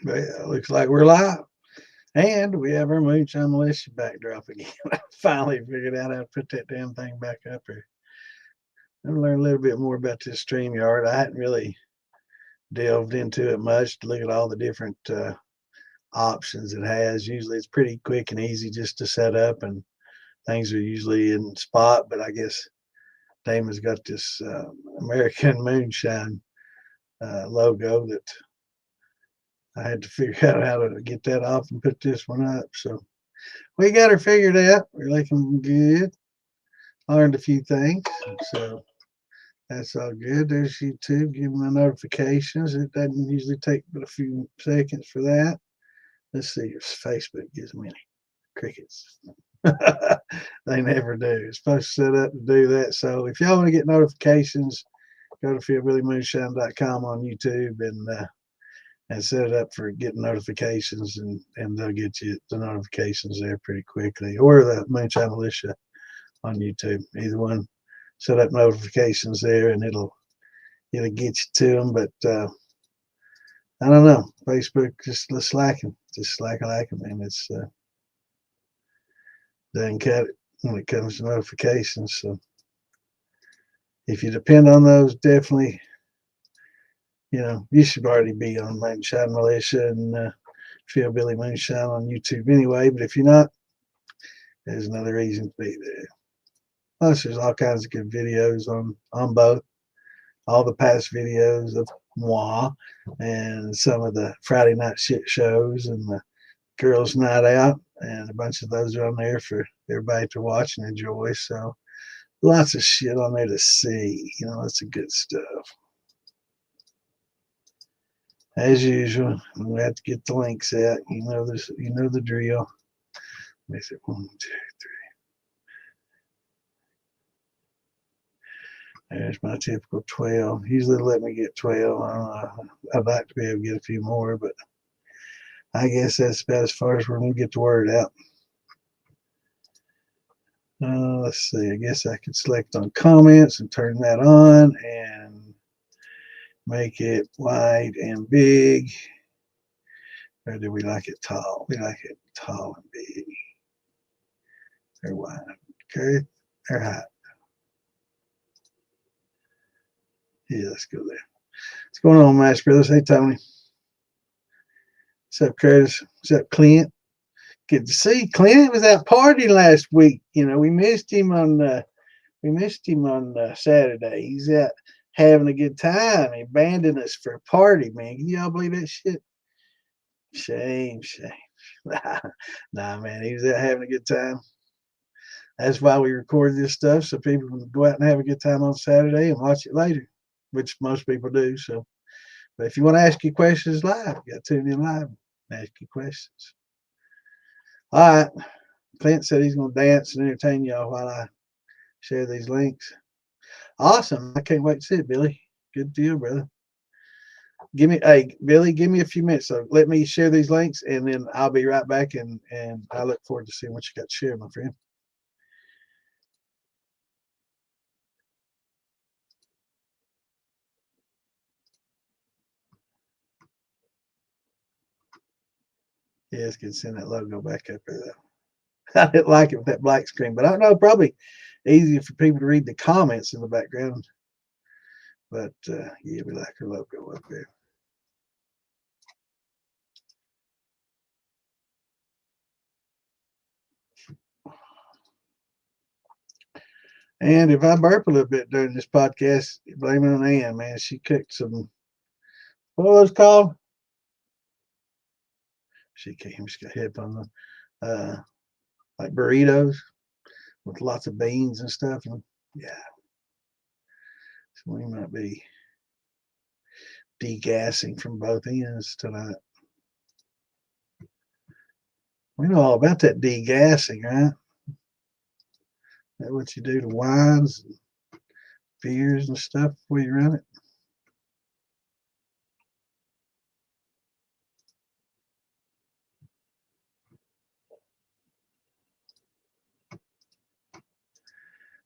But yeah, looks like we're live. And we have our Moonshine Militia backdrop again. I finally figured out how to put that damn thing back up here. I've learned a little bit more about this StreamYard. I hadn't really delved into it much to look at all the different options it has. Usually it's pretty quick and easy just to set up, and things are usually in spot. But I guess Damon's got this American Moonshine logo that I had to figure out how to get that off and put this one up. So we got her figured out. We're looking good. Learned a few things. So that's all good. There's YouTube. Give them the notifications. It doesn't usually take but a few seconds for that. Let's see if Facebook gives me any crickets. They never do. It's supposed to set up to do that. So if y'all want to get notifications, go to fieldbillymoonshine.com on YouTube and set it up for getting notifications, and they'll get you the notifications there pretty quickly. Or the Moonshine Militia on YouTube. Either one, set up notifications there, and it'll get you to them. But I don't know. Facebook just slacking, man. It's doesn't cut it when it comes to notifications. So if you depend on those, definitely, you should already be on Moonshine Militia and Feel Billy Moonshine on YouTube anyway. But if you're not, there's another reason to be there. Plus, there's all kinds of good videos on both. All the past videos of moi and some of the Friday night shit shows and the girls' night out, and a bunch of those are on there for everybody to watch and enjoy. So lots of shit on there to see. Lots of good stuff. As usual, we have to get the links out. This. You know the drill. Let me see. 1, 2, 3. There's my typical 12. Usually they let me get 12. I don't know. I'd like to be able to get a few more, but I guess that's about as far as we're going to get the word out. Let's see. I guess I could select on comments and turn that on and make it wide and big. Or do we like it tall? We like it tall and big. Or wide. Okay. Or high. Yeah, let's go there. What's going on, Mash Brothers? Hey, Tony. What's up, Curtis? What's up, Clint? Good to see Clint. Was out partying last week. We missed him on Saturday. He's out having a good time. He abandoned us for a party, man. Can y'all believe that shit? Shame. Nah, man. He was out having a good time. That's why we record this stuff, so people can go out and have a good time on Saturday and watch it later, which most people do. So, but if you want to ask your questions live, you got to tune in live and ask your questions. All right. Clint said he's going to dance and entertain y'all while I share these links. Awesome. I can't wait to see it, Billy. Good deal, brother. Billy, give me a few minutes. So let me share these links, and then I'll be right back, and I look forward to seeing what you got to share, my friend. Yeah, it's good to send that logo back up there, though. I didn't like it with that black screen, but I don't know, probably easier for people to read the comments in the background. But yeah, we like our logo up there. And if I burp a little bit during this podcast, blame it on Ann, man. She cooked some, what was it called? She got hip on the, like burritos with lots of beans and stuff. And yeah, so we might be degassing from both ends tonight. We know all about that degassing, right? That's what you do to wines and beers and stuff before you run it.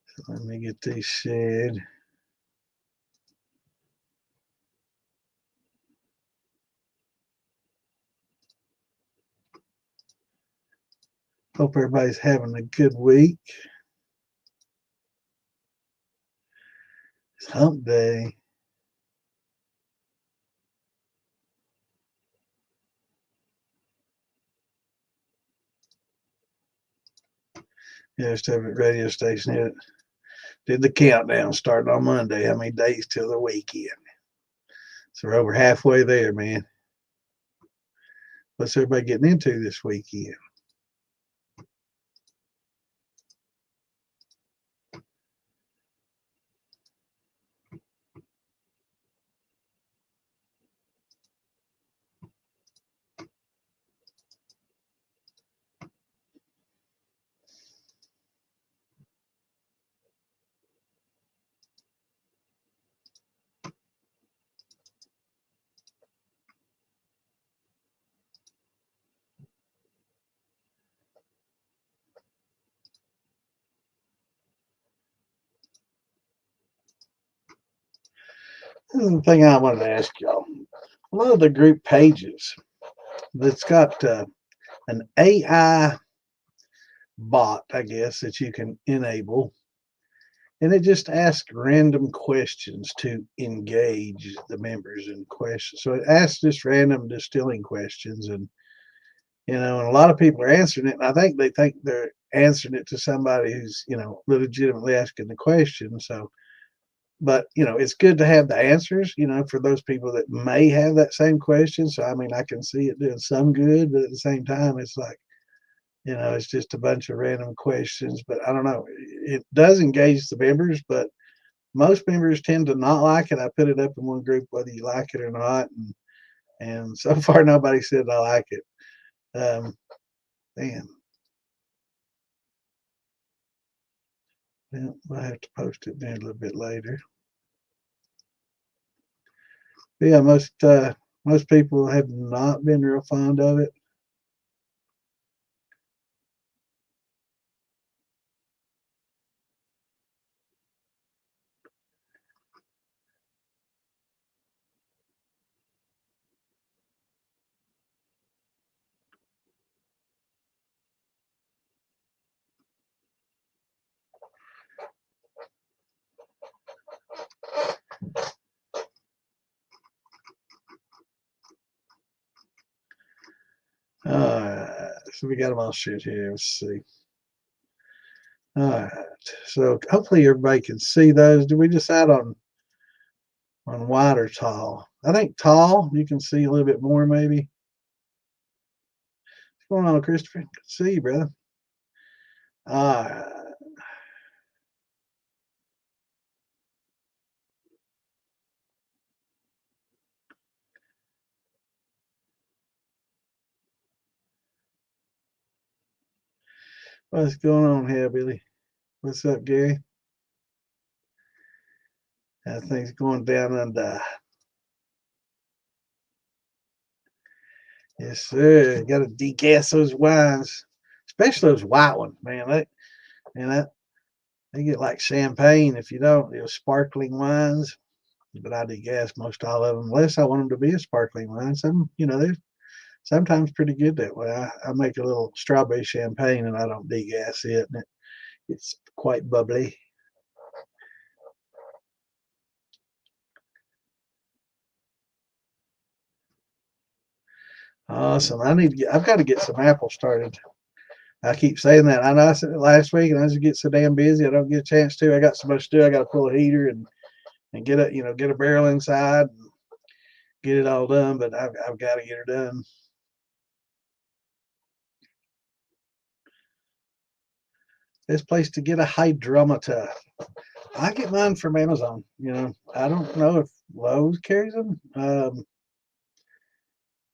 So let me get these shared. Hope everybody's having a good week. It's hump day. Yeah, just have a radio station here. Did the countdown starting on Monday. How many days till the weekend? So we're over halfway there, man. What's everybody getting into this weekend? The thing I wanted to ask y'all. A lot of the group pages that's got an AI bot, I guess, that you can enable. And it just asks random questions to engage the members in questions. So it asks just random distilling questions. And and a lot of people are answering it. And I think they think they're answering it to somebody who's, legitimately asking the question. So, but, it's good to have the answers, for those people that may have that same question. So, I mean, I can see it doing some good, but at the same time, it's like, it's just a bunch of random questions. But I don't know. It does engage the members, but most members tend to not like it. I put it up in one group, whether you like it or not. And so far, nobody said I like it. Man. Yeah, I have to post it there a little bit later. But yeah, most people have not been real fond of it. So we got them all shit here. Let's see. All right. So hopefully everybody can see those. Did we decide on wide or tall? I think tall. You can see a little bit more, maybe. What's going on, Christopher? Good to see you, brother. All right. What's going on here, Billy? What's up, Gary? Things going down under. Yes, sir. You got to degas those wines, especially those white ones, man. They get like champagne if you don't. Sparkling wines, but I degas most all of them, unless I want them to be a sparkling wine. They're sometimes pretty good that way. I make a little strawberry champagne and I don't degas it, and it's quite bubbly. Awesome. I've got to get some apples started. I keep saying that. I know I said it last week, and I just get so damn busy I don't get a chance to. I got so much to do. I got to pull a heater and get a barrel inside and get it all done. But I've got to get her done. This place to get a hydrometer. I get mine from Amazon. I don't know if Lowe's carries them.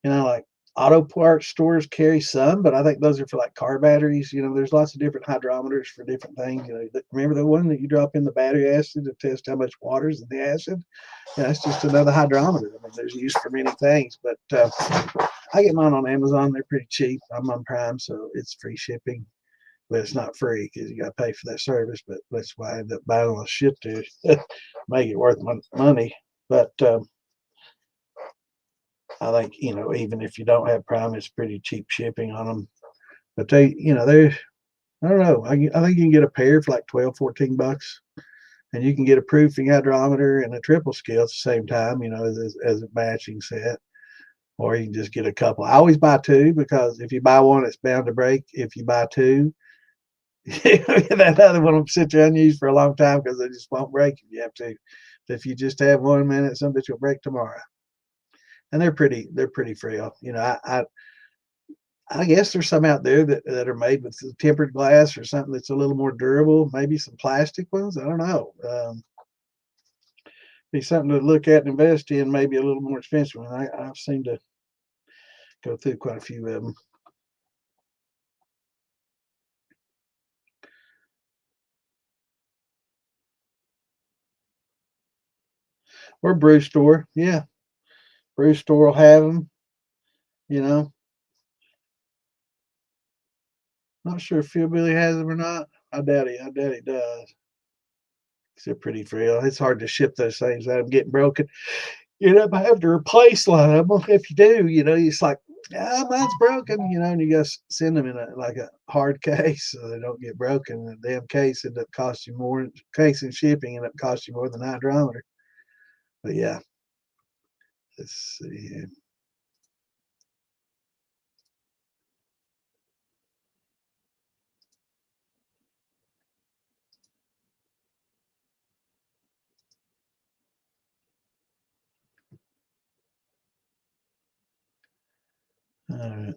Like auto parts stores carry some, but I think those are for like car batteries. There's lots of different hydrometers for different things. Remember the one that you drop in the battery acid to test how much water's in the acid? Yeah, that's just another hydrometer. I mean, there's use for many things, but I get mine on Amazon. They're pretty cheap. I'm on Prime, so it's free shipping, but it's not free because you got to pay for that service. But that's why I end up buying all the shit to make it worth my money. But I think even if you don't have Prime, it's pretty cheap shipping on them. But they, they're, I don't know. I think you can get a pair for like 12, $14, and you can get a proofing hydrometer and a triple scale at the same time, as a matching set. Or you can just get a couple. I always buy two, because if you buy one, it's bound to break. If you buy two, that other one will sit there unused for a long time, because they just won't break if you have to. If you just have 1 minute, some bitch will break tomorrow. And they're pretty frail. I guess there's some out there that are made with tempered glass or something that's a little more durable. Maybe some plastic ones. I don't know. Be something to look at and invest in. Maybe a little more expensive. I've seen to go through quite a few of them. Or brew store, yeah. Brew store will have them. Not sure if Philbilly has them or not. I doubt he does. They're pretty frail. It's hard to ship those things without them getting broken. You know, I have to replace a lot of them. If you do, it's like, mine's broken, and you got to send them in a hard case so they don't get broken. The damn case end up costing you more. Case and shipping end up costing you more than the hydrometer. But yeah, let's see. All right.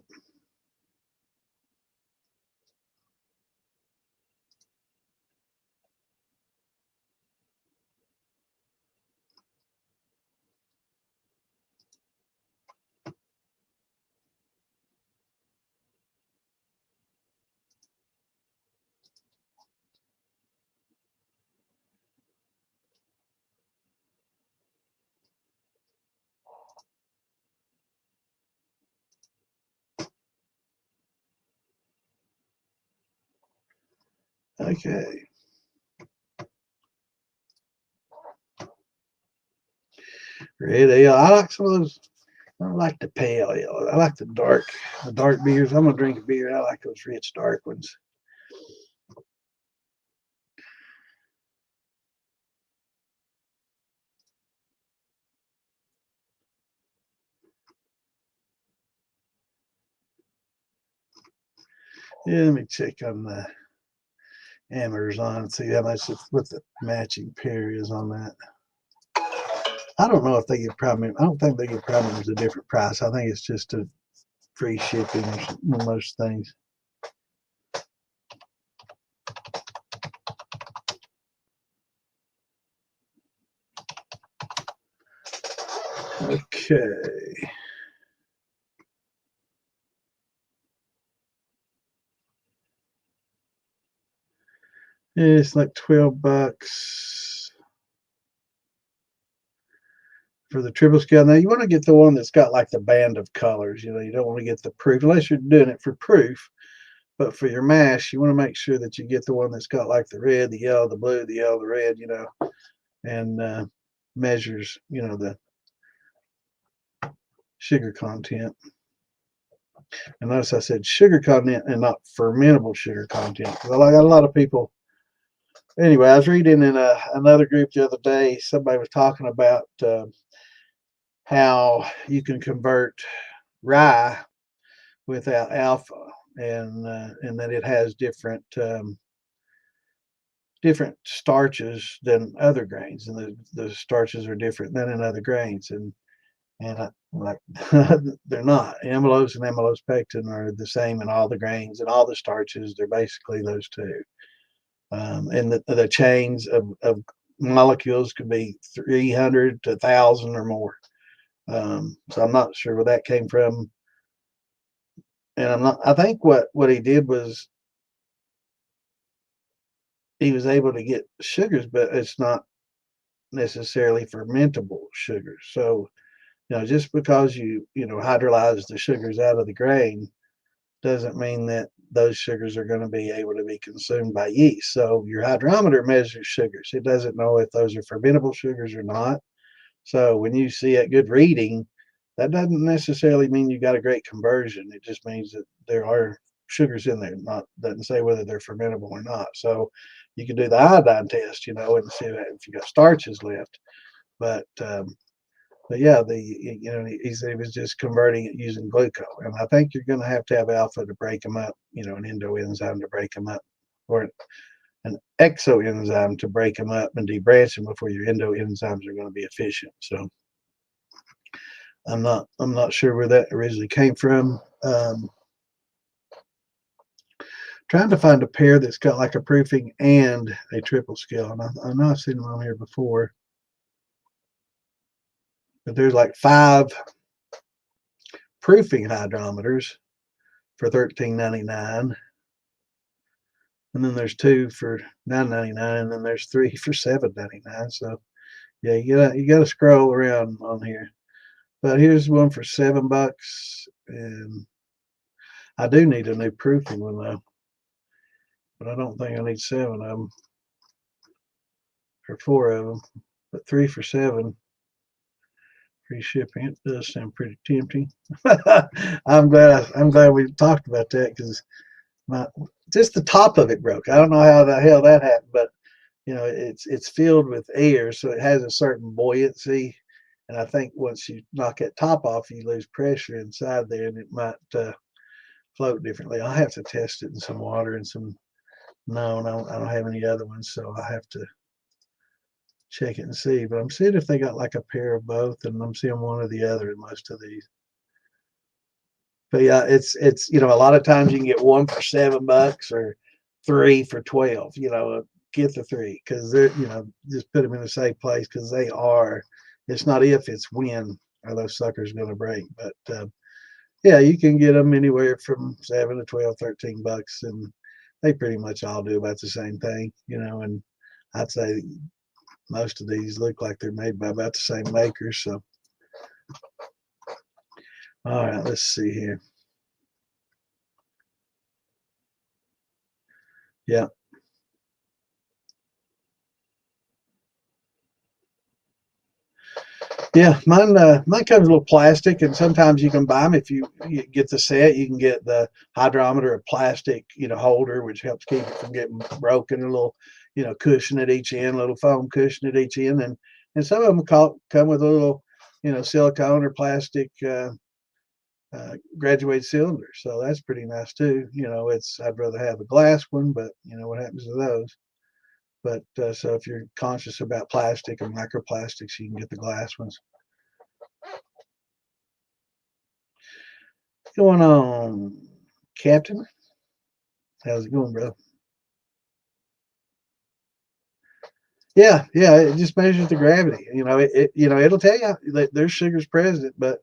Okay. Red ale. I like some of those. I don't like the pale ale. I like the dark beers. I'm gonna drink a beer. I like those rich dark ones. Yeah, let me check on the Amazon and see how much what the matching pair is on that. I don't know if they give premium. I don't think they give premiums a different price. I think it's just a free shipping on most things. Okay. Yeah, it's like $12 for the triple scale. Now you want to get the one that's got like the band of colors. You don't want to get the proof unless you're doing it for proof. But for your mash, you want to make sure that you get the one that's got like the red, the yellow, the blue, the yellow, the red, and measures, the sugar content. And notice I said sugar content and not fermentable sugar content. Because I got a lot of people. Anyway, I was reading in another group the other day, somebody was talking about how you can convert rye without alpha, and that it has different starches than other grains, and the starches are different than in other grains, and like they're not. Amylose and amylose pectin are the same in all the grains and all the starches. They're basically those two, and the chains of molecules could be 300 to 1,000 or more. So I'm not sure where that came from, and I'm not. I think what he did was he was able to get sugars, but it's not necessarily fermentable sugars. So, just because you hydrolyze the sugars out of the grain doesn't mean that those sugars are going to be able to be consumed by yeast. So your hydrometer measures sugars. It doesn't know if those are fermentable sugars or not. So when you see a good reading, that doesn't necessarily mean you got a great conversion. It just means that there are sugars in there. Doesn't say whether they're fermentable or not. So you can do the iodine test, and see if you got starches left. But yeah, he said he was just converting it using glucose, and I think you're going to have alpha to break them up, an endoenzyme to break them up, or an exoenzyme to break them up and debranch them before your endoenzymes are going to be efficient. So I'm not sure where that originally came from. Trying to find a pair that's got like a proofing and a triple scale, and I know I've seen them on here before, but there's like 5 proofing hydrometers for $13.99, and then there's 2 for $9.99, and then there's 3 for $7.99. So yeah, you gotta scroll around on here. But here's one for $7, and I do need a new proofing one though, but I don't think I need 7 of them or 4 of them. But 3 for $7, free shipping. It does sound pretty tempting. I'm glad we talked about that, because just the top of it broke. I don't know how the hell that happened, but it's filled with air, so it has a certain buoyancy. And I think once you knock that top off, you lose pressure inside there, and it might float differently. I'll have to test it in some water and some. No, I don't have any other ones, so I have to check it and see. But I'm seeing if they got like a pair of both, and I'm seeing one or the other in most of these. But yeah, it's a lot of times you can get 1 for $7 or 3 for 12. Get the 3, because they're just put them in a safe place, because they are. It's not if, it's when are those suckers going to break. But yeah, you can get them anywhere from 7 to 12, $13, and they pretty much all do about the same thing, and I'd say most of these look like they're made by about the same makers. So all right, let's see here. Yeah. Yeah, mine comes with a little plastic, and sometimes you can buy them if you get the set. You can get the hydrometer, a plastic, holder, which helps keep it from getting broken. A little, cushion at each end, a little foam cushion at each end, and some of them come with a little, silicone or plastic graduated cylinder. So that's pretty nice too. I'd rather have a glass one, but what happens to those? But so if you're conscious about plastic and microplastics, you can get the glass ones. What's going on, Captain? How's it going, bro? Yeah, it just measures the gravity. It'll tell you that there's sugars present, but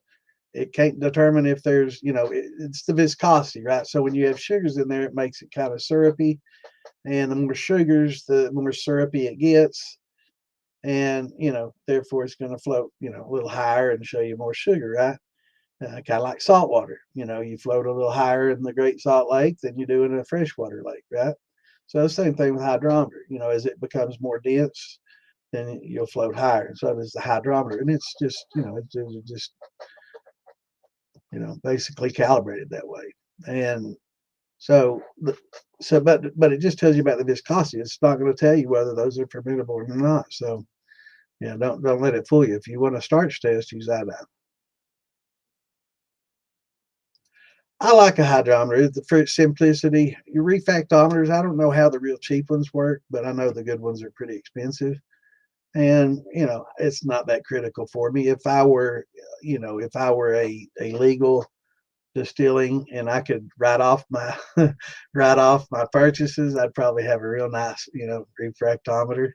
it can't determine if there's, it's the viscosity, right? So when you have sugars in there, it makes it kind of syrupy, and the more sugars, the more syrupy it gets, and therefore it's going to float, a little higher and show you more sugar, right? Kind of like salt water. You float a little higher in the Great Salt Lake than you do in a freshwater lake, right? So the same thing with hydrometer. As it becomes more dense, then you'll float higher. So does the hydrometer, and it's just, it's just, basically calibrated that way. And so, but it just tells you about the viscosity. It's not going to tell you whether those are fermentable or not. So, don't let it fool you. If you want a starch test, use iodine. I like a hydrometer for its simplicity. Your refractometers, I don't know how the real cheap ones work, but I know the good ones are pretty expensive. And it's not that critical for me. If I were a legal distilling and I could write off my purchases, I'd probably have a real nice refractometer.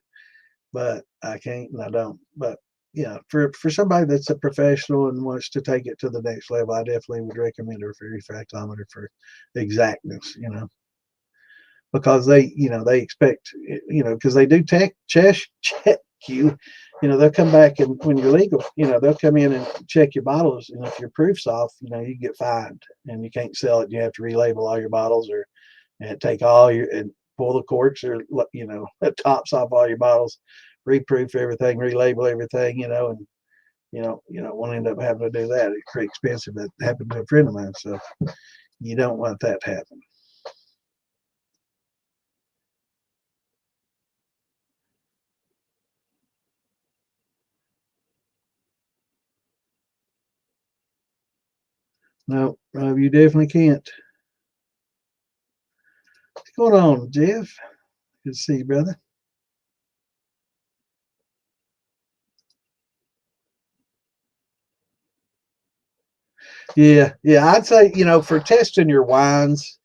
But I can't and I don't. But yeah, for somebody that's a professional and wants to take it to the next level, I definitely would recommend a refractometer for exactness, because they expect, because they do check you, they'll come back, and when you're legal, they'll come in and check your bottles, and if your proof's off, you get fined, and you can't sell it. You have to relabel all your bottles, and take all your, and pull the corks, or the tops off all your bottles, reproof everything, relabel everything, and you don't want to end up having to do that. It's pretty expensive. That happened to a friend of mine, so you don't want that to happen. No, you definitely can't. What's going on, Jeff? Good to see you, brother. Yeah, I'd say, for testing your wines,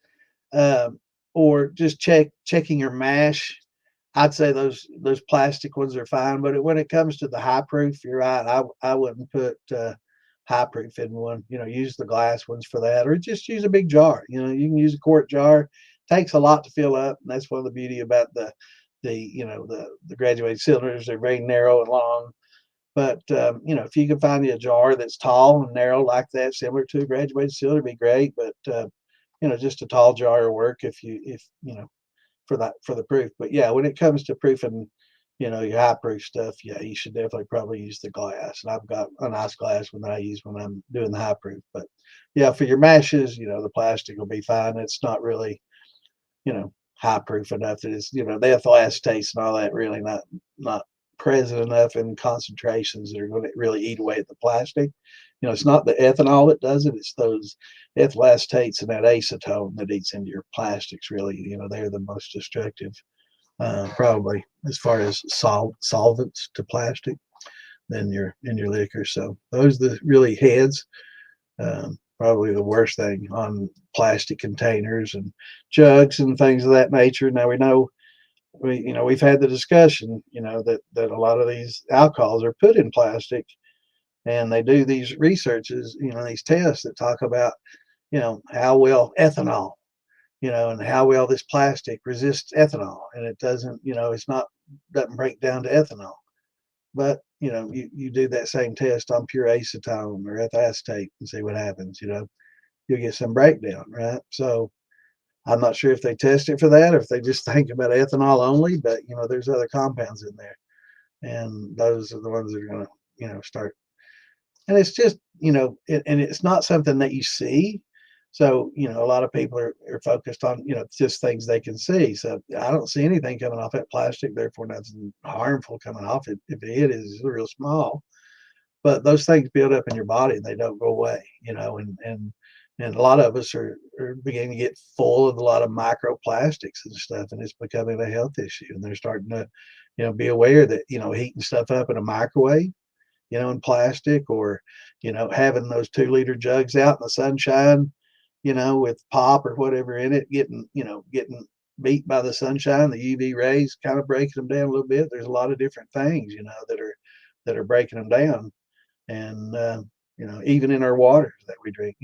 um, or just checking your mash, I'd say those plastic ones are fine. But when it comes to the high proof, you're right. I wouldn't put high proof in one. Use the glass ones for that, or just use a big jar. You can use a quart jar. Takes a lot to fill up, and that's one of the beauty about the graduated cylinders. They're very narrow and long. But if you can find you a jar that's tall and narrow like that, similar to a graduated cylinder, be great. But just a tall jar will work if for the proof. But yeah, when it comes to proofing, your high proof stuff, yeah, you should definitely probably use the glass. And I've got a nice glass one that I use when I'm doing the high proof. But yeah, for your mashes, the plastic will be fine. It's not really, high proof enough that it's, the ethyl acetate and all that really not present enough in concentrations that are going to really eat away at the plastic. It's not the ethanol that does it, it's those ethyl acetates and that acetone that eats into your plastics really. They're the most destructive, probably as far as solvents to plastic than your liquor. So those are the really heads. Probably the worst thing on plastic containers and jugs and things of that nature. Now we know we've had the discussion, that a lot of these alcohols are put in plastic, and they do these researches, these tests that talk about, how well ethanol, and how well this plastic resists ethanol, and it doesn't, doesn't break down to ethanol. But you do that same test on pure acetone or ethyl acetate and see what happens. You'll get some breakdown, right? So I'm not sure if they test it for that or if they just think about ethanol only, but there's other compounds in there, and those are the ones that are going to start. And it's just and it's not something that you see. So a lot of people are focused on just things they can see. So I don't see anything coming off that plastic, therefore nothing harmful coming off it. If it is real small, but those things build up in your body and they don't go away, and a lot of us are beginning to get full of a lot of microplastics and stuff, and it's becoming a health issue. And they're starting to, be aware that, heating stuff up in a microwave, in plastic, or, having those 2 liter jugs out in the sunshine, with pop or whatever in it, getting beat by the sunshine, the UV rays kind of breaking them down a little bit. There's a lot of different things, that are breaking them down. And, even in our waters that we drink,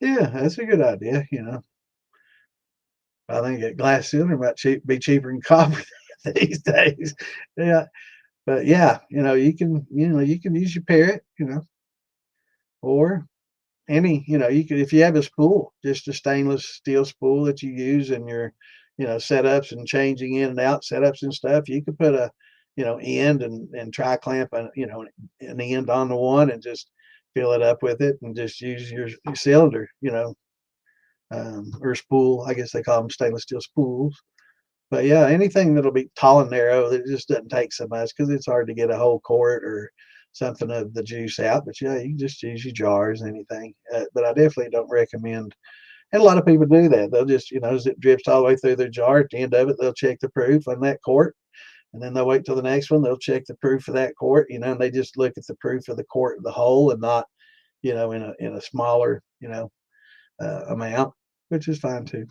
yeah, that's a good idea. I think a glass cylinder might be cheaper than copper these days. Yeah, but yeah, you can use your parrot, or any, you could, if you have a spool, just a stainless steel spool that you use in your, setups and changing in and out setups and stuff. You could put a, end and try clamp an end on the one and just fill it up with it and just use your cylinder, or spool. I guess they call them stainless steel spools. But yeah, anything that'll be tall and narrow that just doesn't take so much because it's hard to get a whole quart or something of the juice out. But yeah, you can just use your jars, anything. But I definitely don't recommend. And a lot of people do that. They'll just, as it drips all the way through their jar, at the end of it, they'll check the proof on that quart. And then they'll wait till the next one. They'll check the proof of that quart, and they just look at the proof of the quart of the whole and not, in a smaller, amount, which is fine too,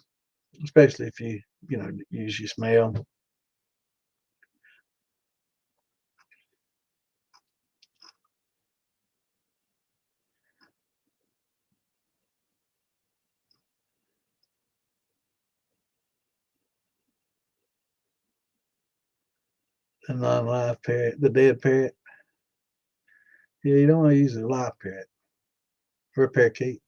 especially if you use your smell. A non-live parrot, the dead parrot. Yeah, you don't want to use a live parrot or a parakeet.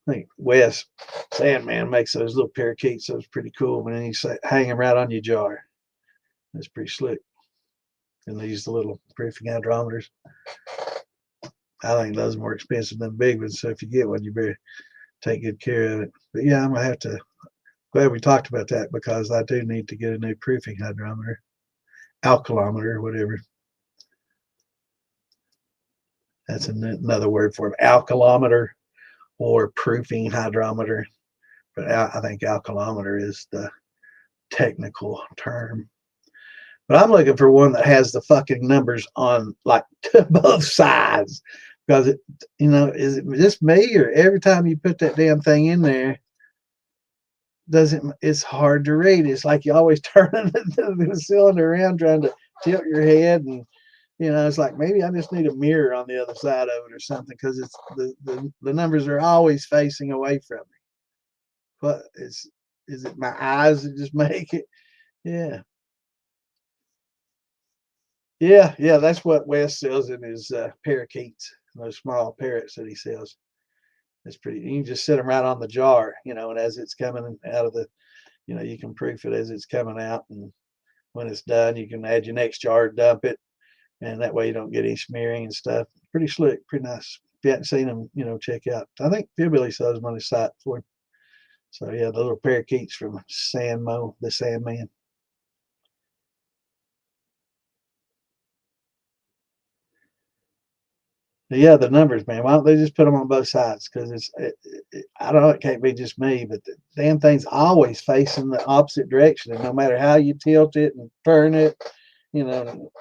I think Wes Sandman makes those little parakeets. Those pretty cool. When you hang them right on your jar, that's pretty slick. And they use the little proofing hydrometers. I think those are more expensive than big ones. So if you get one, you better take good care of it. But yeah, I'm gonna have to. Glad we talked about that because I do need to get a new proofing hydrometer, alkalometer, or whatever. That's another word for it. Alkalometer or proofing hydrometer. But I think alkalometer is the technical term. But I'm looking for one that has the fucking numbers on like to both sides. Because it, is it just me, or every time you put that damn thing in there, doesn't it's hard to read. It's like you always turning the cylinder around trying to tilt your head, and it's like maybe I just need a mirror on the other side of it or something, because it's the numbers are always facing away from me. But is it my eyes that just make it? Yeah. Yeah, that's what Wes sells in his parakeets, those small parrots that he sells. It's pretty. You can just set them right on the jar, and as it's coming out of the, you can proof it as it's coming out, and when it's done, you can add your next jar, dump it, and that way you don't get any smearing and stuff. Pretty slick, pretty nice. If you haven't seen them, check out. I think Philbilly sells them on his site for. So yeah, the little parakeets from the Sandman. Yeah, the numbers, man. Why don't they just put them on both sides? Because I don't know, it can't be just me, but the damn thing's always facing the opposite direction. And no matter how you tilt it and turn it, you know,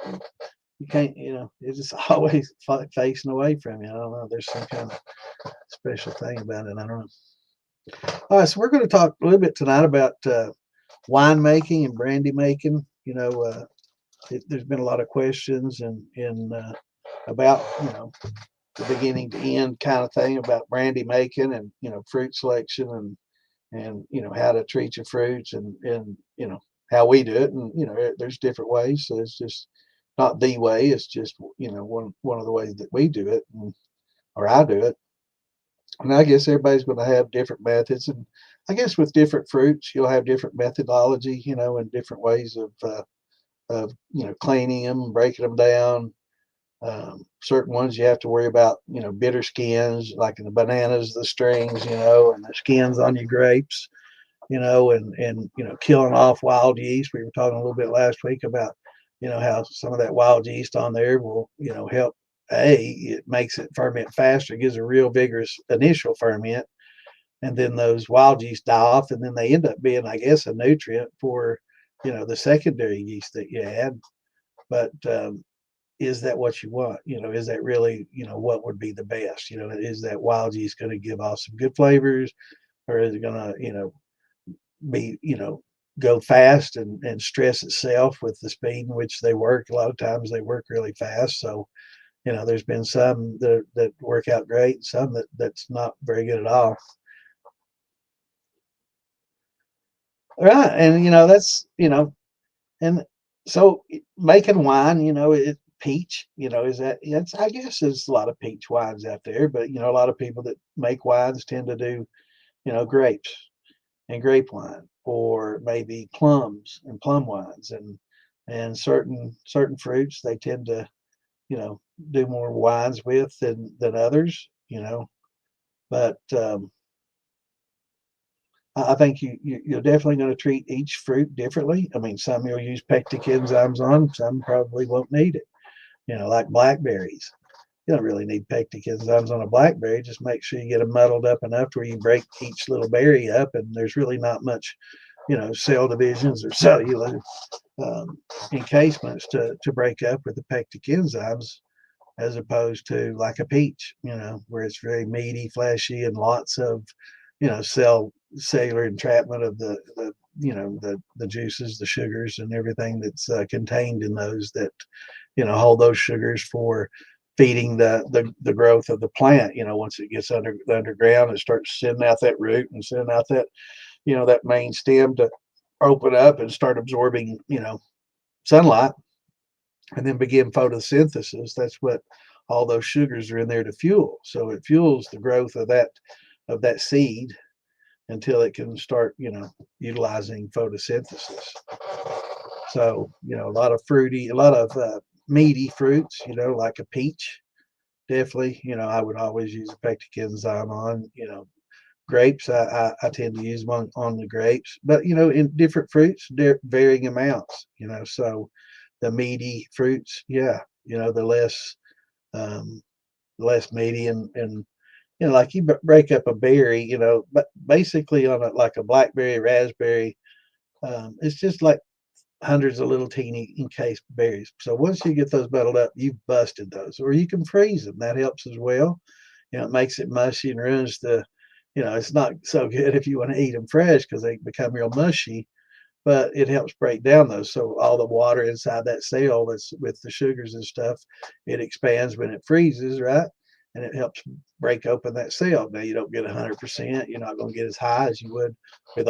you can't, it's just always facing away from you. I don't know. There's some kind of special thing about it. I don't know. All right, so we're going to talk a little bit tonight about wine making and brandy making. There's been a lot of questions and about the beginning to end kind of thing about brandy making and fruit selection and how to treat your fruits and how we do it, and there's different ways, so it's just not the way, it's just one of the ways that we do it, or I do it. And I guess everybody's going to have different methods, and I guess with different fruits you'll have different methodology, and different ways of cleaning them, breaking them down. Certain ones you have to worry about, bitter skins, like in the bananas, the strings, and the skins on your grapes, and killing off wild yeast. We were talking a little bit last week about, how some of that wild yeast on there will, help. It makes it ferment faster, it gives a real vigorous initial ferment, and then those wild yeast die off, and then they end up being, I guess, a nutrient for, the secondary yeast that you add. But is that what you want? Is that really, what would be the best? Is that wild yeast going to give off some good flavors, or is it going to, be, go fast and stress itself with the speed in which they work? A lot of times they work really fast. So, there's been some that work out great, some that's not very good at all. Right. And, that's, and so making wine, peach, is that, it's, I guess there's a lot of peach wines out there, but, a lot of people that make wines tend to do, grapes and grape wine, or maybe plums and plum wines, and certain fruits they tend to, do more wines with than others, but, I think you're definitely going to treat each fruit differently. I mean, some you'll use pectic enzymes on, some probably won't need it. Like blackberries. You don't really need pectic enzymes on a blackberry. Just make sure you get them muddled up enough where you break each little berry up, and there's really not much, cell divisions or cellular encasements to break up with the pectic enzymes, as opposed to like a peach, where it's very meaty, fleshy, and lots of, cellular entrapment of the juices, the sugars, and everything that's contained in those that, hold those sugars for feeding the growth of the plant. Once it gets underground, it starts sending out that root and sending out that, that main stem to open up and start absorbing, sunlight, and then begin photosynthesis. That's what all those sugars are in there to fuel. So it fuels the growth of that seed until it can start, utilizing photosynthesis. So, a lot of meaty fruits, like a peach, definitely, I would always use a pectic enzyme on, grapes. I tend to use them on the grapes, but, in different fruits, varying amounts, so the meaty fruits, yeah, the less, less meaty, and like you break up a berry, but basically on like a blackberry, raspberry, it's just like hundreds of little teeny encased berries. So once you get those bottled up, you've busted those, or you can freeze them. That helps as well. It makes it mushy and ruins it's not so good if you want to eat them fresh because they become real mushy, but it helps break down those. So all the water inside that cell that's with the sugars and stuff, it expands when it freezes, right? And it helps break open that cell. Now you don't get 100%. You're not going to get as high as you would with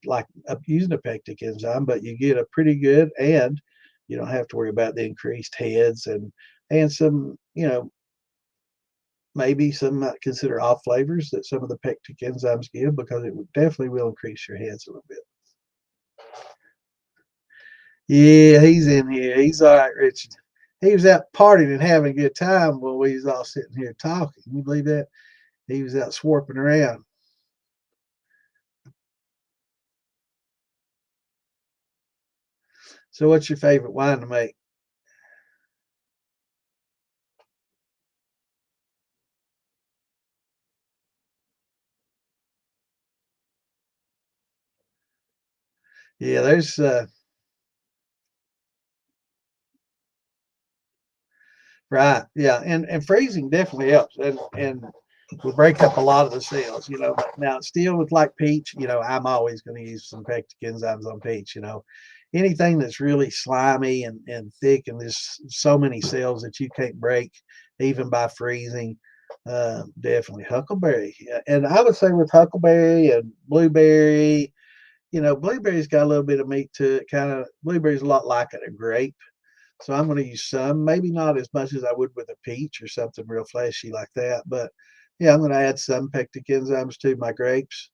like using a pectic enzyme, but you get a pretty good, and you don't have to worry about the increased heads and some, maybe some might consider off flavors that some of the pectic enzymes give, because it definitely will increase your heads a little bit. Yeah, he's in here. He's all right, Richard. He was out partying and having a good time while we was all sitting here talking. Can you believe that? He was out swarping around. So what's your favorite wine to make? Yeah, there's right. Yeah, and freezing definitely helps, and will break up a lot of the cells. But now still with like peach, I'm always going to use some pectic enzymes on peach. Anything that's really slimy and thick, and there's so many cells that you can't break even by freezing. Definitely huckleberry. Yeah, and I would say with huckleberry and blueberry, blueberry's got a little bit of meat to it. Kind of blueberry's a lot like a grape. So I'm going to use some, maybe not as much as I would with a peach or something real fleshy like that. But yeah, I'm going to add some pectic enzymes to my grapes.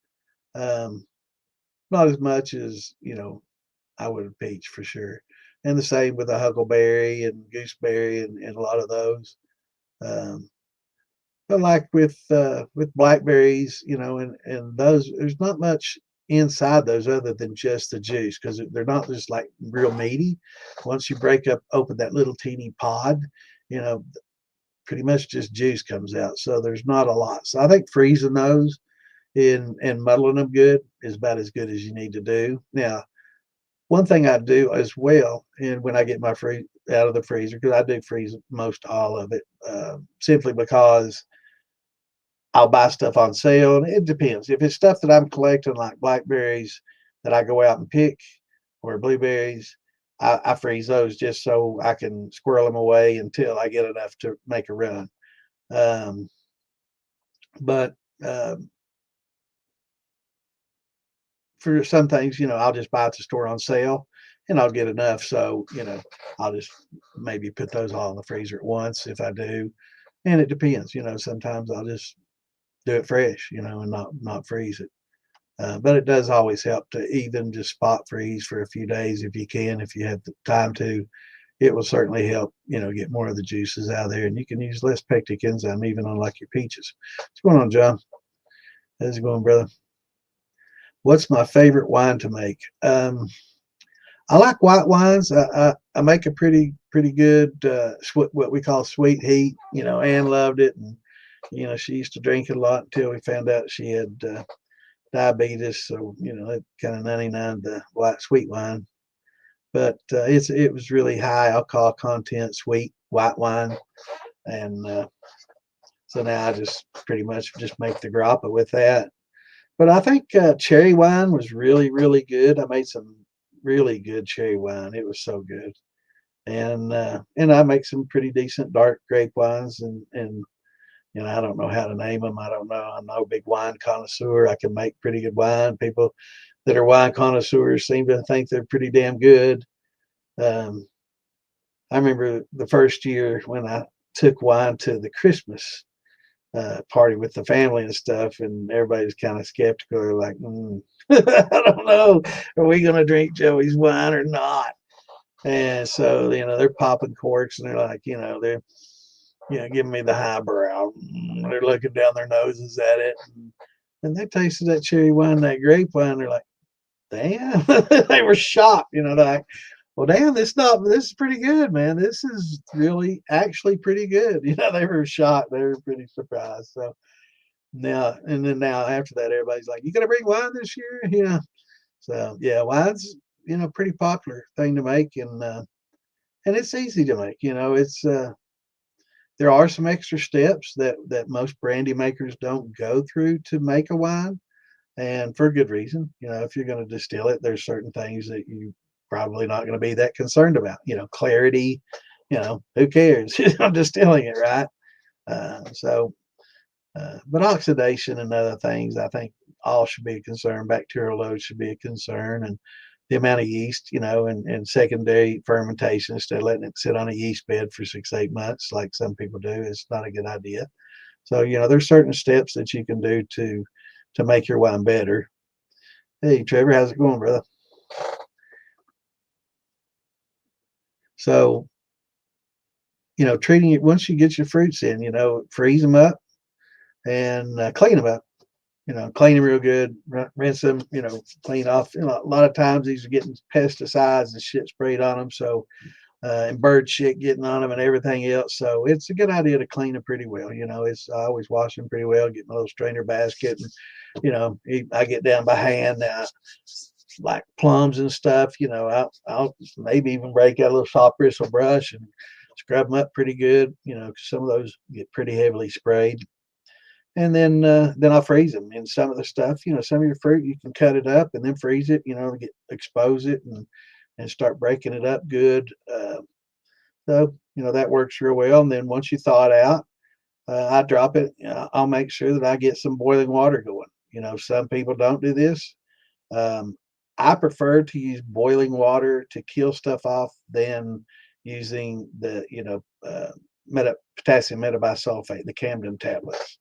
Um, Not as much as, I would a peach for sure. And the same with a huckleberry and gooseberry and a lot of those. Um, but like with blackberries, and those, there's not much inside those other than just the juice, because they're not just like real meaty. Once you break up open that little teeny pod, you know, pretty much just juice comes out. So there's not a lot. So I think freezing those and muddling them good is about as good as you need to do. Now, one thing I do as well, and when I get my free out of the freezer, because I do freeze most all of it, simply because I'll buy stuff on sale, and it depends. If it's stuff that I'm collecting, like blackberries that I go out and pick, or blueberries, I freeze those just so I can squirrel them away until I get enough to make a run. Um, but for some things, I'll just buy at the store on sale, and I'll get enough. So, I'll just maybe put those all in the freezer at once if I do. And it depends. Sometimes I'll just do it fresh, and not freeze it. But it does always help to even just spot freeze for a few days if you can, if you have the time to. It will certainly help, get more of the juices out of there, and you can use less pectic enzyme even on like your peaches. What's going on, John? How's it going, brother? What's my favorite wine to make? I like white wines. I make a pretty good what we call sweet heat. Ann loved it, and she used to drink it a lot until we found out she had diabetes. So it kind of 99 the white sweet wine, but it was really high alcohol content, sweet white wine, and so now I just pretty much just make the grappa with that. But I think cherry wine was really good. I made some really good cherry wine. It was so good, and I make some pretty decent dark grape wines, and I don't know how to name them. I don't know. I'm no big wine connoisseur. I can make pretty good wine. People that are wine connoisseurs seem to think they're pretty damn good. Um, I remember the first year when I took wine to the Christmas party with the family and stuff, and everybody's kind of skeptical. They're like, I don't know, are we going to drink Joey's wine or not? And so, they're popping corks, and they're like, they're, giving me the highbrow. They're looking down their noses at it, and they tasted that cherry wine, that grape wine. They're like, damn, they were shocked. They're like, Well, damn, this is pretty good, man. This is really actually pretty good. They were shocked. They were pretty surprised. So now after that, everybody's like, "You gonna bring wine this year?" So yeah, wine's pretty popular thing to make, and it's easy to make. It's there are some extra steps that most brandy makers don't go through to make a wine, and for good reason. If you're going to distill it, there's certain things that you probably not going to be that concerned about. Clarity. Who cares? I'm distilling it, right? But oxidation and other things, I think, all should be a concern. Bacterial load should be a concern, and the amount of yeast, and secondary fermentation, instead of letting it sit on a yeast bed for 6, 8 months, like some people do, is not a good idea. So, there's certain steps that you can do to make your wine better. Hey, Trevor, how's it going, brother? So, treating it once you get your fruits in, freeze them up and clean them up. Clean them real good, rinse them, clean off. A lot of times these are getting pesticides and shit sprayed on them. So, and bird shit getting on them and everything else. So it's a good idea to clean them pretty well. I always wash them pretty well, get my little strainer basket, and, I get down by hand now, like plums and stuff. I'll maybe even break out a little soft bristle brush and scrub them up pretty good. Cause some of those get pretty heavily sprayed. And then I'll freeze them. And some of the stuff, some of your fruit, you can cut it up and then freeze it, expose it and start breaking it up good. So, that works real well. And then once you thaw it out, I drop it. I'll make sure that I get some boiling water going. Some people don't do this. Um, I prefer to use boiling water to kill stuff off than using the, potassium metabisulfate, the Camden tablets.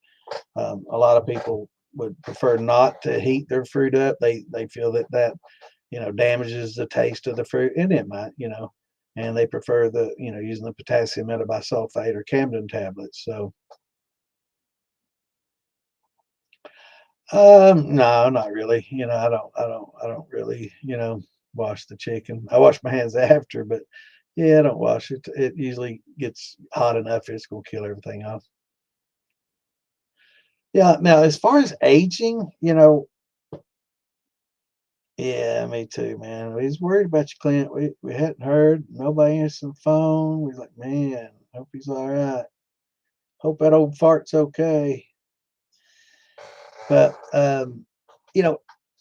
A lot of people would prefer not to heat their fruit up. They feel that damages the taste of the fruit, and it might, and they prefer the using the potassium metabisulfate or Camden tablets. So no, not really. I don't really wash the chicken. I wash my hands after, but yeah, I don't wash it. It usually gets hot enough it's gonna kill everything off. Yeah. Now, as far as aging, yeah, me too, man. We was worried about your Clint. We hadn't heard. Nobody answered the phone. We was like, man, hope he's all right. Hope that old fart's okay. But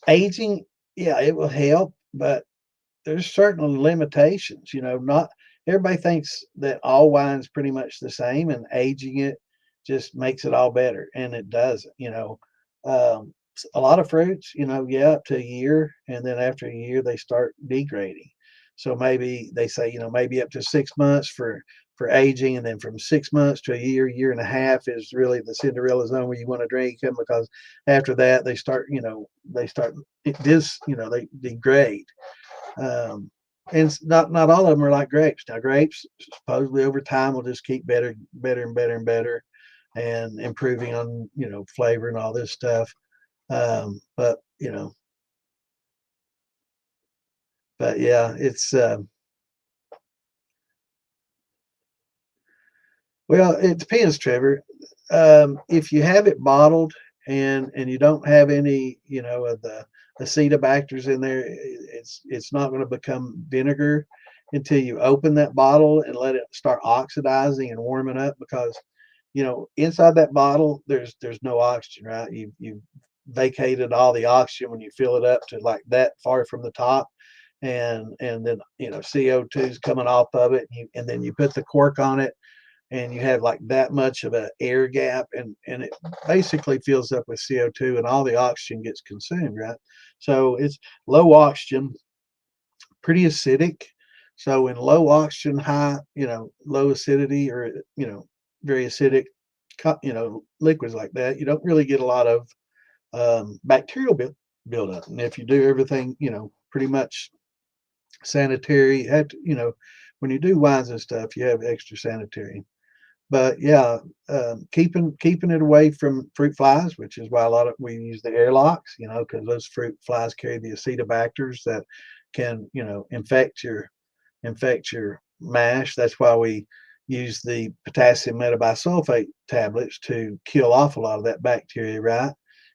aging, yeah, it will help, but there's certain limitations. Not everybody thinks that all wine's pretty much the same, and aging it just makes it all better, and it doesn't. A lot of fruits, yeah, up to a year, and then after a year they start degrading. So maybe they say, maybe up to 6 months for aging, and then from 6 months to a year and a half is really the Cinderella zone where you want to drink them, because after that they degrade. um, and not all of them are like grapes. Now, grapes supposedly over time will just keep better and better and better, and improving on flavor and all this stuff. But yeah, it's well, it depends, Trevor. If you have it bottled and you don't have any, of the acetobacters in there, it's not going to become vinegar until you open that bottle and let it start oxidizing and warming up, because inside that bottle there's no oxygen, right? You vacated all the oxygen when you fill it up to like that far from the top, and then CO2 is coming off of it, and then you put the cork on it, and you have like that much of an air gap, and it basically fills up with CO2, and all the oxygen gets consumed, right? So it's low oxygen, pretty acidic. So in low oxygen, high, low acidity, or very acidic, liquids like that, you don't really get a lot of bacterial buildup. And if you do everything, pretty much sanitary, when you do wines and stuff, you have extra sanitary. But yeah, keeping it away from fruit flies, which is why a lot of we use the airlocks, because those fruit flies carry the acetobacters that can, infect infect your mash. That's why we use the potassium metabisulfate tablets to kill off a lot of that bacteria, right?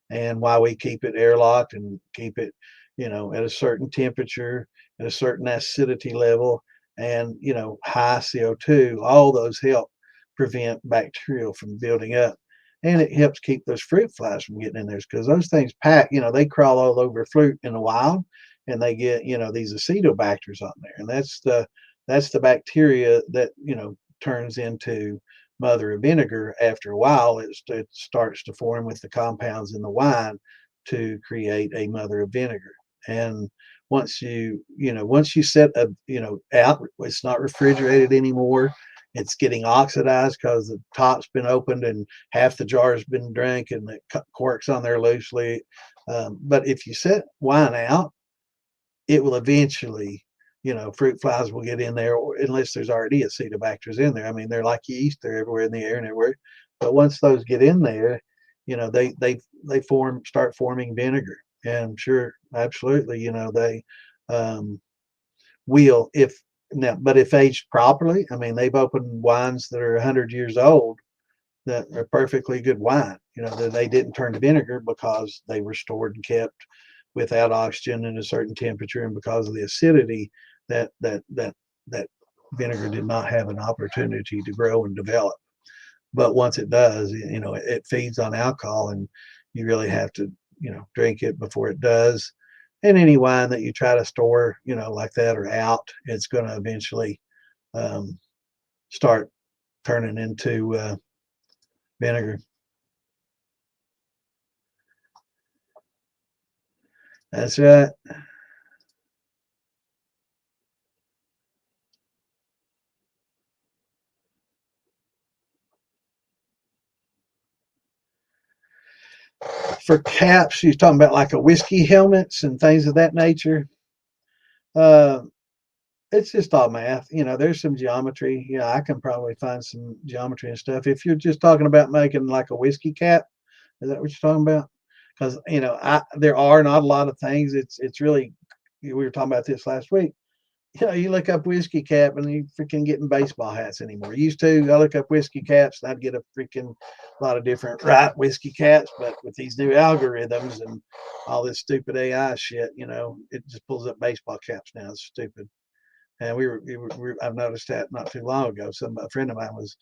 And why we keep it airlocked and keep it, at a certain temperature, at a certain acidity level, and, high CO2. All those help prevent bacteria from building up. And it helps keep those fruit flies from getting in there, because those things pack, they crawl all over fruit in the wild, and they get, these acetobacters on there. And that's the bacteria that, turns into mother of vinegar. After a while, it starts to form with the compounds in the wine to create a mother of vinegar. And once you set out, it's not refrigerated anymore. It's getting oxidized because the top's been opened and half the jar's been drank and the cork's on there loosely. But if you set wine out, it will eventually, fruit flies will get in there, unless there's already acetobacters in there. I mean, they're like yeast; they're everywhere in the air and everywhere. But once those get in there, they start forming vinegar. And sure, absolutely, they will if now, but if aged properly. I mean, they've opened wines that are 100 years old that are perfectly good wine. That they didn't turn to vinegar because they were stored and kept without oxygen in a certain temperature, and because of the acidity, that vinegar did not have an opportunity to grow and develop. But once it does, it feeds on alcohol, and you really have to, drink it before it does. And any wine that you try to store, like that or out, it's going to eventually start turning into vinegar. That's right. For caps, you're talking about like a whiskey helmets and things of that nature. Uh, it's just all math. There's some geometry. I can probably find some geometry and stuff. If you're just talking about making like a whiskey cap, is that what you're talking about? Because there are not a lot of things. It's really, we were talking about this last week. You look up whiskey cap and you freaking getting baseball hats anymore. Used to, I look up whiskey caps and I'd get a freaking lot of different whiskey caps, but with these new algorithms and all this stupid AI shit, it just pulls up baseball caps now. It's stupid. And I've noticed that not too long ago. A friend of mine was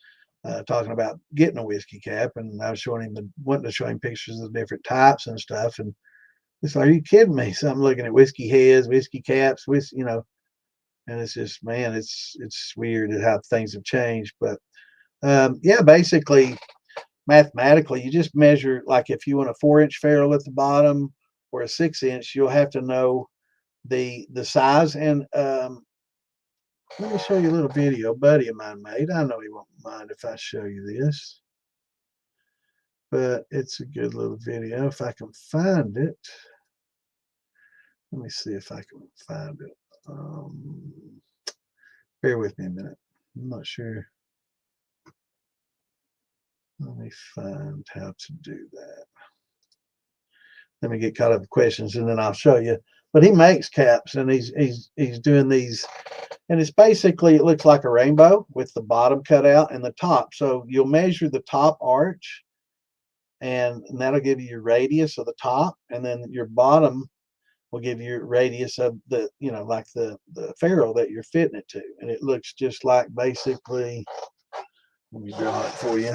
talking about getting a whiskey cap, and I was wanting to show him pictures of different types and stuff. And it's like, are you kidding me? So I'm looking at whiskey heads, whiskey caps, and it's just, man, it's weird how things have changed. But yeah, basically, mathematically, you just measure, like if you want a 4-inch ferrule at the bottom or a 6-inch, you'll have to know the size. And let me show you a little video a buddy of mine made. I know he won't mind if I show you this, but it's a good little video. If I can find it, let me see if I can find it. Bear with me a minute. I'm not sure. Let me find how to do that. Let me get caught up with questions and then I'll show you. But he makes caps, and he's doing these, and it's basically, it looks like a rainbow with the bottom cut out and the top. So you'll measure the top arch, and that'll give you your radius of the top, and then your bottom will give you radius of the, like the ferrule that you're fitting it to. And it looks just like, basically, let me draw it for you.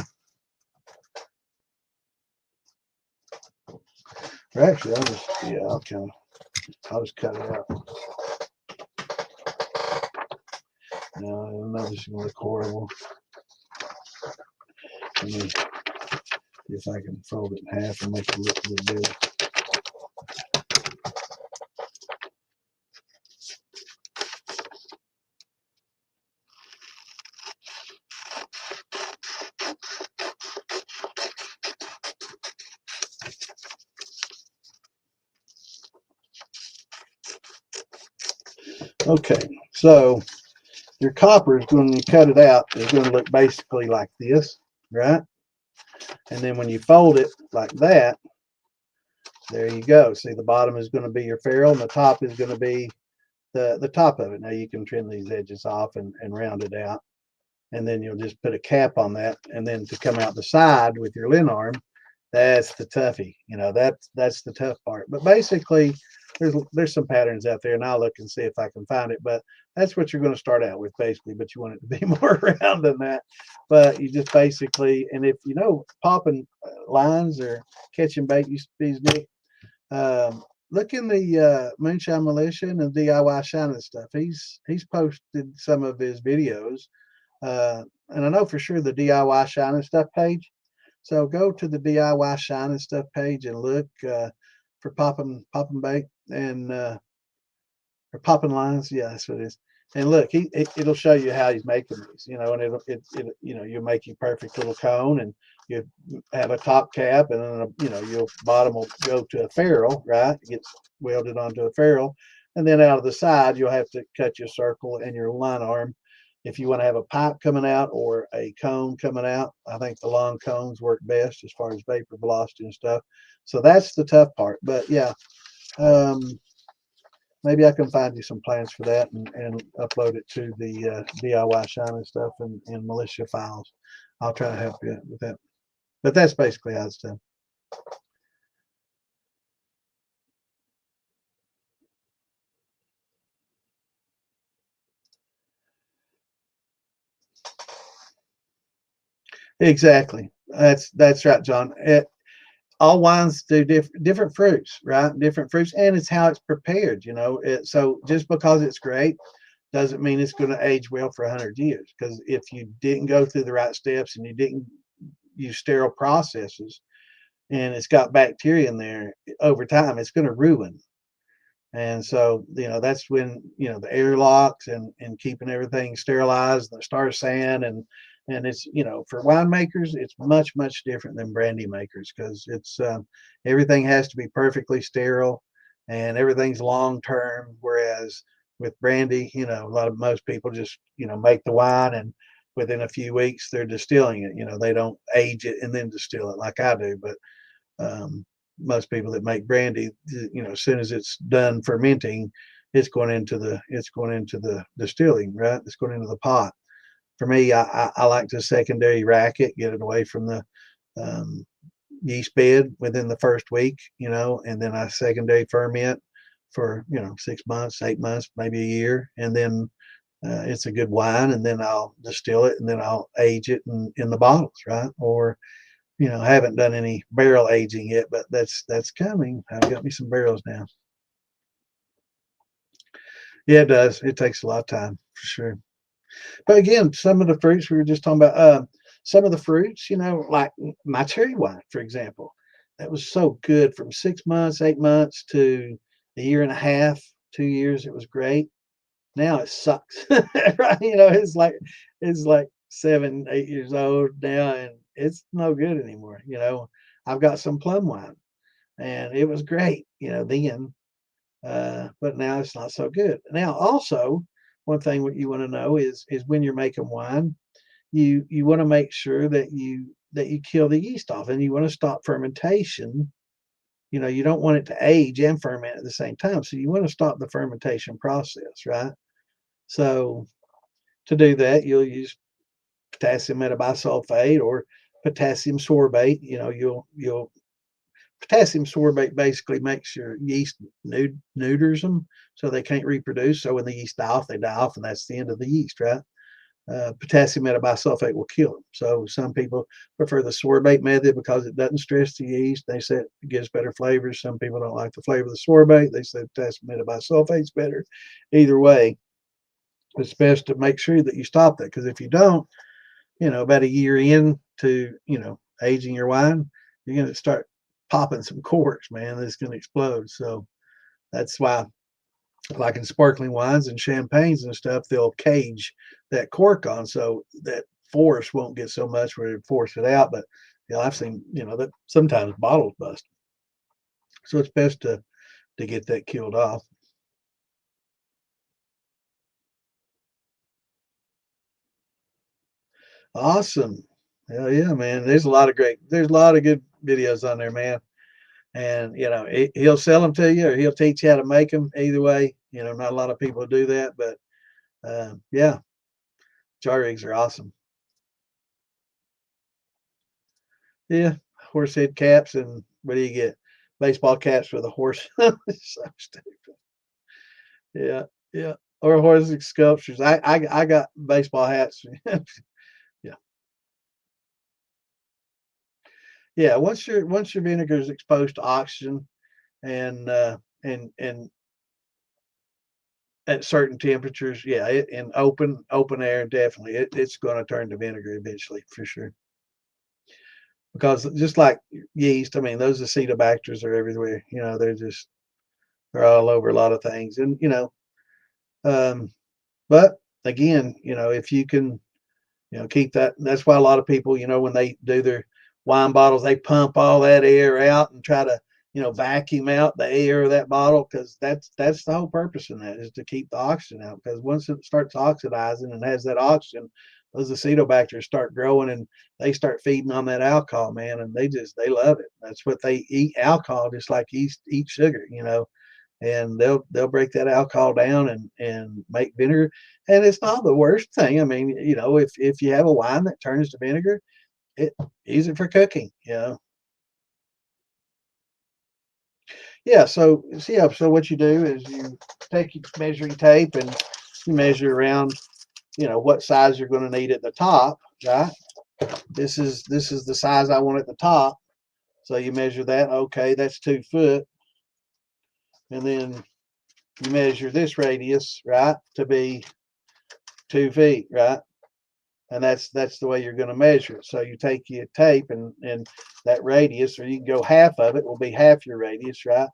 Or actually, I'll just cut it out. No, I know this is going to look horrible. Let me see if I can fold it in half and make it look a little better. Okay, so your copper is, when you cut it out, is going to look basically like this, right? And then when you fold it like that, there you go. See, the bottom is going to be your ferrule, and the top is going to be the top of it. Now you can trim these edges off and round it out, and then you'll just put a cap on that, and then to come out the side with your lint arm, that's the toughie. You know, that's the tough part. But basically, there's some patterns out there, and I'll look and see if I can find it. But that's what you're going to start out with, basically. But you want it to be more round than that. But you just basically, and if you know popping lines or catching bait used to be neat, look in the Moonshine Militia and the DIY Shining stuff. He's posted some of his videos, and I know for sure the DIY Shining stuff page. So go to the DIY Shining stuff page and look for popping bait and or popping lines. Yeah, that's what it is. And look, it'll show you how he's making these. You know, and it you know, you'll make your perfect little cone, and you have a top cap, and then you know your bottom will go to a ferrule, right? It gets welded onto a ferrule, and then out of the side you'll have to cut your circle and your line arm. If you want to have a pipe coming out or a cone coming out, I think the long cones work best as far as vapor velocity and stuff. So that's the tough part. But yeah, um, maybe I can find you some plans for that and upload it to the DIY Shining stuff and militia files. I'll try to help you with that. But that's basically how it's done. Exactly. That's right, John. All wines do different fruits, right? Different fruits, and it's how it's prepared. You know, so just because it's great doesn't mean it's going to age well for 100 years. Because if you didn't go through the right steps and you didn't use sterile processes, and it's got bacteria in there, over time it's going to ruin. And so, you know, that's when, you know, the airlocks and keeping everything sterilized, the star sand, and it's, you know, for winemakers, it's much different than brandy makers because it's everything has to be perfectly sterile and everything's long term. Whereas with brandy, you know, most people just, you know, make the wine and within a few weeks they're distilling it. You know, they don't age it and then distill it like I do. But most people that make brandy, you know, as soon as it's done fermenting, it's going into the distilling, right? It's going into the pot. For me, I like to secondary rack it, get it away from the um, yeast bed within the first week, you know, and then I secondary ferment for, you know, 6 months, 8 months, maybe a year, and then it's a good wine, and then I'll distill it, and then I'll age it in the bottles, right? Or you know, I haven't done any barrel aging yet, but that's coming. I've got me some barrels now. Yeah, it does. It takes a lot of time for sure. But again, some of the fruits we were just talking about, some of the fruits, you know, like my cherry wine, for example, that was so good from 6 months, 8 months to a year and a half, 2 years. It was great. Now it sucks, right? You know, it's like 7, 8 years old now, and it's no good anymore. You know, I've got some plum wine, and it was great. You know, then, but now it's not so good. Now, also, one thing what you want to know is when you're making wine, you want to make sure that you kill the yeast off, and you want to stop fermentation. You know, you don't want it to age and ferment at the same time, so you want to stop the fermentation process, right? So to do that, you'll use potassium metabisulfate or potassium sorbate. You know, you'll potassium sorbate basically makes your yeast neuters them so they can't reproduce. So when the yeast die off, they die off, and that's the end of the yeast, right? Potassium metabisulfate will kill them. So some people prefer the sorbate method because it doesn't stress the yeast. They say it gives better flavors. Some people don't like the flavor of the sorbate. They say potassium metabisulfate is better. Either way, it's best to make sure that you stop that, because if you don't, you know, about a year into, you know, aging your wine, you're going to start popping some corks, man. It's going to explode. So that's why, like in sparkling wines and champagnes and stuff, they'll cage that cork on so that force won't get so much where it force it out. But you know, I've seen, you know, that sometimes bottles bust. So it's best to get that killed off. Awesome. Hell yeah, man. There's a lot of good videos on there, man. And he'll sell them to you, or he'll teach you how to make them. Either way, not a lot of people do that, but yeah, jar rigs are awesome. Yeah, horse head caps, and what do you get? Baseball caps with a horse. So stupid. Yeah, yeah. Or horse sculptures. I got baseball hats. Yeah, yeah. Once your vinegar is exposed to oxygen and and at certain temperatures, yeah, in open air, definitely it's going to turn to vinegar eventually for sure. Because just like yeast, I mean, those acetobacters are everywhere. They're all over a lot of things, and um, but again, if you can, keep that. That's why a lot of people, when they do their wine bottles, they pump all that air out and try to, vacuum out the air of that bottle, because that's the whole purpose in that, is to keep the oxygen out. Because once it starts oxidizing and has that oxygen, those acetobacters start growing and they start feeding on that alcohol, man, and they love it. That's what they eat, alcohol, just like yeast eat sugar, and they'll break that alcohol down and make vinegar. And it's not the worst thing. I mean, if you have a wine that turns to vinegar, it use it for cooking. Yeah. So what you do is you take your measuring tape and you measure around, what size you're going to need at the top, right? This is the size I want at the top. So you measure that. Okay, that's 2 foot, and then you measure this radius, right, to be 2 feet, right? And that's the way you're going to measure it. So you take your tape and that radius, or you can go half of it, will be half your radius, right?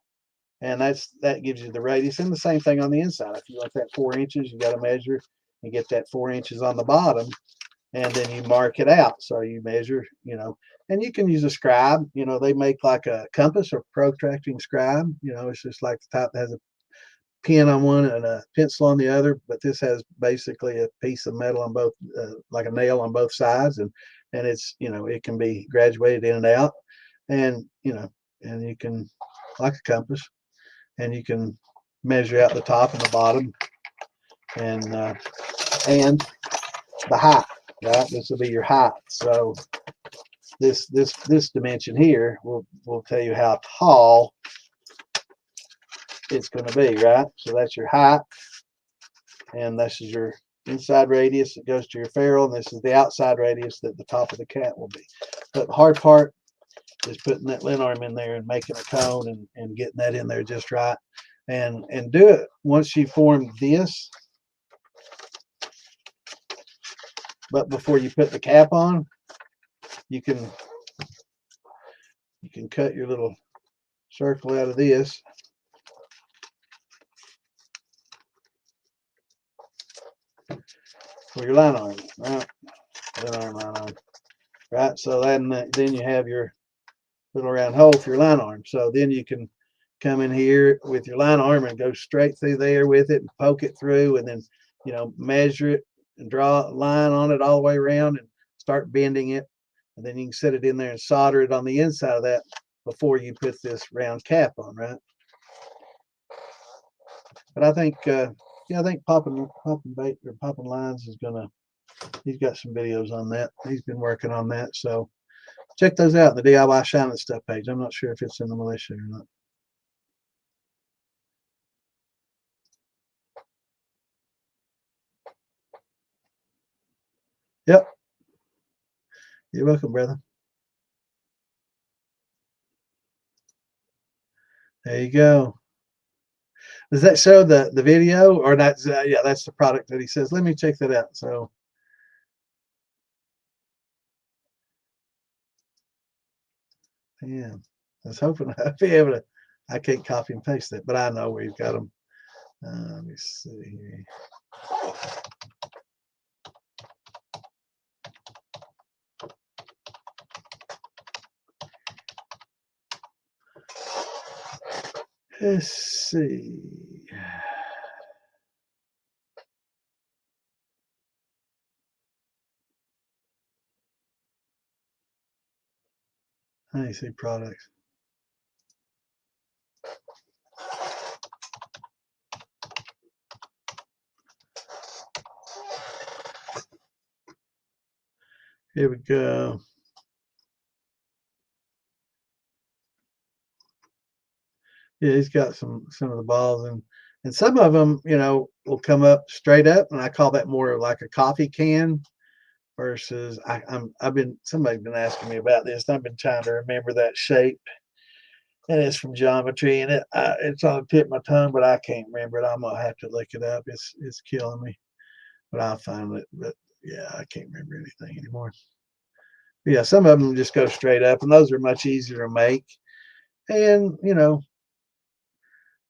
And that gives you the radius. And the same thing on the inside. If you want that 4 inches, you got to measure and get that 4 inches on the bottom, and then you mark it out. So you measure, and you can use a scribe. They make like a compass or protracting scribe. It's just like the type that has a pen on one and a pencil on the other, but this has basically a piece of metal on both, like a nail on both sides, and it's, it can be graduated in and out, and and you can, like a compass, and you can measure out the top and the bottom, and the height. Right, this will be your height. So this dimension here will tell you how tall it's going to be, right? So that's your height, and this is your inside radius that goes to your ferrule, and this is the outside radius that the top of the cat will be. But the hard part is putting that lint arm in there and making a cone, and getting that in there just right, and do it once you form this. But before you put the cap on, you can cut your little circle out of this for your line arm, right? Line arm. Right, so then you have your little round hole for your line arm. So then you can come in here with your line arm and go straight through there with it and poke it through, and then measure it and draw a line on it all the way around and start bending it, and then you can set it in there and solder it on the inside of that before you put this round cap on, right? But I think yeah, I think popping bait or popping lines is gonna, he's got some videos on that. He's been working on that, so check those out, the DIY Shining Stuff page. I'm not sure if it's in the militia or not. Yep. You're welcome, brother. There you go. Does that show the video, or that's yeah, that's the product that he says? Let me check that out. So yeah, I was hoping I'd be able to. I can't copy and paste it, but I know we've got them. Let me see here. Let's see. Let me see products. Here we go. Yeah, he's got some of the balls, and some of them, you know, will come up straight up, and I call that more like a coffee can versus I've been somebody's been asking me about this, and I've been trying to remember that shape, and it's from geometry, and it's on the tip of my tongue, but I can't remember it. I'm gonna have to look it up. It's killing me, but I'll find it. But yeah, I can't remember anything anymore. But yeah, some of them just go straight up, and those are much easier to make. And you know,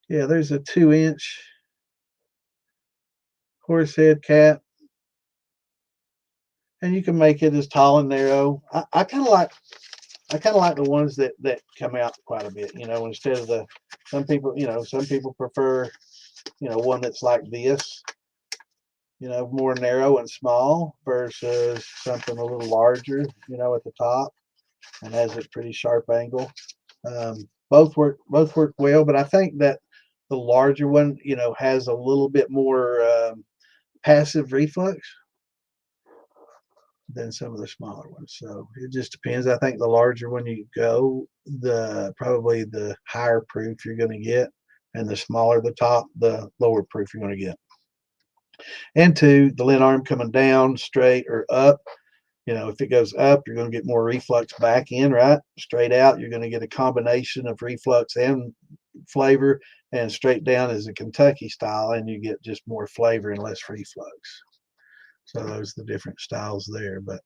yeah, there's a 2-inch horse head cap, and you can make it as tall and narrow. I kind of like the ones that come out quite a bit. You know, instead of the some people, you know, some people prefer, you know, one that's like this, you know, more narrow and small versus something a little larger, you know, at the top and has a pretty sharp angle. Both work well, but I think that the larger one, you know, has a little bit more passive reflux than some of the smaller ones. So it just depends. I think the larger one you go, the probably the higher proof you're going to get, and the smaller the top, the lower proof you're going to get. And two, the lid arm coming down straight or up. You know, if it goes up, you're going to get more reflux back in, right? Straight out, you're going to get a combination of reflux and flavor, and straight down is a Kentucky style, and you get just more flavor and less reflux. So those are the different styles there. But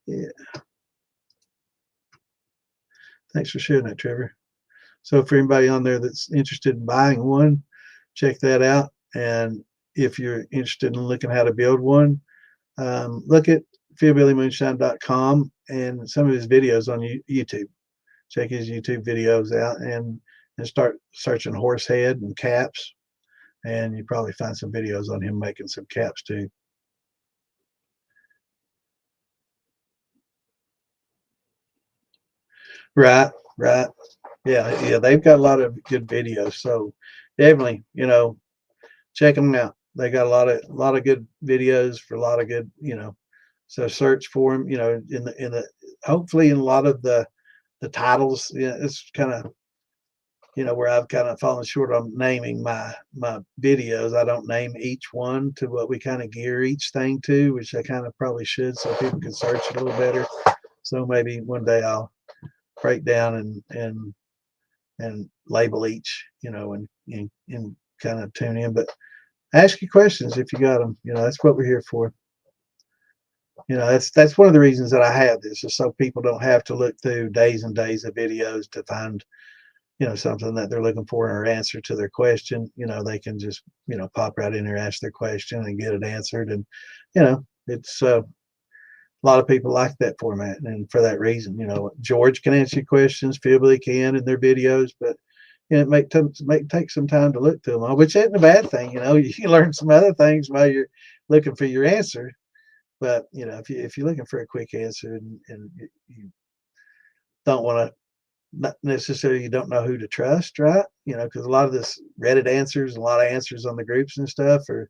yeah, thanks for sharing that, Trevor. So for anybody on there that's interested in buying one, check that out. And if you're interested in looking how to build one, look at fieldbillymoonshine.com and some of his videos on YouTube. Check his YouTube videos out and start searching horse head and caps. And you probably find some videos on him making some caps too. Right, right. Yeah, they've got a lot of good videos. So definitely, you know, check them out. They got a lot of good videos for a lot of good, you know. So search for them, you know, in the hopefully in a lot of the titles. You know, it's kind of, you know, where I've kind of fallen short on naming my videos. I don't name each one to what we kind of gear each thing to, which I kind of probably should, so people can search it a little better. So maybe one day I'll break down and label each, you know, and kind of tune in. But ask your questions if you got them. You know, that's what we're here for. You know, that's one of the reasons that I have this, is so people don't have to look through days and days of videos to find, you know, something that they're looking for or answer to their question. You know, they can just, you know, pop right in there, ask their question and get it answered. And, you know, it's a lot of people like that format. And for that reason, you know, George can answer your questions, Philby can in their videos, but you know, it take some time to look through them all, which isn't a bad thing. You know, you learn some other things while you're looking for your answer. But you know, if you're looking for a quick answer and you don't want to, not necessarily, you don't know who to trust, right? You know, because a lot of this Reddit answers, a lot of answers on the groups and stuff are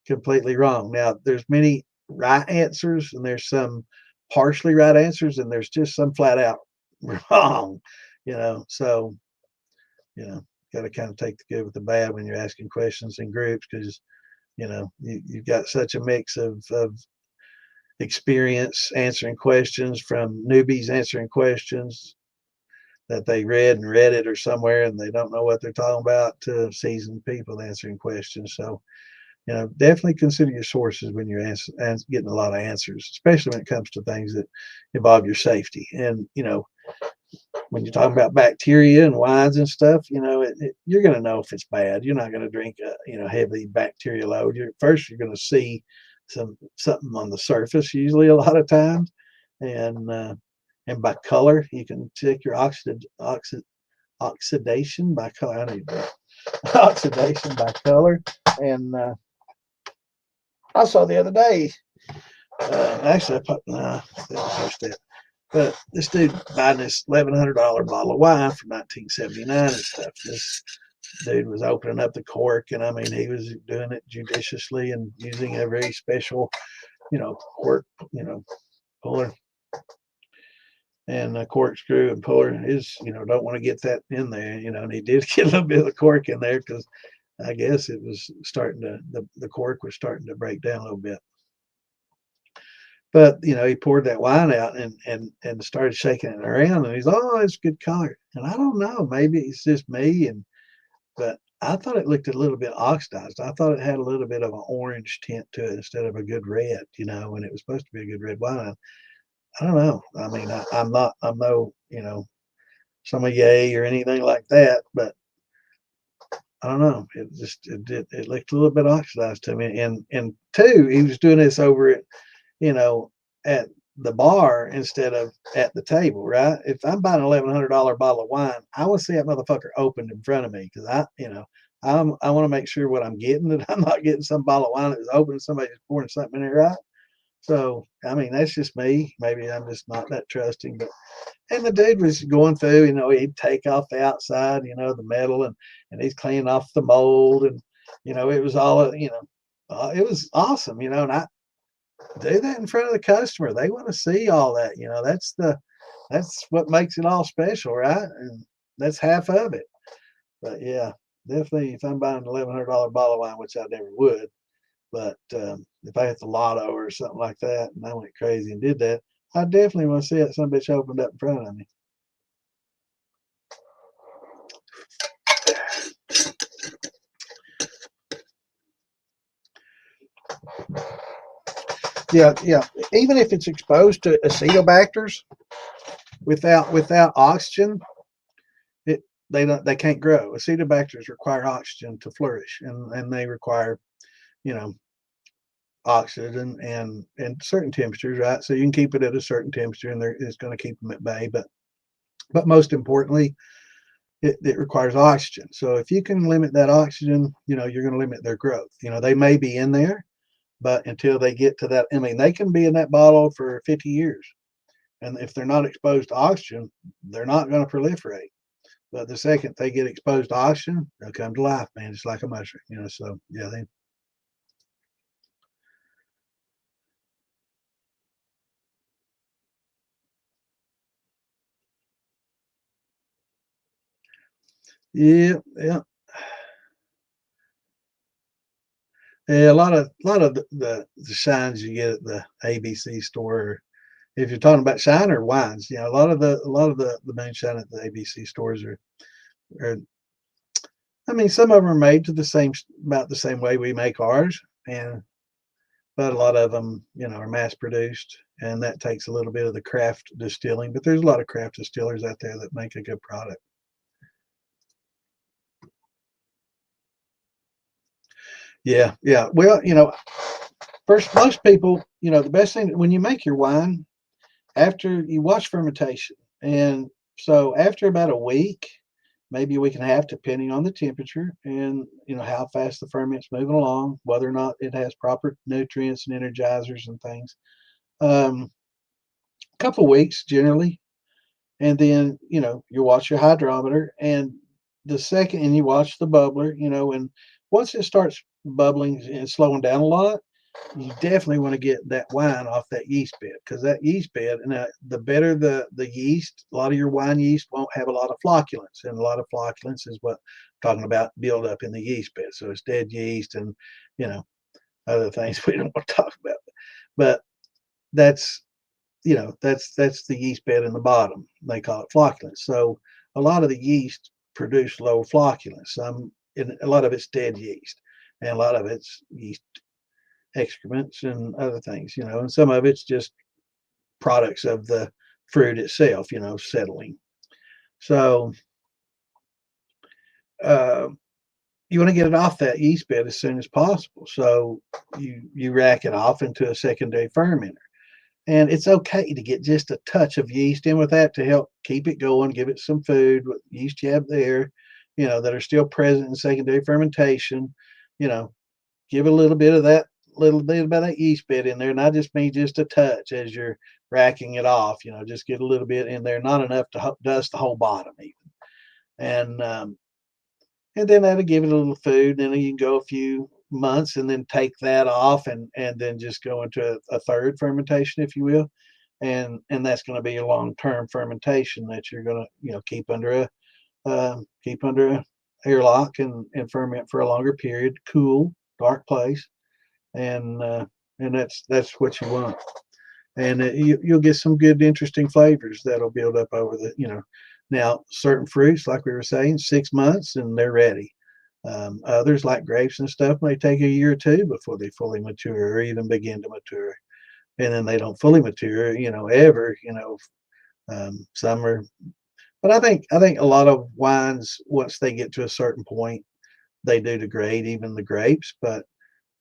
completely wrong. Now, there's many right answers, and there's some partially right answers, and there's just some flat out wrong. You know, so you know, got to kind of take the good with the bad when you're asking questions in groups, because you know you've got such a mix of experience answering questions, from newbies answering questions that they read it or somewhere and they don't know what they're talking about, to seasoned people answering questions. So you know, definitely consider your sources when you're getting a lot of answers, especially when it comes to things that involve your safety. And you know, when you're talking about bacteria and wines and stuff, you know, you're going to know if it's bad. You're not going to drink a, you know, heavy bacteria load. You're going to see something on the surface, usually a lot of times, and by color you can check your oxidation by color. I need that. Oxidation by color. And I saw the other day. Actually, I put but this dude buying this $1,100 bottle of wine from 1979 and stuff. This dude was opening up the cork, and I mean, he was doing it judiciously and using a very special, you know, cork, you know, puller and a corkscrew and puller is, don't want to get that in there, and he did get a little bit of the cork in there because I guess it was starting to, the cork was starting to break down a little bit. But, he poured that wine out and started shaking it around, and he's, oh, it's good color. And I don't know, maybe it's just me, but I thought it looked a little bit oxidized. I thought it had a little bit of an orange tint to it instead of a good red, when it was supposed to be a good red wine. I don't know. I mean, I'm no, sommelier or anything like that, but I don't know. It looked a little bit oxidized to me. And two, he was doing this over at, at the bar instead of at the table, right? If I'm buying an $1,100 bottle of wine, I want to see that motherfucker opened in front of me because I want to make sure what I'm getting, that I'm not getting some bottle of wine that was open and somebody's pouring something in it, right? So, I mean, that's just me. Maybe I'm just not that trusting, and the dude was going through, he'd take off the outside, the metal, and he's cleaning off the mold, and, it was all, it was awesome, and I do that in front of the customer. They want to see all that, that's what makes it all special, right? And that's half of it. But yeah, definitely if I'm buying an $1,100 bottle of wine, which I never would, but if I hit the lotto or something like that and I went crazy and did that, I definitely want to see it some bitch opened up in front of me. Yeah. Even if it's exposed to acetobacters without oxygen, they can't grow. Acetobacters require oxygen to flourish, and they require, oxygen and certain temperatures, right? So you can keep it at a certain temperature, and it's going to keep them at bay. But most importantly, it requires oxygen. So if you can limit that oxygen, you're going to limit their growth. They may be in there, but until they get to that, I mean, they can be in that bottle for 50 years. And if they're not exposed to oxygen, they're not going to proliferate. But the second they get exposed to oxygen, they'll come to life, man, just like a mushroom, So yeah, yeah, yeah. Yeah, a lot of the shines you get at the ABC store, if you're talking about shine or wines, a lot of the moonshine at the ABC stores are, I mean, some of them are made to about the same way we make ours, but a lot of them, are mass produced, and that takes a little bit of the craft distilling. But there's a lot of craft distillers out there that make a good product. Yeah, yeah. Well, first, most people, the best thing when you make your wine, after you watch fermentation, and so after about a week, maybe a week and a half, depending on the temperature and how fast the ferment's moving along, whether or not it has proper nutrients and energizers and things. A couple weeks generally, and then you watch your hydrometer, and you watch the bubbler, and once it starts bubbling and slowing down a lot, you definitely want to get that wine off that yeast bed, because that yeast bed, and the better the yeast, a lot of your wine yeast won't have a lot of flocculence, and a lot of flocculence is what I'm talking about, build up in the yeast bed. So it's dead yeast and you know other things we don't want to talk about, but that's that's the yeast bed in the bottom. They call it flocculence. So a lot of the yeast produce low flocculence. And a lot of it's dead yeast, and a lot of it's yeast excrements and other things, and some of it's just products of the fruit itself, settling. So uh, you want to get it off that yeast bed as soon as possible. So you rack it off into a secondary fermenter. And it's okay to get just a touch of yeast in with that to help keep it going, give it some food, what yeast you have there, that are still present in secondary fermentation. You know, give a little bit of that yeast bit in there. And I just mean just a touch as you're racking it off, just get a little bit in there, not enough to dust the whole bottom even. And then that'll give it a little food. Then you can go a few months and then take that off and then just go into a third fermentation, if you will. and that's going to be a long-term fermentation that you're going to keep under a airlock and ferment for a longer period, cool, dark place, and that's what you want. And you'll get some good, interesting flavors that'll build up over the. Now, certain fruits, like we were saying, 6 months and they're ready. Others, like grapes and stuff, may take a year or two before they fully mature or even begin to mature. And then they don't fully mature, ever. Some are, but I think a lot of wines, once they get to a certain point, they do degrade, even the grapes. But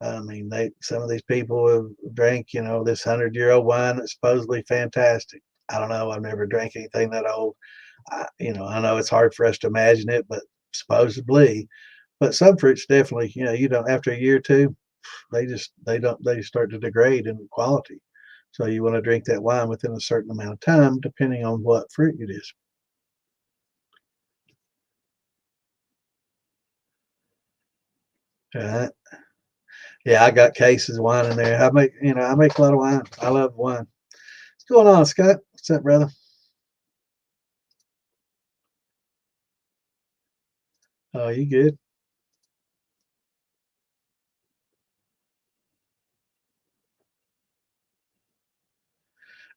I mean, some of these people have drank, this 100-year-old wine that's supposedly fantastic. I don't know. I've never drank anything that old. I know it's hard for us to imagine it, but supposedly. But some fruits definitely, you don't, after a year or two, they start to degrade in quality. So you want to drink that wine within a certain amount of time, depending on what fruit it is. Right. Yeah, I got cases of wine in there. I make a lot of wine. I love wine. What's going on, Scott? What's up, brother? Oh, you good?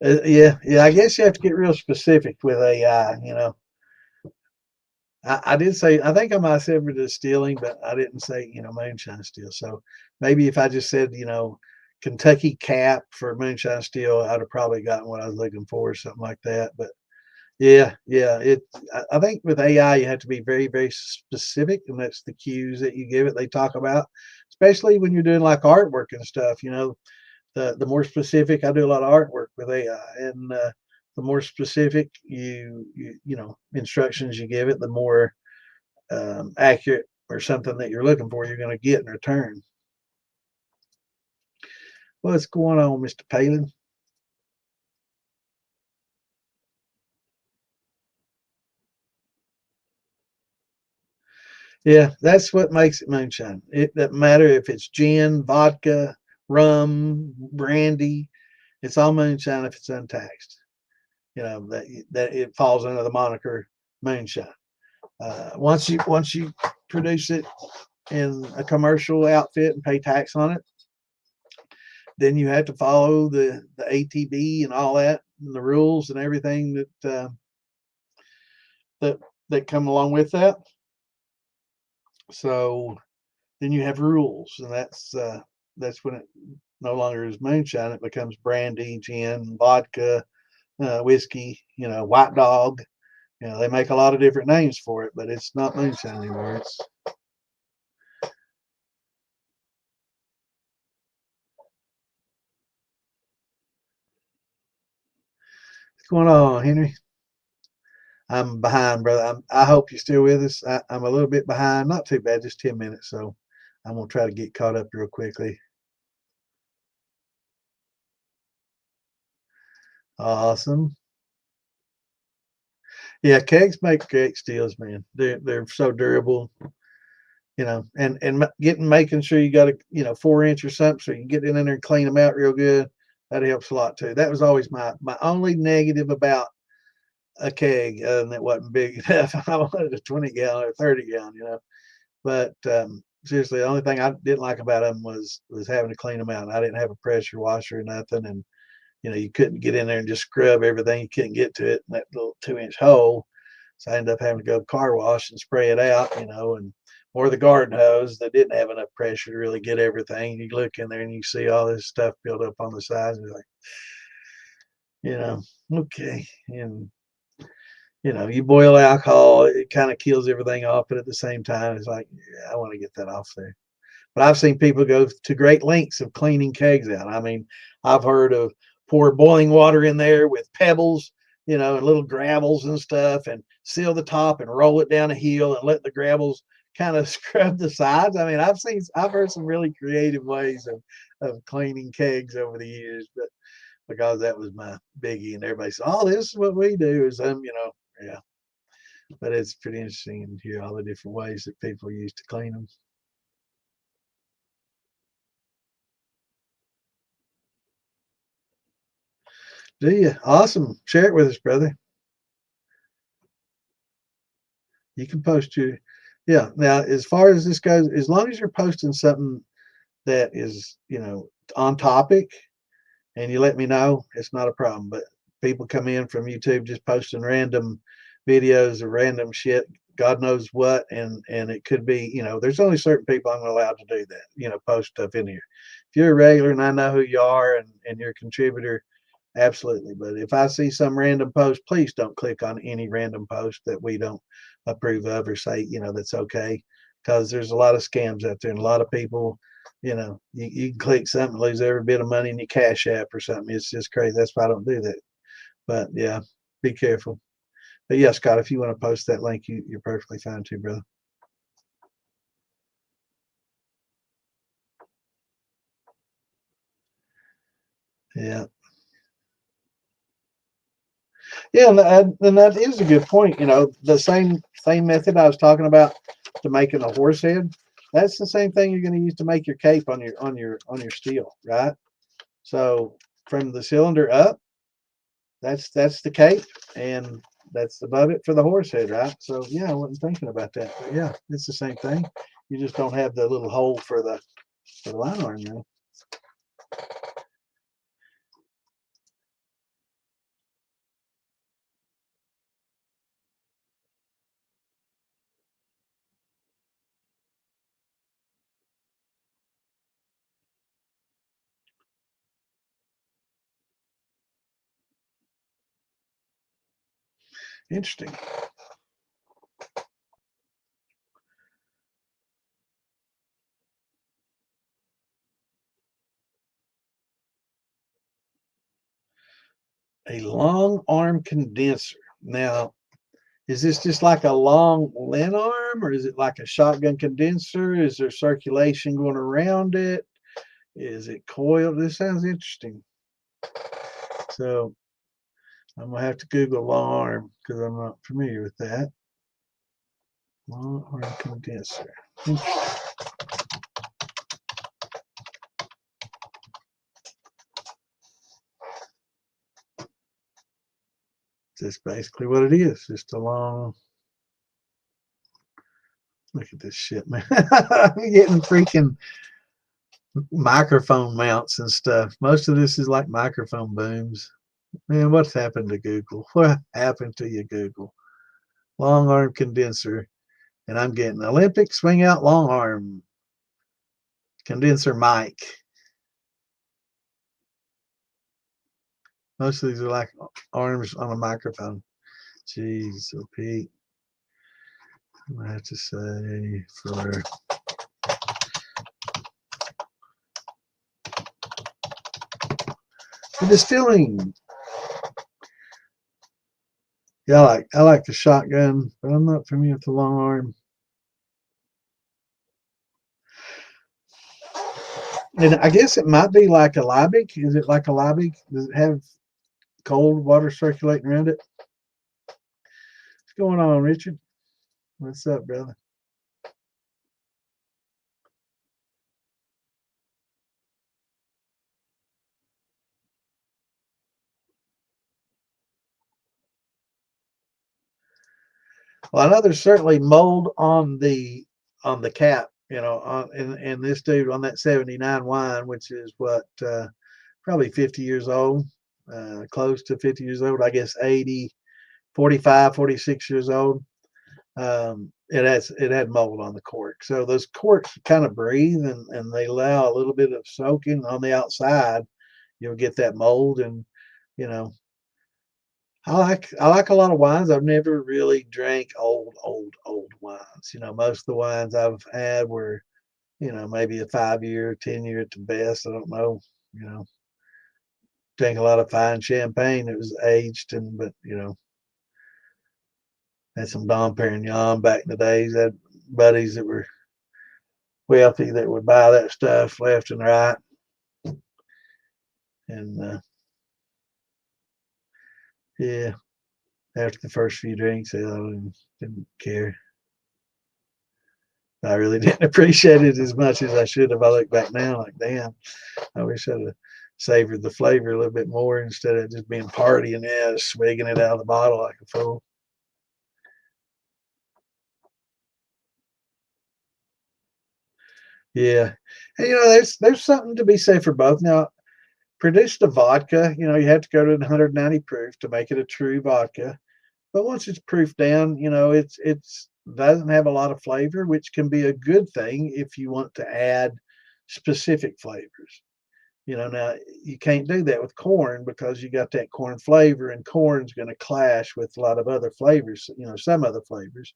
Yeah, yeah. I guess you have to get real specific with AI. I did say I think I might have said for distilling, but I didn't say moonshine still. So maybe if I just said Kentucky cap for moonshine still, I'd have probably gotten what I was looking for or something like that. But yeah, yeah. I think with AI you have to be very, very specific, and that's the cues that you give it. They talk about, especially when you're doing like artwork and stuff. The more specific, I do a lot of artwork with AI, and the more specific instructions you give it, the more accurate or something that you're looking for you're going to get in return. What's going on, Mr. Palin? Yeah, that's what makes it moonshine. It doesn't matter if it's gin, vodka, rum, brandy. It's all moonshine if it's untaxed. That it falls under the moniker moonshine. Once you produce it in a commercial outfit and pay tax on it, then you have to follow the ATB and all that, and the rules and everything that that come along with that. So then you have rules, and that's when it no longer is moonshine. It becomes brandy, gin, vodka, whiskey. White dog. They make a lot of different names for it, but it's not moonshine anymore. What's going on, Henry? I'm behind, brother. I hope you're still with us. I'm a little bit behind. Not too bad, just 10 minutes. So I'm going to try to get caught up real quickly. Awesome. Yeah, kegs make great steels, man. They're so durable, and making sure you got a 4 inch or something so you can get in there and clean them out real good. That helps a lot too. That was always my only negative about a keg, and it wasn't big enough. I wanted a 20 gallon or 30 gallon. But seriously, the only thing I didn't like about them was having to clean them out. I didn't have a pressure washer or nothing, and you couldn't get in there and just scrub everything. You couldn't get to it in that little 2 inch hole. So I ended up having to go car wash and spray it out, and or the garden hose that didn't have enough pressure to really get everything. You look in there and you see all this stuff built up on the sides, and you're like, okay. And you boil alcohol, it kind of kills everything off, but at the same time, it's like, yeah, I want to get that off there. But I've seen people go to great lengths of cleaning kegs out. I mean, I've heard of pour boiling water in there with pebbles, and little gravels and stuff, and seal the top and roll it down a hill and let the gravels kind of scrub the sides. I mean, I've heard some really creative ways of cleaning kegs over the years, but because that was my biggie, and everybody said, "Oh, this is what we do," is yeah. But it's pretty interesting to hear all the different ways that people use to clean them. Do you? Awesome. Share it with us, brother. You can post your, yeah. Now, as far as this goes, as long as you're posting something that is, on topic, and you let me know, it's not a problem. But people come in from YouTube just posting random videos of random shit, God knows what, and it could be, there's only certain people I'm allowed to do that, post stuff in here. If you're a regular and I know who you are and you're a contributor, absolutely. But if I see some random post, please don't click on any random post that we don't approve of or say, that's okay. Because there's a lot of scams out there and a lot of people, you can click something, lose every bit of money in your Cash App or something. It's just crazy. That's why I don't do that. But yeah, be careful. But yeah, Scott, if you want to post that link, you're perfectly fine too, brother. Yeah. Yeah, and that is a good point. The same method I was talking about to making a horse head. That's the same thing you're going to use to make your cape on your steel, right? So from the cylinder up, that's the cape, and that's above it for the horse head, right? So yeah, I wasn't thinking about that, but yeah, it's the same thing. You just don't have the little hole for the line arm, Interesting. A long arm condenser. Now, is this just like a long Lin arm, or is it like a shotgun condenser? Is there circulation going around it? Is it coiled? This sounds interesting. So I'm gonna have to Google long arm because I'm not familiar with that. Long arm condenser. That's basically what it is. Just a long. Look at this shit, man. I'm getting freaking microphone mounts and stuff. Most of this is like microphone booms. Man, what's happened to Google? What happened to you, Google? Long arm condenser. And I'm getting Olympic swing out long arm condenser mic. Most of these are like arms on a microphone. Jeez, so Pete, I have to say for the distilling. Yeah, I like the shotgun, but I'm not familiar with the long arm. And I guess it might be like a Liebig. Is it like a Liebig? Does it have cold water circulating around it? What's going on, Richard? What's up, brother? Well, I know there's certainly mold on the cap. And this dude on that 79 wine, which is what probably 50 years old, close to 50 years old. I guess 80, 45, 46 years old. It had mold on the cork. So those corks kind of breathe and they allow a little bit of soaking on the outside. You'll get that mold, and you know I like a lot of wines. I've never really drank old wines. Most of the wines I've had were, maybe a 5 year, 10 year at the best. I don't know. You know, drank a lot of fine champagne. It was aged, but had some Dom Perignon back in the days. Had buddies that were wealthy that would buy that stuff left and right, and yeah, after the first few drinks, I didn't care. I really didn't appreciate it as much as I should have. I look back now, like, damn, I wish I'd have savored the flavor a little bit more instead of just being party and swigging it out of the bottle like a fool. Yeah, and there's something to be said for both. Now, produced a vodka, you have to go to 190 proof to make it a true vodka. But once it's proofed down, it's doesn't have a lot of flavor, which can be a good thing if you want to add specific flavors. Now you can't do that with corn because you got that corn flavor, and corn's going to clash with a lot of other flavors. Some other flavors.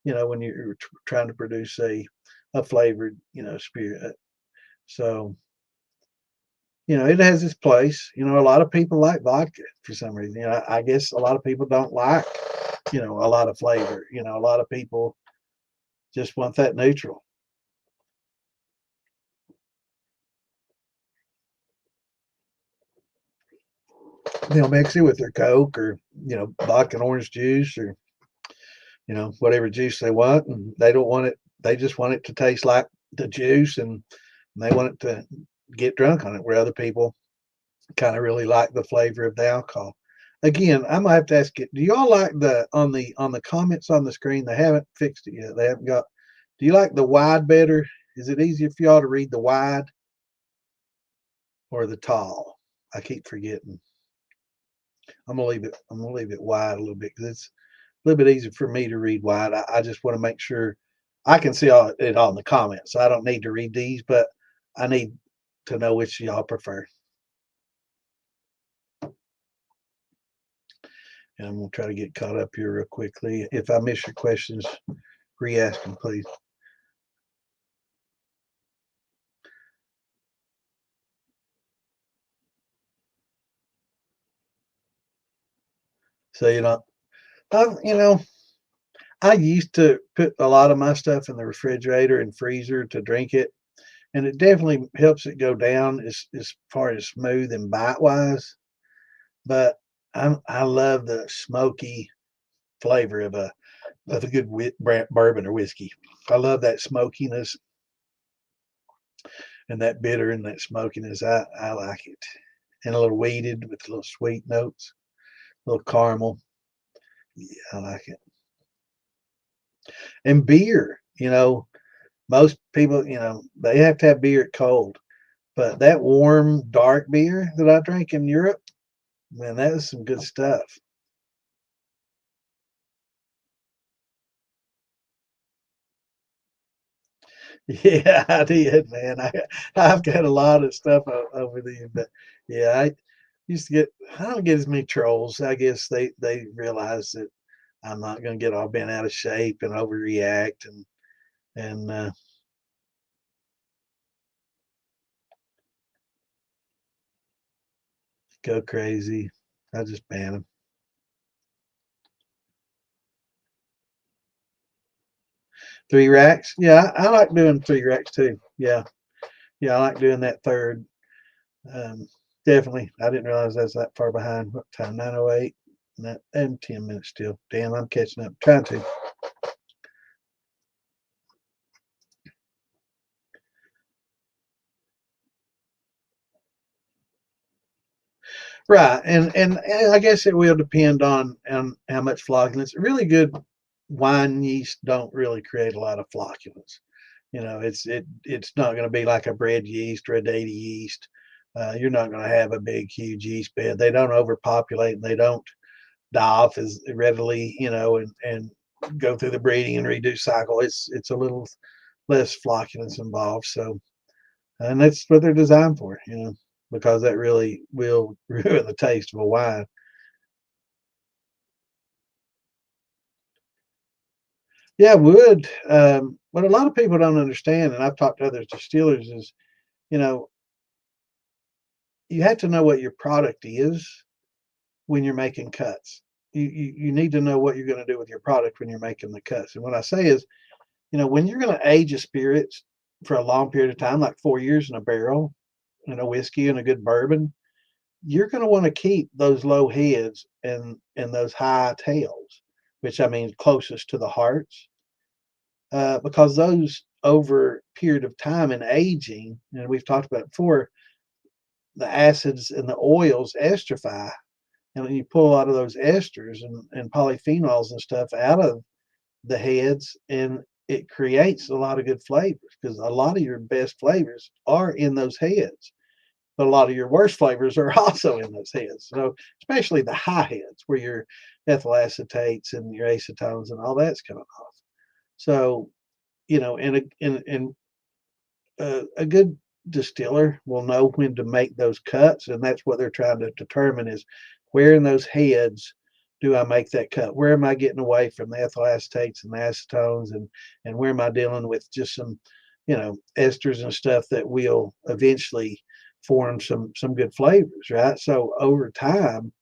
When you're trying to produce a flavored spirit. So it has its place. A lot of people like vodka for some reason. I guess a lot of people don't like a lot of flavor. A lot of people just want that neutral. They'll mix it with their Coke or vodka and orange juice or whatever juice they want, and they don't want it. They just want it to taste like the juice, and they want it to get drunk on it. Where other people kind of really like the flavor of the alcohol. Again, I might have to ask you: do y'all like the comments on the screen? They haven't fixed it yet. They haven't got. Do you like the wide better? Is it easier for y'all to read the wide or the tall? I keep forgetting. I'm gonna leave it. I'm gonna leave it wide a little bit because it's a little bit easier for me to read wide. I just want to make sure I can see it all in the comments. So I don't need to read these, but I need to know which y'all prefer. And I'm gonna try to get caught up here real quickly. If I miss your questions, re-ask them, please. So I used to put a lot of my stuff in the refrigerator and freezer to drink it, and it definitely helps it go down as far as smooth and bite wise. But I love the smoky flavor of a good bourbon or whiskey. I love that smokiness and that bitter and that smokiness. I like it, and a little weeded with little sweet notes, a little caramel. Yeah, I like it. And beer, most people, they have to have beer at cold. But that warm, dark beer that I drank in Europe, man, that was some good stuff. Yeah, I did, man. I've got a lot of stuff over there, but yeah, I used to get. I don't get as many trolls. I guess they realize that I'm not going to get all bent out of shape and overreact and go crazy. I just ban them. 3 racks. Yeah, I like doing 3 racks too. Yeah, yeah, I like doing that third. Um, Definitely. I didn't realize that's that far behind. What time? 9:08. And 10 minutes still. Damn, I'm catching up. Trying to. Right, and I guess it will depend on how much flocculence. Really good wine yeast don't really create a lot of flocculence. It's not going to be like a bread yeast or a data yeast. You're not going to have a big, huge yeast bed. They don't overpopulate and they don't die off as readily, and go through the breeding and redo cycle. It's a little less flocculence involved. So, and that's what they're designed for, because that really will ruin the taste of a wine. Yeah, wood. What a lot of people don't understand, and I've talked to other distillers, is you know you have to know what your product is when you're making cuts. You need to know what you're going to do with your product when you're making the cuts. And what I say is, when you're going to age a spirit for a long period of time, like 4 years in a barrel, in a whiskey and a good bourbon, you're going to want to keep those low heads and those high tails, which I mean closest to the hearts, because those over period of time and aging, and we've talked about it before, the acids and the oils esterify, and you pull a lot of those esters and polyphenols and stuff out of the heads, and it creates a lot of good flavors, because a lot of your best flavors are in those heads, but a lot of your worst flavors are also in those heads. So especially the high heads where your ethyl acetates and your acetones and all that's coming off. So, a good distiller will know when to make those cuts, and that's what they're trying to determine is where in those heads do I make that cut? Where am I getting away from the ethyl acetates and the acetones, and where am I dealing with just some, esters and stuff that will eventually form some good flavors, right? So over time,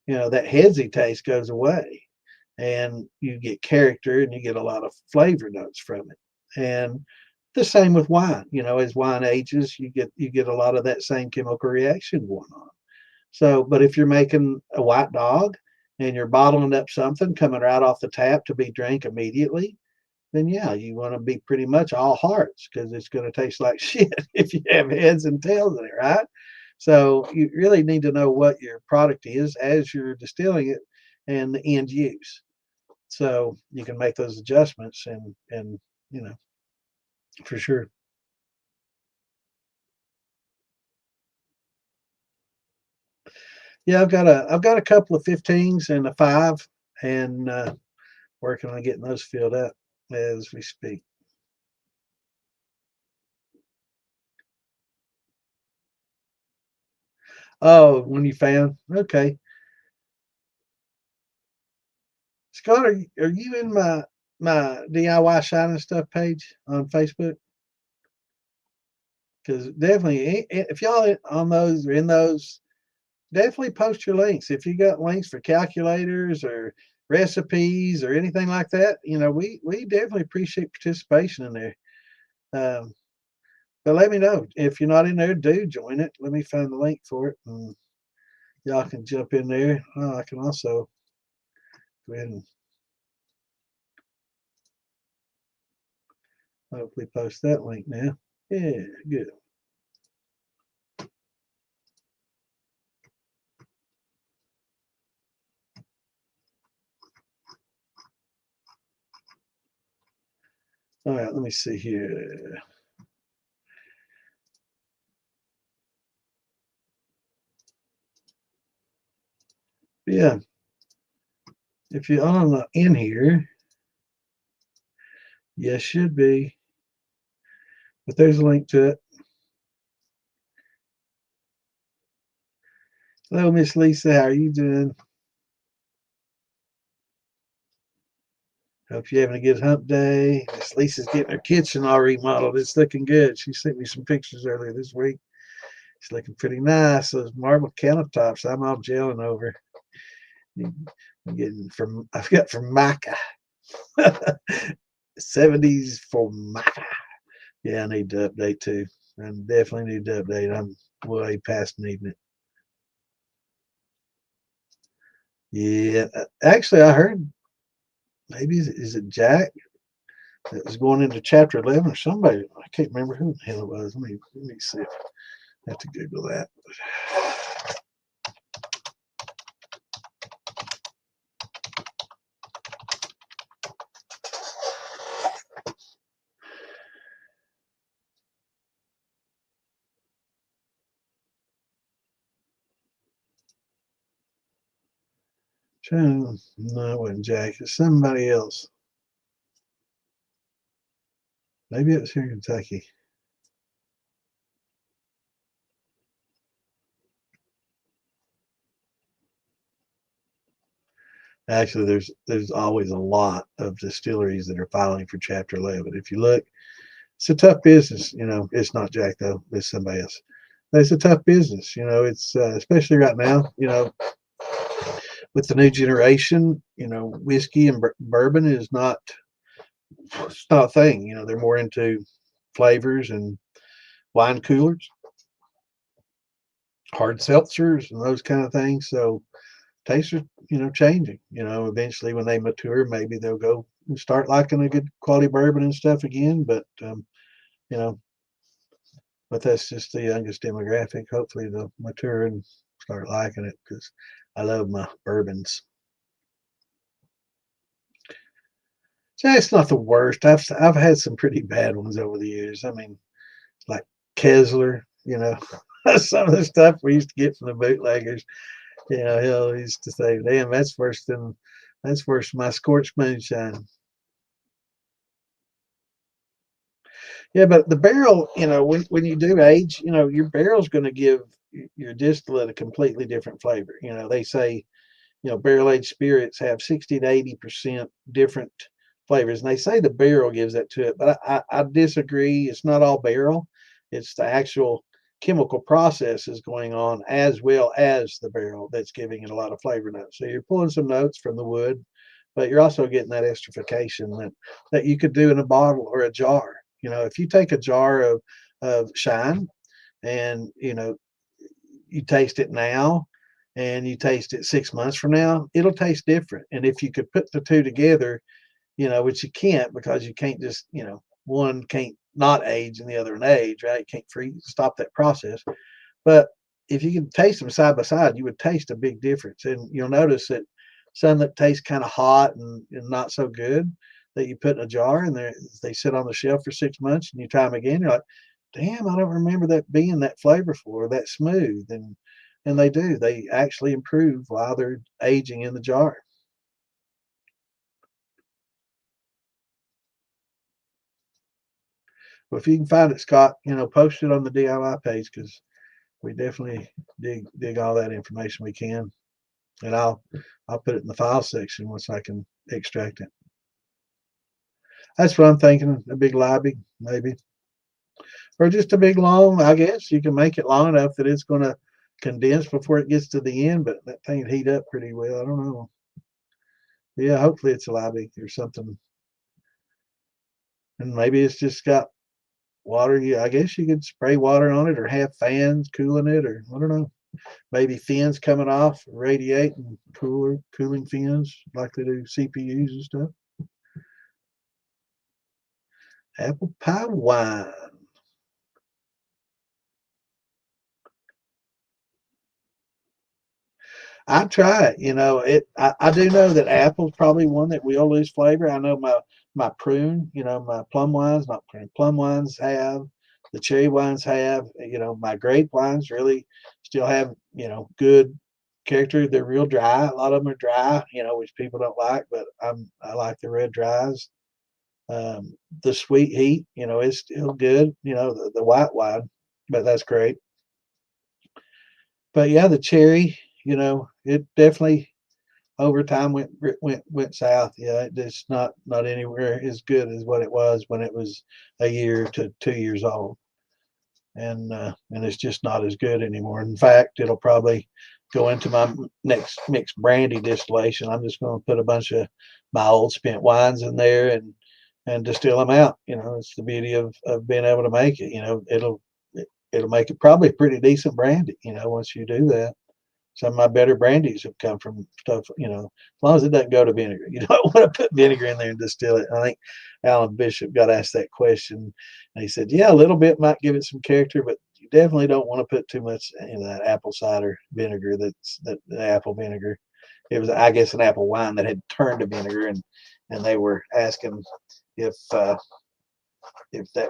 that headsy taste goes away, and you get character and you get a lot of flavor notes from it. And the same with wine, as wine ages, you get a lot of that same chemical reaction going on. So, but if you're making a white dog and you're bottling up something coming right off the tap to be drank immediately, then yeah, you want to be pretty much all hearts, because it's going to taste like shit if you have heads and tails in it, right? So you really need to know what your product is as you're distilling it and the end use. So you can make those adjustments, and you know for sure. Yeah, I've got a couple of 15s and a 5, and working on getting those filled up as we speak. Oh, when you found, okay. Scott, are you in my DIY shining stuff page on Facebook? Because definitely, if y'all on those or in those, definitely post your links. If you got links for calculators or recipes or anything like that, we definitely appreciate participation in there. Um, but let me know if you're not in there. Do join it. Let me find the link for it, and y'all can jump in there. I can also go ahead and hopefully post that link now. Yeah, good. All right, let me see here. Yeah, if you're on in here, yes, should be. But there's a link to it. Hello, Miss Lisa. How are you doing? Hope you're having a good hump day. Miss Lisa's getting her kitchen all remodeled. It's looking good. She sent me some pictures earlier this week. It's looking pretty nice. Those marble countertops I'm all gelling over. I'm getting from I've got from Micah. 70s for Micah. Yeah, I need to update too. I definitely need to update. I'm way past needing it. Yeah, actually, I heard maybe is it Jack that was going into chapter 11 or somebody. I can't remember who the hell it was. Let me see. I have to Google that. No, it wasn't Jack. It's somebody else. Maybe it was here in Kentucky. Actually, there's always a lot of distilleries that are filing for Chapter 11. If you look, it's a tough business. It's not Jack though. It's somebody else. But it's a tough business. It's especially right now. With the new generation. Whiskey and bourbon is not it's not a thing. They're more into flavors and wine coolers, hard seltzers, and those kind of things. So tastes are changing. Eventually when they mature, maybe they'll go and start liking a good quality bourbon and stuff again. But you know but that's just the youngest demographic. Hopefully they'll mature and start liking it because I love my bourbons. So it's not the worst. I've had some pretty bad ones over the years. I mean, like Kessler, some of the stuff we used to get from the bootleggers. He used to say, "Damn, that's worse than my Scorched moonshine." Yeah, but the barrel, when you do age, your barrel's going to give your distillate a completely different flavor. They say, barrel aged spirits have 60 to 80% different flavors, and they say the barrel gives that to it, but I disagree. It's not all barrel; it's the actual chemical processes going on as well as the barrel that's giving it a lot of flavor notes. So you're pulling some notes from the wood, but you're also getting that esterification that you could do in a bottle or a jar. If you take a jar of shine and you taste it now and you taste it 6 months from now, it'll taste different. And if you could put the two together, which you can't, because you can't just, one can't not age and the other an age, right? You can't stop that process. But if you can taste them side by side, you would taste a big difference. And you'll notice that some that taste kind of hot and not so good that you put in a jar and they sit on the shelf for 6 months and you try them again, you're like, damn, I don't remember that being that flavorful or that smooth. And they do. They actually improve while they're aging in the jar. Well, if you can find it, Scott, post it on the DIY page because we definitely dig all that information we can, and I'll put it in the file section once I can extract it. That's what I'm thinking. A big lobby, maybe, or just a big long. I guess you can make it long enough that it's going to condense before it gets to the end, but that thing would heat up pretty well. I don't know. Yeah, hopefully it's a lobby or something, and maybe it's just got water. I guess you could spray water on it or have fans cooling it, or I don't know. Maybe fins coming off, radiating cooling fins like they do CPUs and stuff. Apple pie wine. I try it. I do know that apple's probably one that will lose flavor. I know my prune, my plum wines, not prune, plum wines have, the cherry wines have, my grape wines really still have, good character. They're real dry. A lot of them are dry, which people don't like, but I like the red dries. The sweet heat, is still good, the white wine, but that's great. But yeah, the cherry, it definitely over time went south. Yeah, it's not anywhere as good as what it was when it was a year to 2 years old, and it's just not as good anymore. In fact, it'll probably go into my next mixed brandy distillation. I'm just going to put a bunch of my old spent wines in there and distill them out. It's the beauty of being able to make it. It'll make it probably pretty decent brandy. Once you do that. Some of my better brandies have come from stuff, as long as it doesn't go to vinegar. You don't want to put vinegar in there and distill it. I think Alan Bishop got asked that question, and he said, yeah, a little bit might give it some character, but you definitely don't want to put too much in that apple cider vinegar. The apple vinegar. It was, I guess, an apple wine that had turned to vinegar, and they were asking if that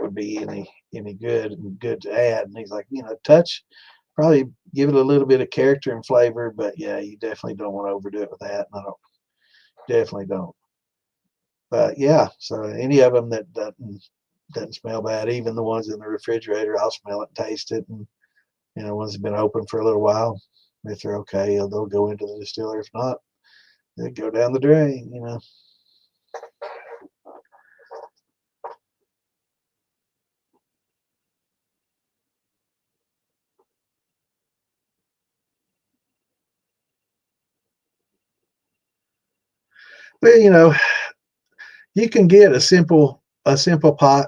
would be any good and good to add. And he's like, touch, probably give it a little bit of character and flavor, but yeah, you definitely don't want to overdo it with that. And I definitely don't. But yeah, so any of them that doesn't smell bad, even the ones in the refrigerator, I'll smell it, taste it, and ones that have been open for a little while, if they're okay, they'll go into the distiller. If not, they go down the drain. But you can get a simple pot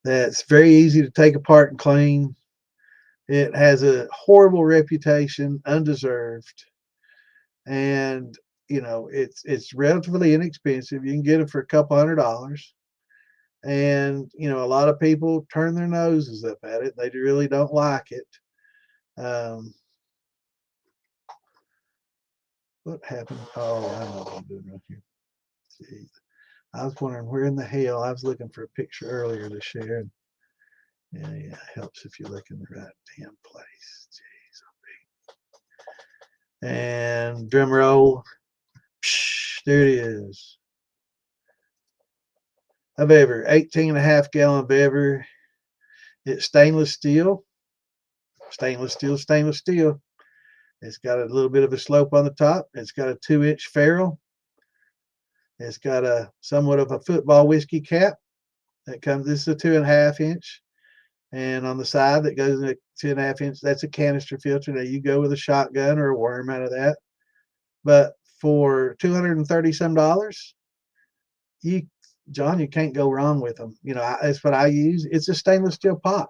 that's very easy to take apart and clean. It has a horrible reputation, undeserved, and it's relatively inexpensive. You can get it for a couple $100, And, you know, a lot of people turn their noses up at it. They really don't like it. Um, what happened? Oh, I know what I'm doing right here. Jeez. I was wondering where in the hell I was looking for a picture earlier to share. Yeah, it helps if you look in the right damn place. Jeez. And drum roll. Psh, there it is. A bever, 18.5 gallon bever. It's stainless steel. Stainless steel, stainless steel. It's got a little bit of a slope on the top. It's got a 2-inch ferrule. It's got a somewhat of a football whiskey cap that comes. This is a 2.5 inch, and on the side that goes in a 2.5 inch. That's a canister filter. Now you go with a shotgun or a worm out of that. But for $230 some, you, John, you can't go wrong with them. You know, that's what I use. It's a stainless steel pot.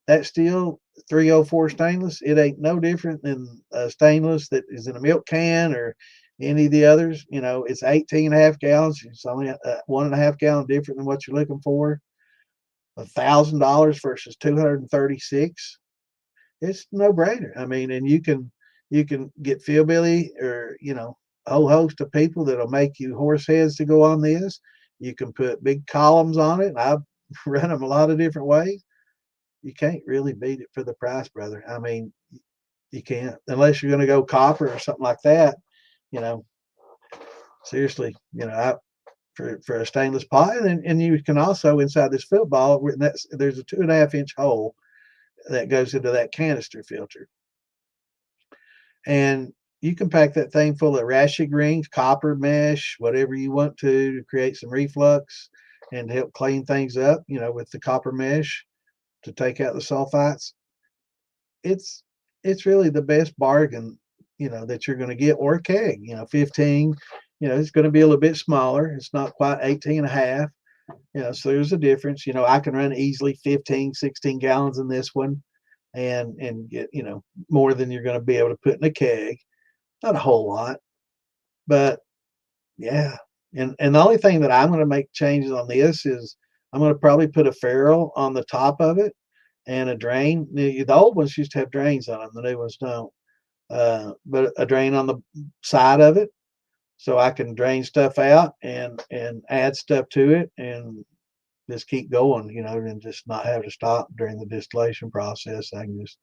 That steel 304 stainless, it ain't no different than a stainless that is in a milk can or any of the others. You know, it's 18.5 gallons. It's only 1.5 gallon different than what you're looking for. $1,000 versus 236. It's no brainer. I mean, and you can get Philbilly or, you know, a whole host of people that'll make you horse heads to go on this. You can put big columns on it. I've run them a lot of different ways. You can't really beat it for the price, brother. I mean, you can't unless you're going to go copper or something like that. You know, seriously, you know, for a stainless pot, and you can also inside this football, there's a 2.5 inch hole that goes into that canister filter, and you can pack that thing full of Rashig rings, copper mesh, whatever you want to create some reflux and help clean things up. You know, with the copper mesh to take out the sulfites. It's it's really the best bargain, you know, that you're going to get, or a keg, you know, 15, you know, it's going to be a little bit smaller. It's not quite 18 and a half, you know, so there's a difference. You know, I can run easily 15, 16 gallons in this one and get, you know, more than you're going to be able to put in a keg. Not a whole lot, but yeah. And the only thing that I'm going to make changes on this is I'm going to probably put a ferrule on the top of it and a drain. The old ones used to have drains on them. The new ones don't. But a drain on the side of it, so I can drain stuff out and add stuff to it and just keep going, you know, and just not have to stop during the distillation process. I can just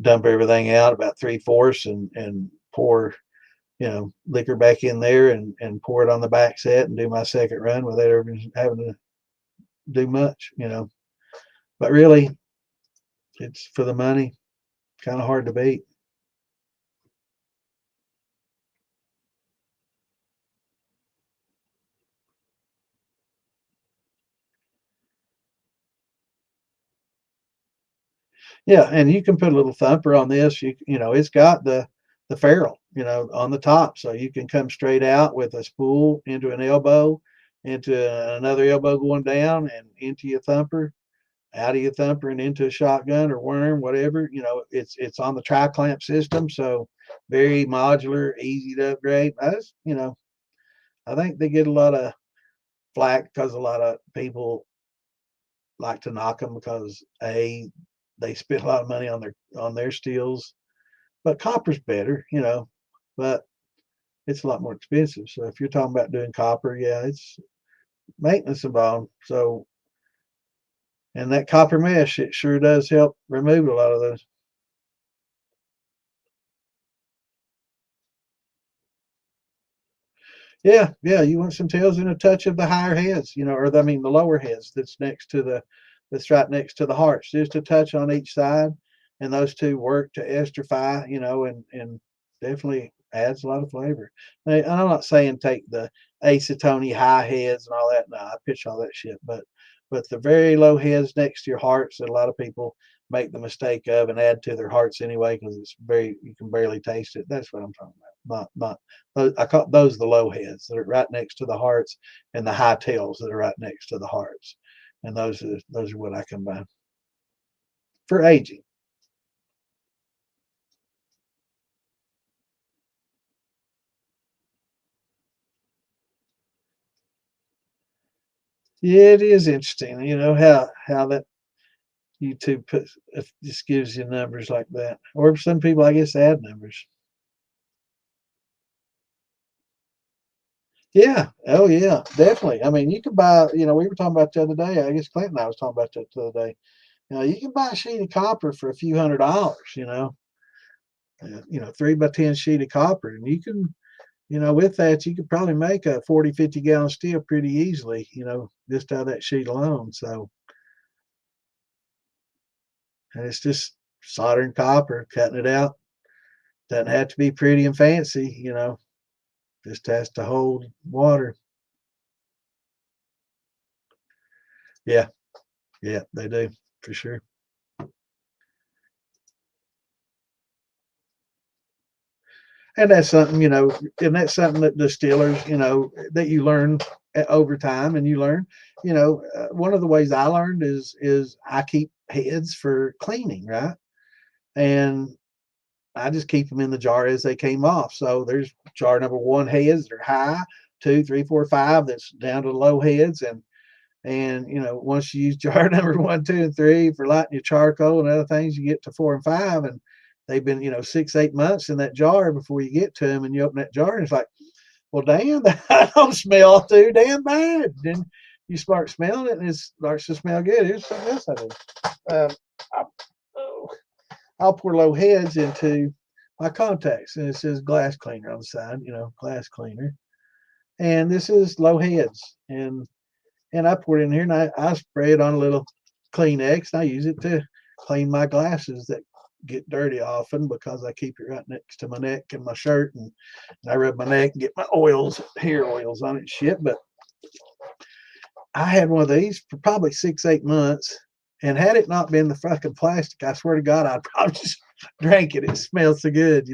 dump everything out about 3/4 and pour, you know, liquor back in there and pour it on the back set and do my second run without ever having to do much, you know. But really, it's for the money, kind of hard to beat. Yeah, and you can put a little thumper on this. You know, it's got the ferrule, you know, on the top, so you can come straight out with a spool into an elbow, into another elbow going down, and into your thumper, out of your thumper, and into a shotgun or worm, whatever. You know, it's on the tri clamp system, so very modular, easy to upgrade. You know, I think they get a lot of flack because a lot of people like to knock them because they spend a lot of money on their steels, but copper's better, you know, but it's a lot more expensive. So if you're talking about doing copper, yeah, it's maintenance involved. So, and that copper mesh, it sure does help remove a lot of those. Yeah, yeah, you want some tails and a touch of the higher heads, you know, or I mean the lower heads that's right next to the hearts, just a touch on each side, and those two work to esterify, you know, and definitely adds a lot of flavor. Now, and I'm not saying take the acetone high heads and all that. No, I pitch all that shit, but the very low heads next to your hearts that a lot of people make the mistake of and add to their hearts anyway because it's very you can barely taste it. That's what I'm talking about. I call those the low heads that are right next to the hearts, and the high tails that are right next to the hearts, and those are what I combine for aging. Yeah, it is interesting, how that YouTube puts if just gives you numbers like that. Or some people, I guess, add numbers. Yeah. Oh, yeah. Definitely. I mean, you can buy. We were talking about the other day. I guess Clinton and I was talking about that the other day. You can buy a sheet of copper for a few $100s. 3 by 10 sheet of copper, and you can, with that, you could probably make a 40, 50 gallon steel pretty easily. Just out of that sheet alone. So, and it's just soldering copper, cutting it out. Doesn't have to be pretty and fancy. Just has to hold water. Yeah, yeah, they do for sure. And that's something, and that's something that distillers, that you learn over time, and you learn, one of the ways I learned is I keep heads for cleaning, right? And I just keep them in the jar as they came off. So there's jar number one heads that are high, two, three, four, five that's down to the low heads, and once you use jar number one, two, and three for lighting your charcoal and other things, you get to four and five, and they've been 6, 8 months in that jar before you get to them, and you open that jar, and it's like, well, damn, that don't smell too damn bad. Then you start smelling it, and it starts to smell good. Here's something else I do. I, oh, I'll pour low heads into my contacts, and it says glass cleaner on the side, glass cleaner, and this is low heads, and I pour it in here, and I spray it on a little Kleenex, and I use it to clean my glasses that get dirty often because I keep it right next to my neck and my shirt, and I rub my neck and get my hair oils on it and shit. But I had one of these for probably 6, 8 months, and had it not been the fucking plastic, I swear to God, I'd probably just drank it. It smells so good,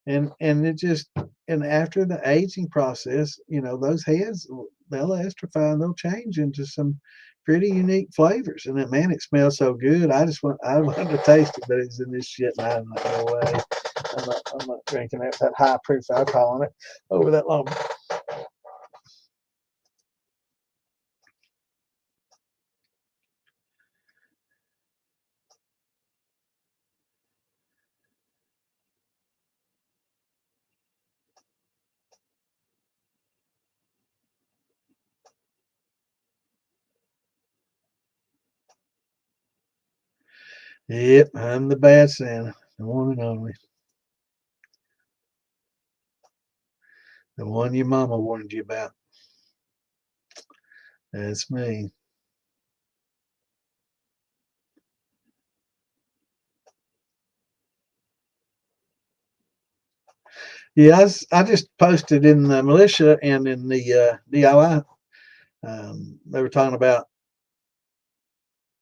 and it just, and after the aging process, those heads, they'll estrify and they'll change into some pretty unique flavors. And then, man, it smells so good. I wanted to taste it, but it's in this shit, and I'm like, no way. I'm not drinking that high proof alcohol on it over that long. Yep, I'm the bad Santa, the one and only, the one your mama warned you about. That's me. Yeah, I just posted in the militia and in the DIY. They were talking about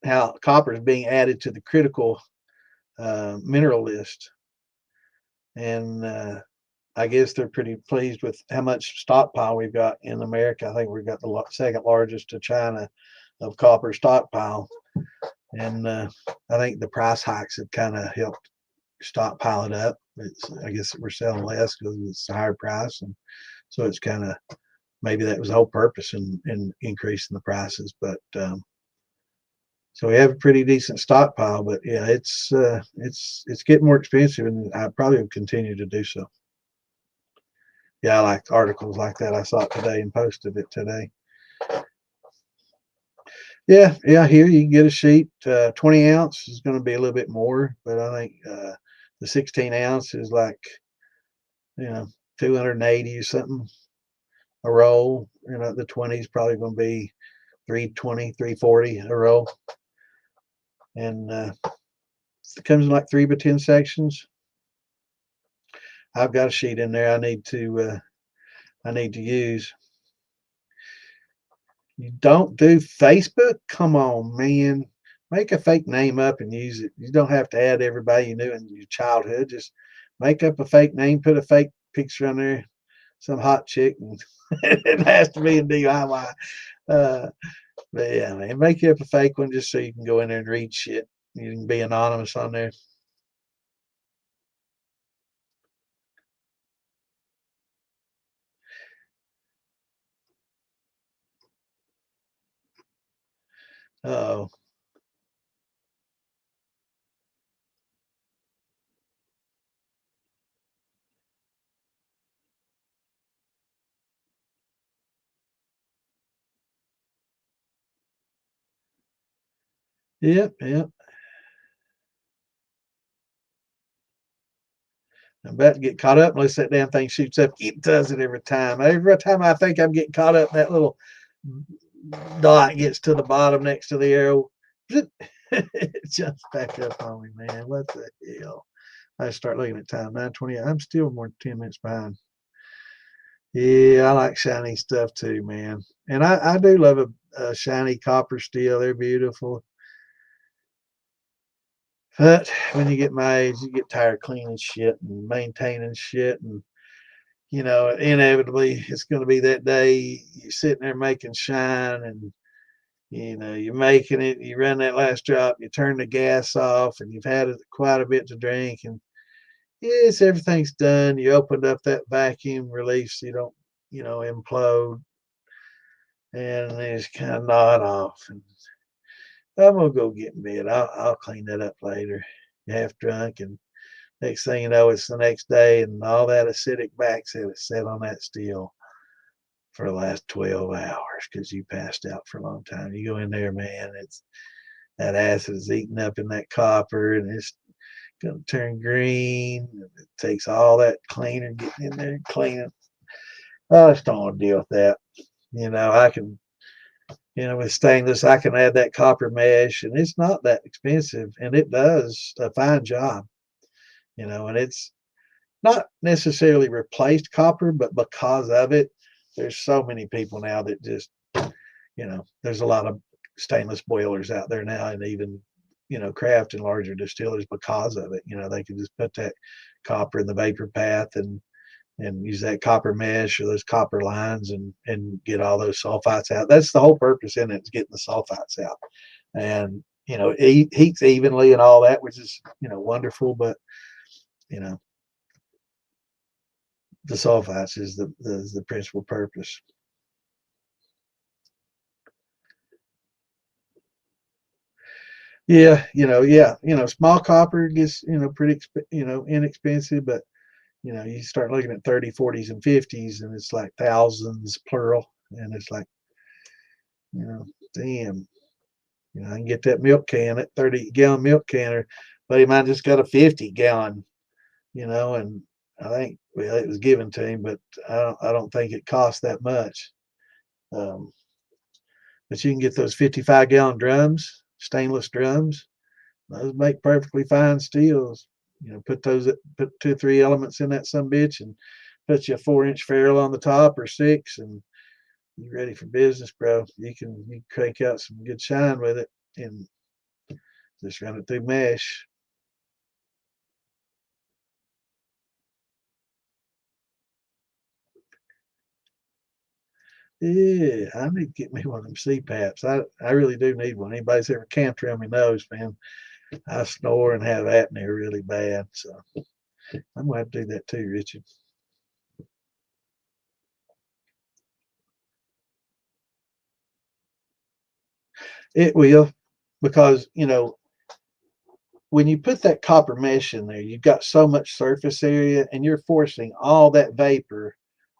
how copper is being added to the critical mineral list, and I guess they're pretty pleased with how much stockpile we've got in America. I think we've got the second largest to China of copper stockpile, and I think the price hikes have kind of helped stockpile it up. I guess we're selling less because it's a higher price, and so it's kind of, maybe that was the whole purpose in increasing the prices. But so we have a pretty decent stockpile, but yeah, it's getting more expensive, and I probably will continue to do so. Yeah, I like articles like that. I saw it today and posted it today. Yeah, yeah. Here you can get a sheet. 20 ounce is going to be a little bit more, but I think the 16 ounce is like, 280 or something a roll. The 20 is probably going to be 320, 340 a roll, and it comes in like 3 by 10 sections. I've got a sheet in there I need to use. You don't do Facebook? Come on, man. Make a fake name up and use it. You don't have to add everybody you knew in your childhood. Just make up a fake name, put a fake picture on there, some hot chick, and it has to be a DIY. Uh, but yeah, man, make you up a fake one just so you can go in there and read shit. You can be anonymous on there. Oh, yep, yep. I'm about to get caught up unless that damn thing shoots up. It does it every time. Every time I think I'm getting caught up, that little dot gets to the bottom next to the arrow. It jumps back up on me, man. What the hell? I start looking at time, 9:20. I'm still more than 10 minutes behind. Yeah, I like shiny stuff too, man. And I do love a shiny copper steel. They're beautiful. But when you get my age, you get tired of cleaning shit and maintaining shit. And, inevitably it's going to be that day you're sitting there making shine and, you're making it, you run that last drop, you turn the gas off, and you've had quite a bit to drink. And yes, everything's done. You opened up that vacuum relief so you don't, implode. And it's kind of nod off. And I'm gonna go get in bed. I'll clean that up later. Half drunk, and next thing you know, it's the next day, and all that acidic backset is set on that steel for the last 12 hours because you passed out for a long time. You go in there, man, it's that acid is eating up in that copper, and it's gonna turn green. It takes all that cleaner getting in there and cleaning. I just don't want to deal with that. I can with stainless, I can add that copper mesh, and it's not that expensive, and it does a fine job. And it's not necessarily replaced copper, but because of it, there's so many people now that just, there's a lot of stainless boilers out there now, and even, craft and larger distillers because of it. They can just put that copper in the vapor path and use that copper mesh or those copper lines and get all those sulfites out. That's the whole purpose in it, is getting the sulfites out. And, it heats evenly and all that, which is, wonderful. But, you know, the sulfites is the principal purpose. Yeah, small copper gets, pretty, inexpensive, but you start looking at 30, 40s, and 50s, and it's like thousands plural. And it's like, damn, I can get that milk can, that 30-gallon milk canner, but he might just got a 50-gallon, and I think, well, it was given to him, but I don't think it cost that much. Um, but you can get those 55-gallon drums, stainless drums. Those make perfectly fine steels. Put two or three elements in that some bitch, and put you a 4-inch ferrule on the top or 6, and you ready for business, bro. You crank out some good shine with it, and just run it through mesh. Yeah, I need to get me one of them CPAPs. I really do need one. Anybody's ever camped around me knows, man. I snore and have apnea really bad, so I'm gonna have to do that too, Richard. It will, because when you put that copper mesh in there, you've got so much surface area, and you're forcing all that vapor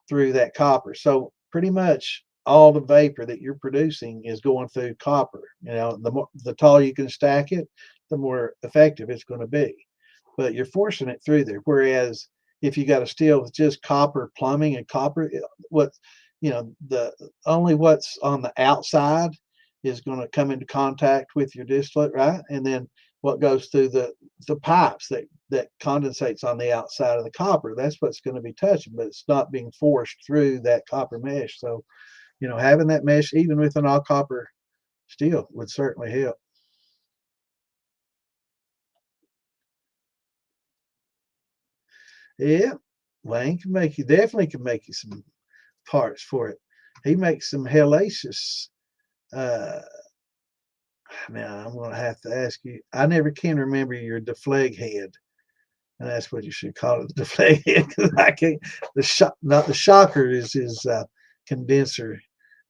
through that copper. So pretty much all the vapor that you're producing is going through copper. The taller you can stack it, the more effective it's going to be. But you're forcing it through there. Whereas if you got a steel with just copper plumbing and copper, what the only what's on the outside is going to come into contact with your distillate, right? And then what goes through the pipes that condensates on the outside of the copper, that's what's going to be touching, but it's not being forced through that copper mesh. So, having that mesh, even with an all copper steel, would certainly help. Yeah, Wayne definitely can make you some parts for it. He makes some hellacious. Uh, Now I'm going to have to ask you. I never can remember your deflag head, and that's what you should call it, the deflag head. Because I can't. Not the shocker is his condenser,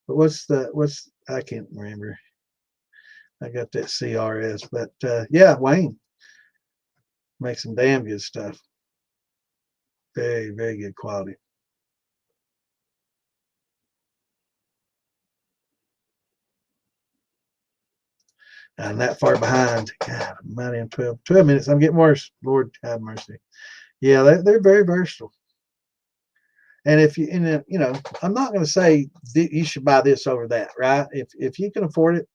but what's I can't remember. I got that CRS, but yeah, Wayne makes some damn good stuff. Very, very good quality. I'm that far behind. God, I'm not in 12 minutes. I'm getting worse. Lord have mercy. Yeah, they're very versatile. And if you, and you know, I'm not going to say you should buy this over that, right? If you can afford it,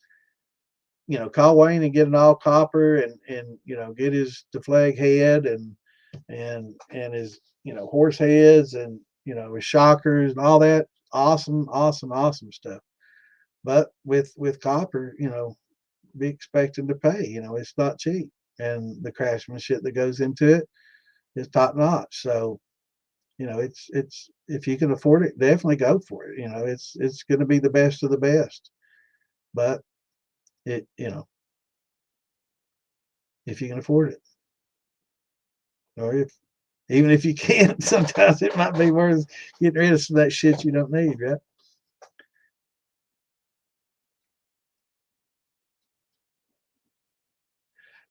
you know, call Wayne and get an all copper and you know, get his deflag head and his, you know, horse heads and, you know, his shockers and all that awesome, awesome, awesome stuff. But with copper, you know, be expecting to pay. You know, it's not cheap, and the craftsmanship that goes into it is top notch. So, you know, it's if you can afford it, definitely go for it. You know, it's going to be the best of the best. But it, you know, if you can afford it, or if even if you can't, sometimes it might be worth getting rid of some of that shit you don't need, right?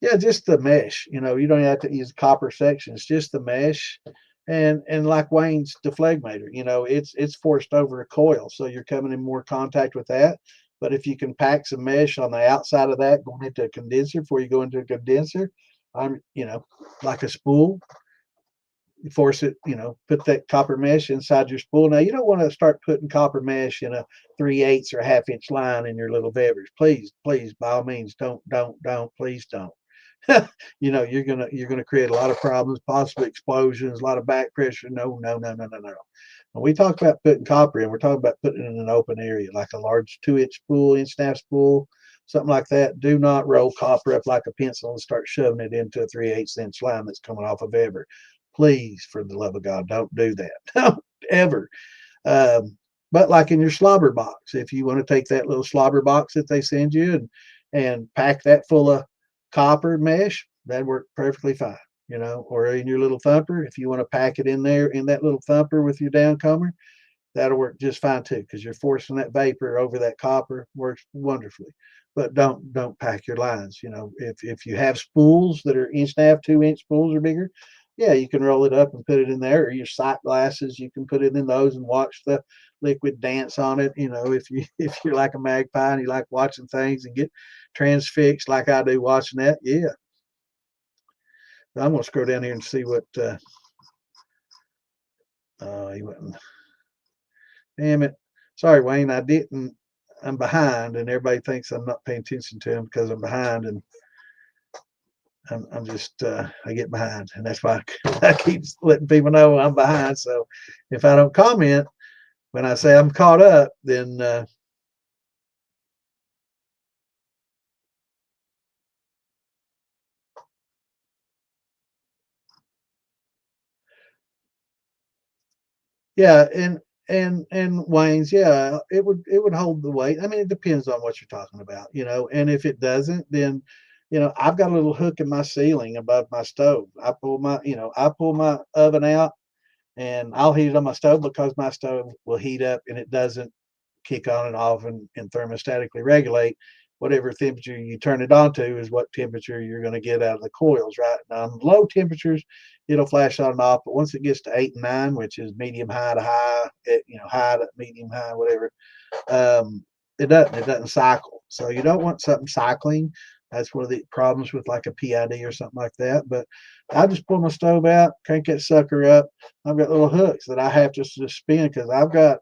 Yeah, just the mesh. You know, you don't have to use copper sections, just the mesh. And like Wayne's deflegmator, you know, it's forced over a coil, so you're coming in more contact with that. But if you can pack some mesh on the outside of that, going into a condenser before you go into a condenser, you know, like a spool, you force it, you know, put that copper mesh inside your spool. Now you don't want to start putting copper mesh in a 3/8 or a half-inch line in your little beverage. Please, please, by all means, don't, please don't. You know, you're gonna create a lot of problems, possibly explosions, a lot of back pressure. No, no, no, no, no, no. When we talk about putting copper in, we're talking about putting it in an open area, like a large 2-inch spool, inch and a half spool, something like that. Do not roll copper up like a pencil and start shoving it into a 3/8 inch line that's coming off of ever. Please, for the love of God, don't do that. Don't ever. Um, but like in your slobber box, if you want to take that little slobber box that they send you and pack that full of copper mesh, that'd work perfectly fine. You know, or in your little thumper, if you want to pack it in there in that little thumper with your downcomer, that'll work just fine too, because you're forcing that vapor over that copper. Works wonderfully. But don't pack your lines. You know, if you have spools that are inch and a half, 2-inch spools or bigger, yeah, you can roll it up and put it in there. Or your sight glasses, you can put it in those and watch the liquid dance on it. You know, if you if you're like a magpie and you like watching things and get transfixed like I do watching that, yeah. I'm gonna scroll down here and see what he went. Damn it. Sorry, Wayne, I didn't. I'm behind, and everybody thinks I'm not paying attention to him because I'm behind, and I'm just I get behind, and that's why I keep letting people know I'm behind. So if I don't comment when I say I'm caught up, then yeah, and Wayne's, yeah, it would hold the weight. I mean, it depends on what you're talking about, you know. And if it doesn't, then you know, I've got a little hook in my ceiling above my stove. I pull my oven out and I'll heat it on my stove because my stove will heat up and it doesn't kick on and off and thermostatically regulate. Whatever temperature you turn it on to is what temperature you're going to get out of the coils, right? Now, on low temperatures, it'll flash on and off, but once it gets to 8 and 9, which is medium high to high, high to medium high, whatever, it doesn't cycle. So you don't want something cycling. That's one of the problems with like a PID or something like that. But I just pull my stove out, crank that sucker up. I've got little hooks that I have to just spin because I've got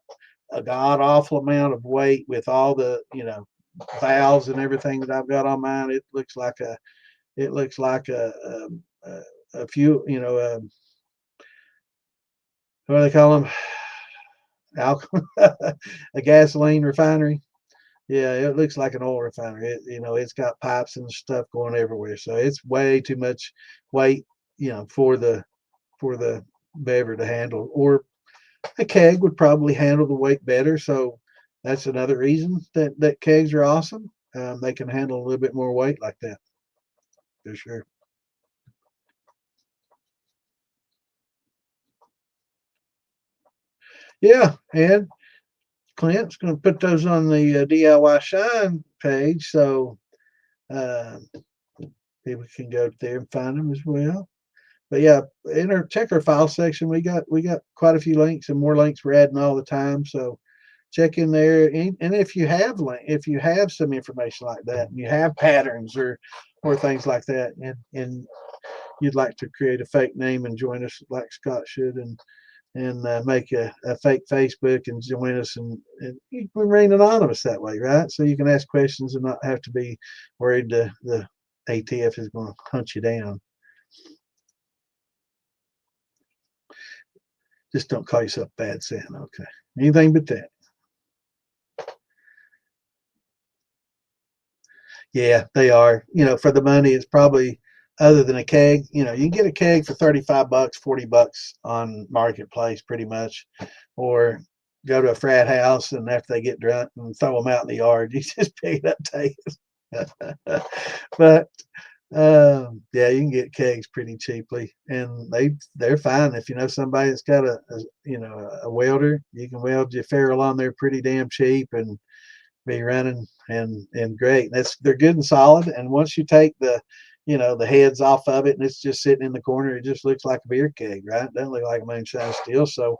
a god awful amount of weight with all the valves and everything that I've got on mine. It looks like a few what do they call them, a gasoline refinery. Yeah, it looks like an oil refinery. It's got pipes and stuff going everywhere, so it's way too much weight, for the bever to handle. Or a keg would probably handle the weight better. So that's another reason that kegs are awesome. They can handle a little bit more weight like that, for sure. Yeah, and Clint's going to put those on the DIY Shine page. So Uh, People can go there and find them as well. But yeah, check our file section. We got quite a few links, and more links we're adding all the time. So check in there. And if you have some information like that, and you have patterns or things like that, and you'd like to create a fake name and join us like Scott should, and make a fake Facebook and join us, and you can remain anonymous that way, right? So you can ask questions and not have to be worried the ATF is going to hunt you down. Just don't call yourself Bad Santa, okay? Anything but that. Yeah, they are. For the money, it's probably other than a keg. You can get a keg for $35, $40 on Marketplace, pretty much, or go to a frat house and after they get drunk and throw them out in the yard, you just pick it up, take it. But yeah, you can get kegs pretty cheaply, and they're fine if you know somebody that's got a welder. You can weld your ferrule on there pretty damn cheap and be running and great. They're good and solid. And once you take the heads off of it and it's just sitting in the corner, it just looks like a beer keg, right? It doesn't look like a moonshine steel, so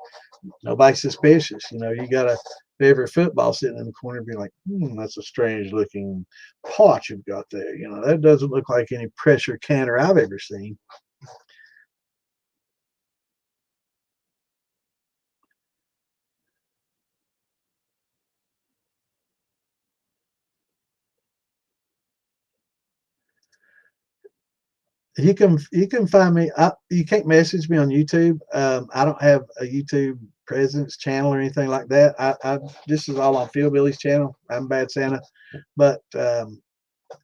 nobody's suspicious. You got a favorite football sitting in the corner, be like, that's a strange looking pot you've got there. That doesn't look like any pressure canner I've ever seen. You can find me. You can't message me on YouTube. I don't have a YouTube presence channel or anything like that. This is all on Phil Billy's channel. I'm Bad Santa, but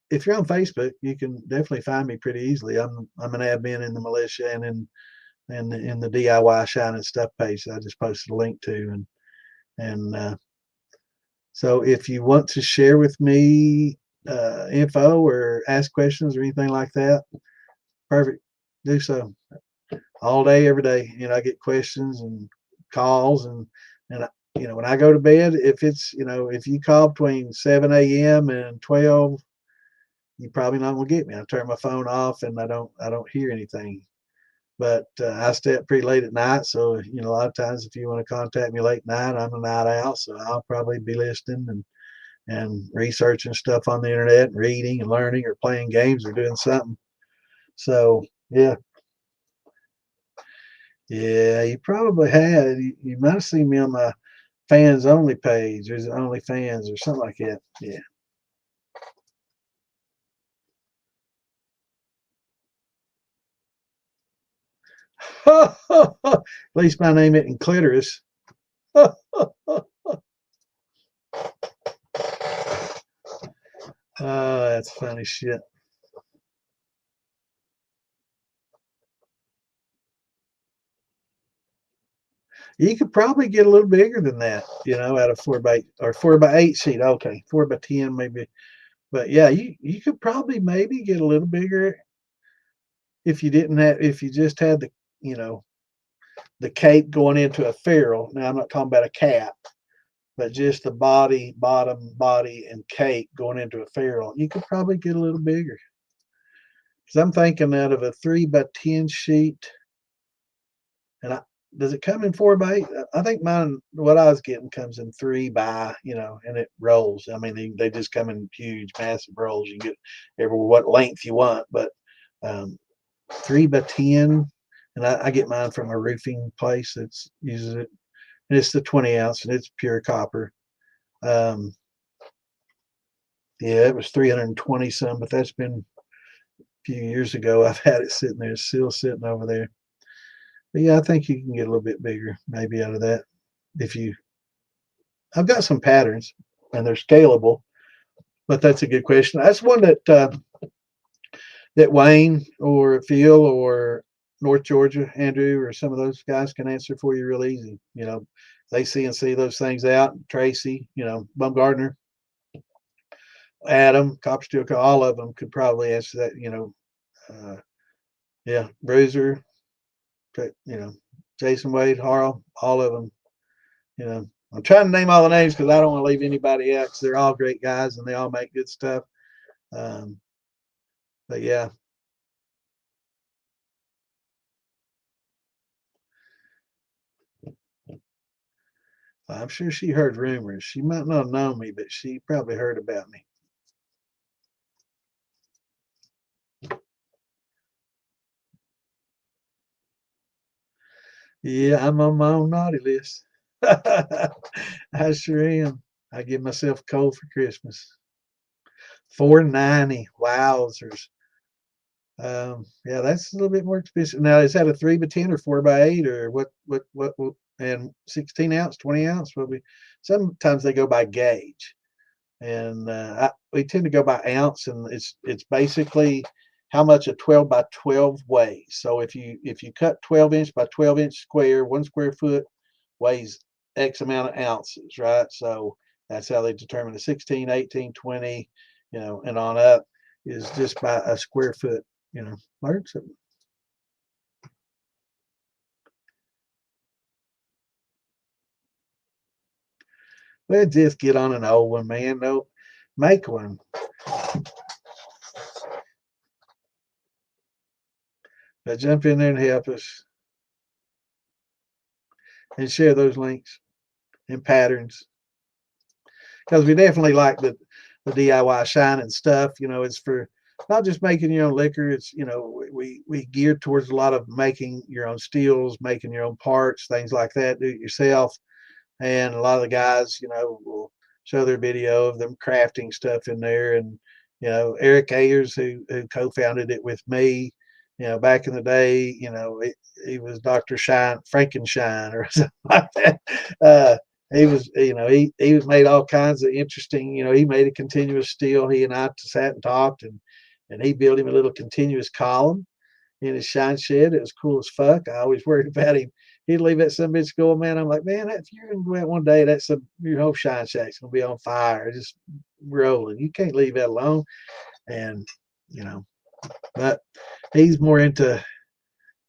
if you're on Facebook, you can definitely find me pretty easily. I'm an admin in the militia and in the DIY Shine and Stuff page that I just posted a link to, and so if you want to share with me info or ask questions or anything like that, perfect. Do so all day, every day. I get questions and calls, and when I go to bed, if you call between 7 a.m. and 12, you probably not gonna get me. I turn my phone off and I don't hear anything. But I stay up pretty late at night, so a lot of times if you want to contact me late night, I'm a night owl, so I'll probably be listening and researching stuff on the internet, and reading and learning, or playing games, or doing something. So yeah. Yeah, you probably had. You might have seen me on my fans only page, or is it only fans or something like that? Yeah. At least my name isn't Clitoris. That's funny shit. You could probably get a little bigger than that, out of 4x8 or 4x8 sheet. Okay, 4x10 maybe. But yeah, you could probably maybe get a little bigger if you just had you know, the cape going into a ferrule. Now I'm not talking about a cap, but just the bottom body and cape going into a ferrule. You could probably get a little bigger. Because I'm thinking out of a 3x10 sheet, and does it come in 4x8? I think mine, what I was getting, comes in 3x, and it rolls. I mean, they just come in huge, massive rolls. You get every what length you want, but um, 3x10, and I get mine from a roofing place that uses it, and it's the 20 ounce, and it's pure copper. Um, yeah, it was 320 some, but that's been a few years ago. I've had it sitting there, still sitting over there. But yeah, I think you can get a little bit bigger maybe out of that. If you, I've got some patterns, and they're scalable, but that's a good question. That's one that Wayne or Phil or North Georgia, Andrew, or some of those guys can answer for you real easy. They CNC those things out. Tracy, Bumgardner, Adam, Copper Steel, all of them could probably answer that. Yeah, Bruiser, Jason Wade, Harl, all of them. I'm trying to name all the names because I don't want to leave anybody out, because they're all great guys and they all make good stuff. But yeah, I'm sure she heard rumors. She might not know me, but she probably heard about me. Yeah, I'm on my own naughty list. I sure am. I give myself a cold for Christmas. 490. Wowzers. Yeah, that's a little bit more expensive. Now, is that a 3x10 or 4x8 or what, and 16 ounce, 20 ounce? What we sometimes they go by gauge, and we tend to go by ounce, and it's basically how much a 12 by 12 weighs. So if you cut 12-inch by 12-inch square, 1 square foot weighs X amount of ounces, right? So that's how they determine the 16, 18, 20, and on up is just by a square foot. Learn something. Well, just get on an old one, man. No, make one. But jump in there and help us and share those links and patterns because we definitely like the DIY shining stuff. It's for not just making your own liquor. It's we geared towards a lot of making your own stills, making your own parts, things like that. Do it yourself, and a lot of the guys, will show their video of them crafting stuff in there. And Eric Ayers, who co-founded it with me, back in the day, he was Dr. Shine Frankenshine or something like that. He was, he was made all kinds of interesting. He made a continuous steel. He and I sat and talked, and he built him a little continuous column in his shine shed. It was cool as fuck. I always worried about him. He'd leave that some bitch going, man. I'm like, man, if you're gonna go out one day, your whole shine shack's gonna be on fire, just rolling. You can't leave that alone. And but he's more into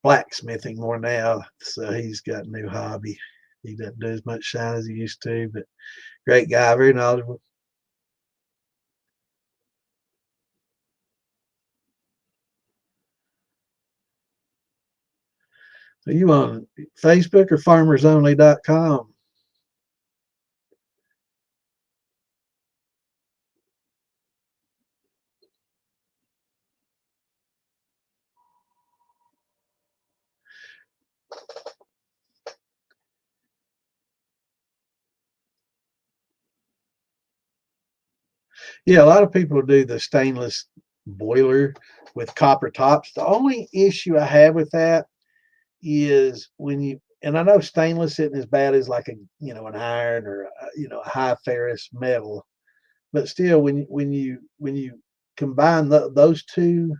blacksmithing more now, so he's got a new hobby. He doesn't do as much shine as he used to, but great guy, very knowledgeable. So you on Facebook or farmersonly.com? Yeah, a lot of people do the stainless boiler with copper tops. The only issue I have with that is and I know stainless isn't as bad as like an iron or a high ferrous metal, but still when you combine those two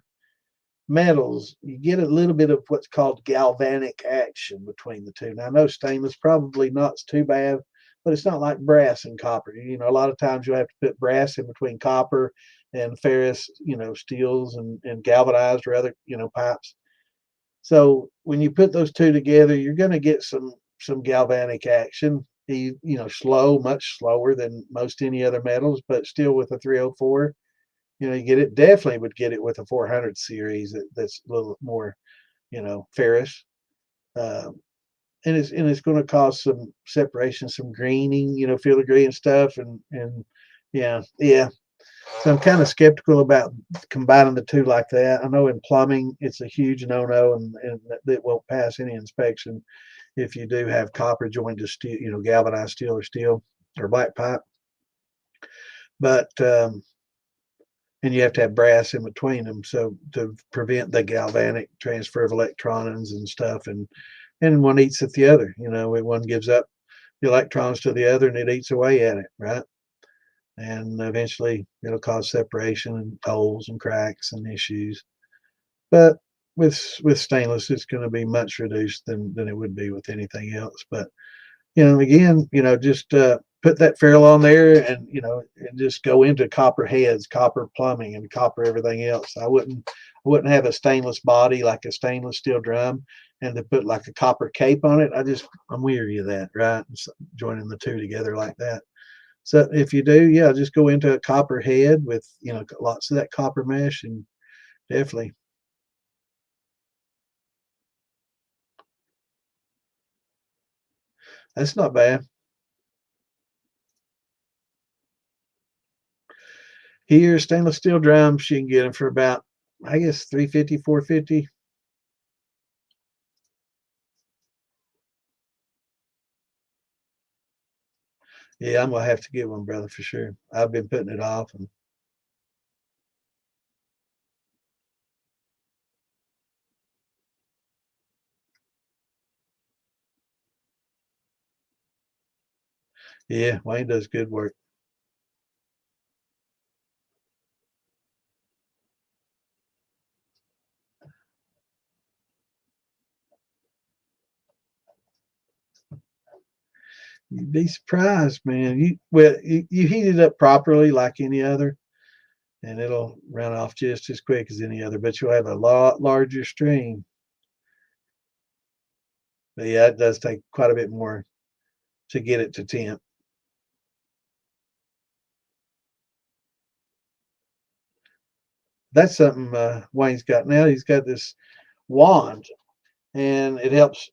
metals, you get a little bit of what's called galvanic action between the two. Now, I know stainless probably not too bad, but it's not like brass and copper. A lot of times you'll have to put brass in between copper and ferrous, steels and galvanized or other, pipes. So when you put those two together, you're going to get some galvanic action. Slow, much slower than most any other metals, but still with a 304. You get it, definitely would get it with a 400 series that's a little more, ferrous. Um, and it's going to cause some separation, some greening, filigree and stuff. And yeah. So I'm kind of skeptical about combining the two like that. I know in plumbing it's a huge no-no, and that won't pass any inspection if you do have copper joined to steel, galvanized steel or black pipe. But and you have to have brass in between them, so to prevent the galvanic transfer of electrons and stuff, and one eats at the other. One gives up the electrons to the other, and it eats away at it, right? And eventually it'll cause separation and holes and cracks and issues. But with stainless, it's going to be much reduced than it would be with anything else. But again, just put that ferrule on there, and just go into copper heads, copper plumbing, and copper everything else. I wouldn't have a stainless body like a stainless steel drum, and to put like a copper cape on it. I'm weary of that, right? So joining the two together like that. So if you do, yeah, just go into a copper head with lots of that copper mesh, and Definitely. That's not bad. Here, stainless steel drums, you can get them for about, I guess, 350, 450. Yeah, I'm gonna have to get one, brother, for sure. I've been putting it off, and yeah, Wayne does good work. You'd be surprised, man. You heat it up properly like any other, and it'll run off just as quick as any other, but you'll have a lot larger stream. But yeah, it does take quite a bit more to get it to temp. That's something Wayne's got now. He's got this wand, and it helps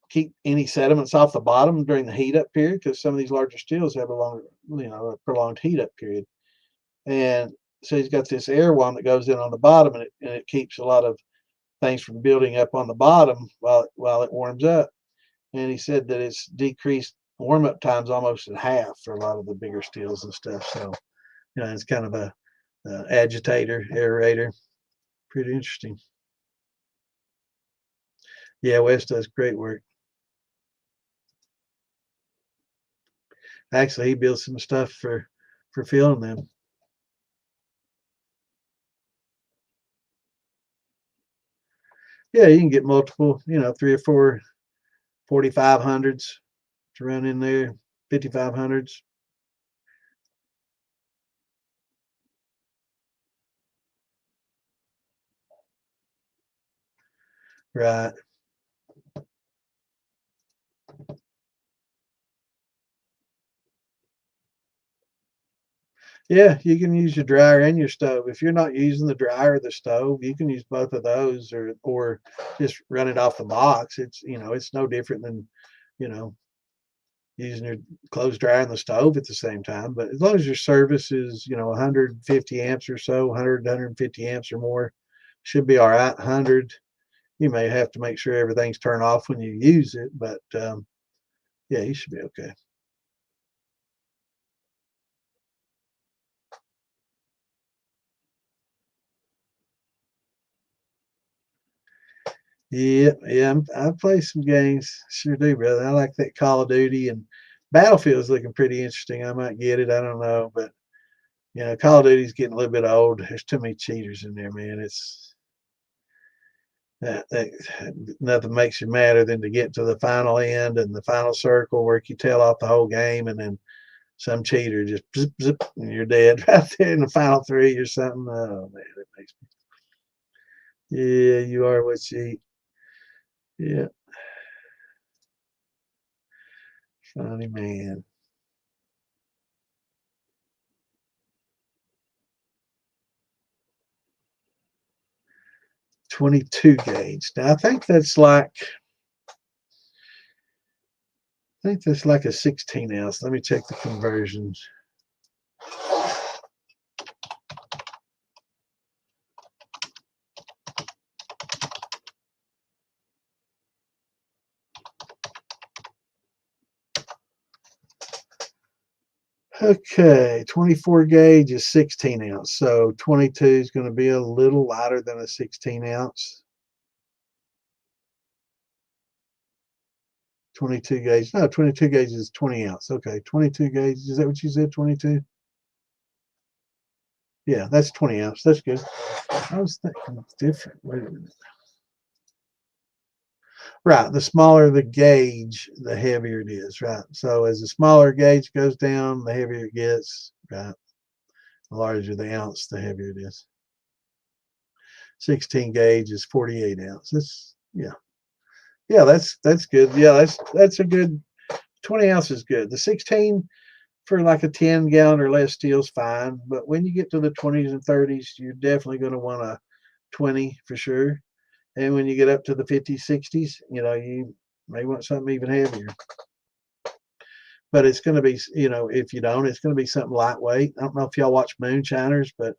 keep any sediments off the bottom during the heat up period, because some of these larger steels have a longer, a prolonged heat up period. And so he's got this air wand that goes in on the bottom, and it keeps a lot of things from building up on the bottom while it warms up. And he said that it's decreased warm up times almost in half for a lot of the bigger steels and stuff. So it's kind of a agitator, aerator. Pretty interesting. Yeah, Wes does great work. Actually, he builds some stuff for filling them. Yeah, you can get multiple, 3 or 4 4500s to run in there, 5500s. Right. Yeah, you can use your dryer and your stove. If you're not using the dryer or the stove, you can use both of those, or just run it off the box. It's no different than, you know, using your clothes dryer and the stove at the same time. But as long as your service is, 150 amps or so, 100, 150 amps or more, should be all right. 100, you may have to make sure everything's turned off when you use it, but yeah, you should be okay. Yeah, yeah, I play some games. Sure do, brother. I like that Call of Duty, and Battlefield's looking pretty interesting. I might get it. I don't know, but Call of Duty's getting a little bit old. There's too many cheaters in there, man. It's nothing makes you madder than to get to the final end and the final circle where you tail off the whole game, and then some cheater just zip, zip, and you're dead right there in the final three or something. Oh man, it makes me. Yeah, you are what you eat. Yeah, funny man. 22 gauge. Now I think that's like a 16 ounce. Let me check the conversions. Okay, 24 gauge is 16 ounce. So 22 is going to be a little lighter than a 16 ounce. 22 gauge. No, 22 gauge is 20 ounce. Okay, 22 gauge. Is that what you said? 22? Yeah, that's 20 ounce. That's good. I was thinking it's different. Wait a minute. Right. The smaller the gauge, the heavier it is. Right. So as the smaller gauge goes down, the heavier it gets. Right. The larger the ounce, the heavier it is. 16 gauge is 48 ounces. Yeah. Yeah, that's good. Yeah, that's a good 20 ounce is good. The 16 for like a 10 gallon or less steel's fine, but when you get to the 20s and 30s, you're definitely going to want 20 for sure. And when you get up to the 50s, 60s, you may want something even heavier. But it's going to be, if you don't, it's going to be something lightweight. I don't know if y'all watch Moonshiners, but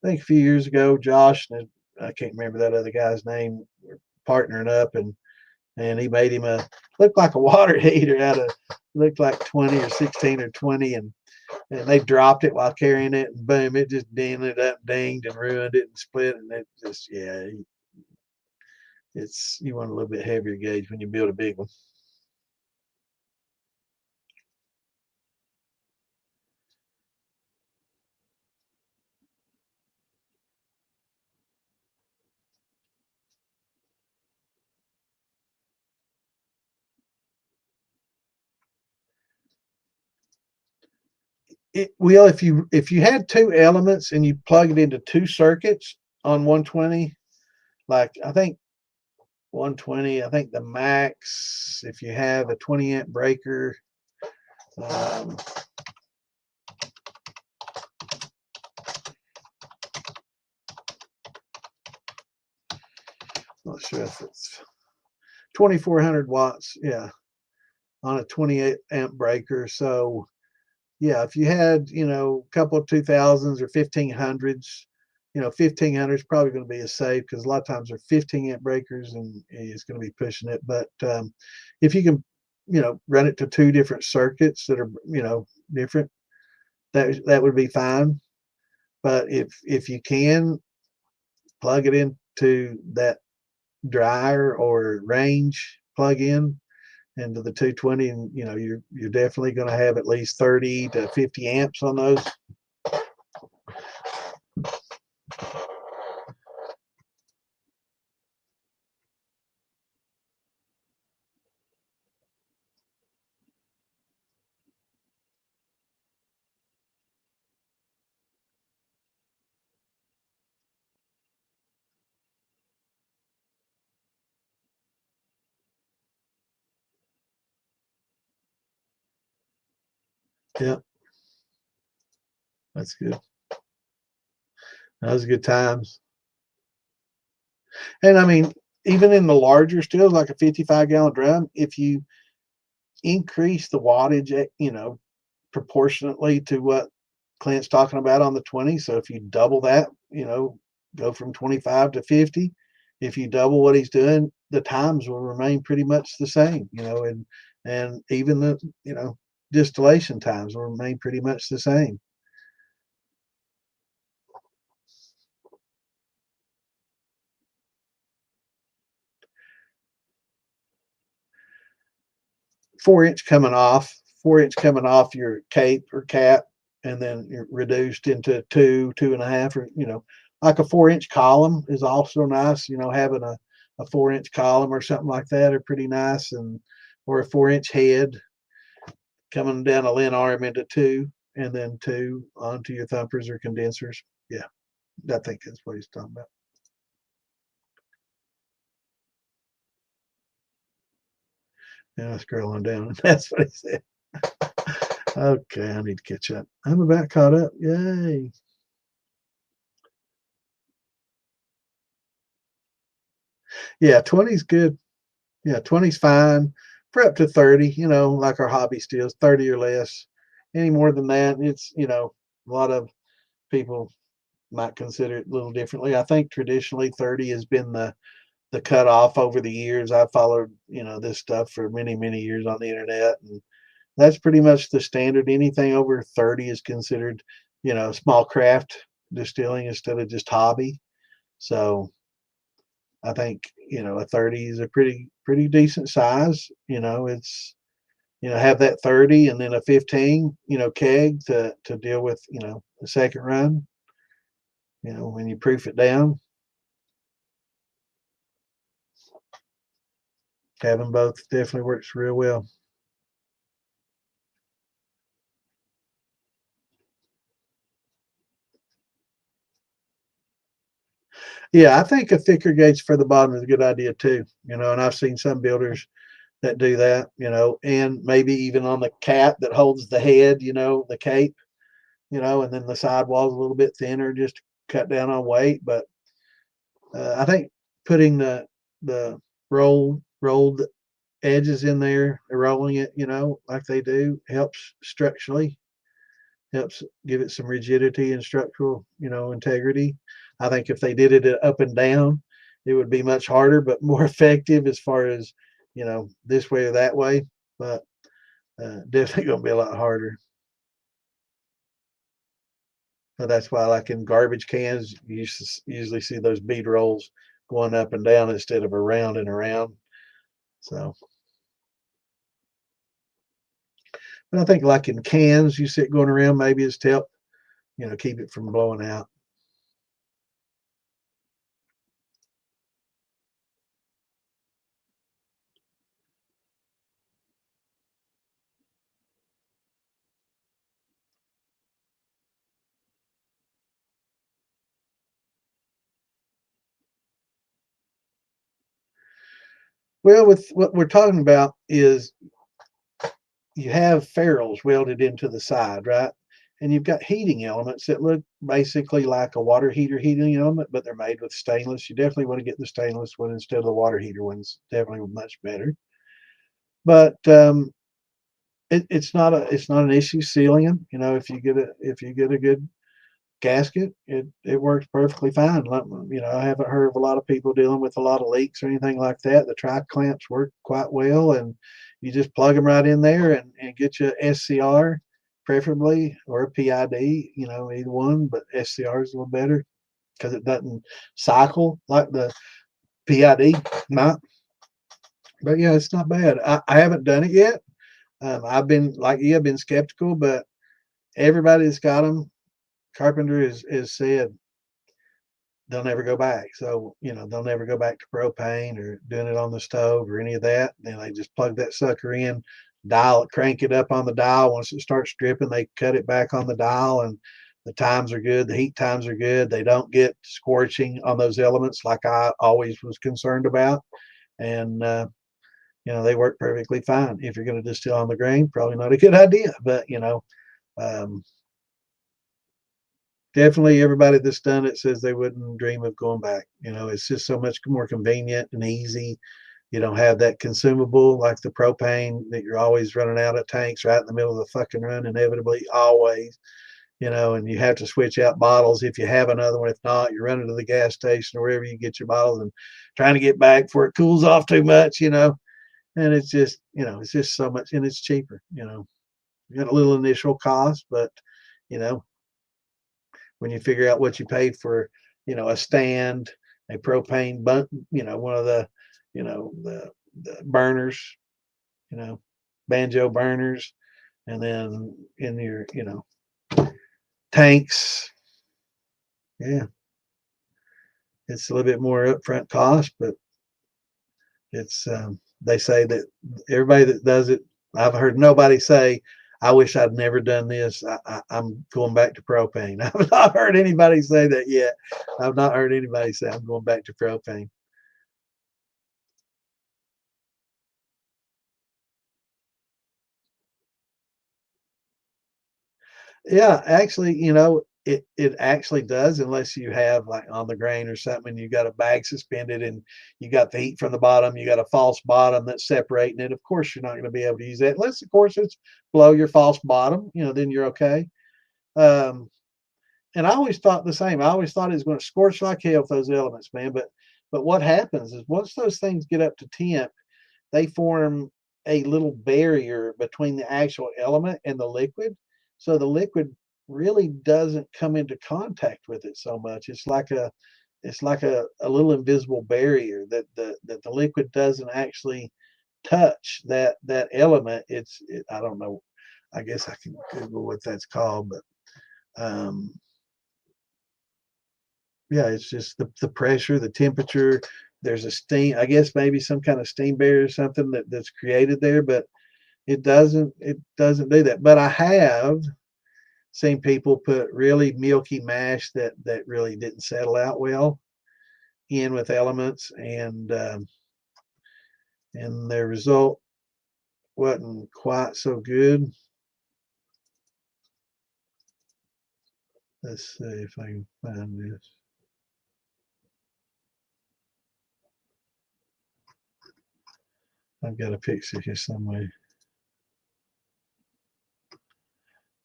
I think a few years ago, Josh, and I can't remember that other guy's name, were partnering up, and he made him looked like a water heater looked like 20 or 16 or 20, and they dropped it while carrying it, and boom, it just dented up, dinged, and ruined it and split, and it just, you want a little bit heavier gauge when you build a big one. Well, if you had two elements and you plug it into two circuits on 120, like I think 120, I think the max, if you have a 20 amp breaker, not sure if it's 2400 watts, yeah, on a 28 amp breaker. So yeah, if you had, a couple of 2000s or 1500s, 1500 is probably going to be a safe, because a lot of times they're 15 amp breakers and it's going to be pushing it. But if you can, run it to two different circuits that are, different, that would be fine. But if you can plug it into that dryer or range plug-in into the 220, and you're definitely going to have at least 30 to 50 amps on those. Yeah, that's good. Those are good times. And I mean, even in the larger stills, like a 55-gallon drum, if you increase the wattage, proportionately to what Clint's talking about on the 20. So if you double that, go from 25 to 50, if you double what he's doing, the times will remain pretty much the same, and even the, distillation times will remain pretty much the same. Four-inch coming off your cape or cap, and then you're reduced into 2.5, or like a 4-inch column is also nice. Having a 4-inch column or something like that are pretty nice, or a 4-inch head coming down a lin arm into 2, and then 2 onto your thumpers or condensers. Yeah, I think that's what he's talking about. Yeah, scrolling down. That's what he said. Okay, I need to catch up. I'm about caught up. Yay. Yeah, 20's good. Yeah, 20's fine. For up to 30, like our hobby stills, 30 or less. Any more than that, it's, a lot of people might consider it a little differently. I think traditionally 30 has been the cutoff over the years. I've followed, this stuff for many, many years on the internet, and that's pretty much the standard. Anything over 30 is considered, small craft distilling instead of just hobby. So I think, a 30 is a pretty decent size. It's, have that 30 and then a 15, keg to deal with, the second run, when you proof it down. Having both definitely works real well. Yeah, I think a thicker gauge for the bottom is a good idea too. And I've seen some builders that do that, and maybe even on the cap that holds the head, the cape, and then the sidewall's a little bit thinner just to cut down on weight. But I think putting the rolled edges in there, rolling it, like they do, helps structurally, helps give it some rigidity and structural, integrity. I think if they did it up and down, it would be much harder, but more effective as far as, this way or that way. But definitely going to be a lot harder. But that's why, like in garbage cans, you usually see those bead rolls going up and down instead of around and around. So, but I think like in cans, you see it going around, maybe it's to help, keep it from blowing out. Well, with what we're talking about is you have ferrules welded into the side, right? And you've got heating elements that look basically like a water heater heating element, but they're made with stainless. You definitely want to get the stainless one instead of the water heater ones. Definitely much better. But it's not an issue sealing them. If you get a good gasket, it works perfectly fine. I haven't heard of a lot of people dealing with a lot of leaks or anything like that. The tri clamps work quite well, and you just plug them right in there and get you a SCR, preferably, or a PID. Either one, but SCR is a little better because it doesn't cycle like the PID might. But yeah, it's not bad. I haven't done it yet. I've been like you, I've been skeptical, but everybody that's got them, Carpenter is said they'll never go back. So, they'll never go back to propane or doing it on the stove or any of that. Then they just plug that sucker in, dial it, crank it up on the dial. Once it starts dripping, they cut it back on the dial, and the times are good. The heat times are good. They don't get scorching on those elements like I always was concerned about. And, they work perfectly fine. If you're going to distill on the grain, probably not a good idea, but, um, definitely everybody that's done it says they wouldn't dream of going back. It's just so much more convenient and easy. You don't have that consumable like the propane that you're always running out of tanks right in the middle of the fucking run, inevitably, always. And you have to switch out bottles if you have another one. If not, you're running to the gas station or wherever you get your bottles and trying to get back before it cools off too much. And it's just so much, and it's cheaper. You got a little initial cost, but you know, when you figure out what you paid for, a stand, a propane one of the burners, you know, banjo burners, and then in your, tanks. Yeah, it's a little bit more upfront cost, but it's they say that everybody that does it, I've heard nobody say, I wish I'd never done this. I'm going back to propane. I've not heard anybody say that yet. I've not heard anybody say I'm going back to propane. Yeah, actually, it actually does, unless you have like on the grain or something, you got a bag suspended and you got the heat from the bottom, you got a false bottom that's separating it. Of course, you're not going to be able to use that unless, of course, it's below your false bottom. Then you're okay. Um, and I always thought the same. I always thought it was going to scorch like hell with those elements, man. But what happens is once those things get up to temp, they form a little barrier between the actual element and the liquid. So the liquid really doesn't come into contact with it so much. It's like a little invisible barrier that the liquid doesn't actually touch that element. I don't know. I guess I can Google what that's called, but um, yeah, it's just the pressure, the temperature. There's a steam. I guess maybe some kind of steam barrier or something that's created there, but it doesn't do that. But I have seen people put really milky mash that really didn't settle out well in with elements, and their result wasn't quite so good. Let's see if I can find this. I've got a picture here somewhere.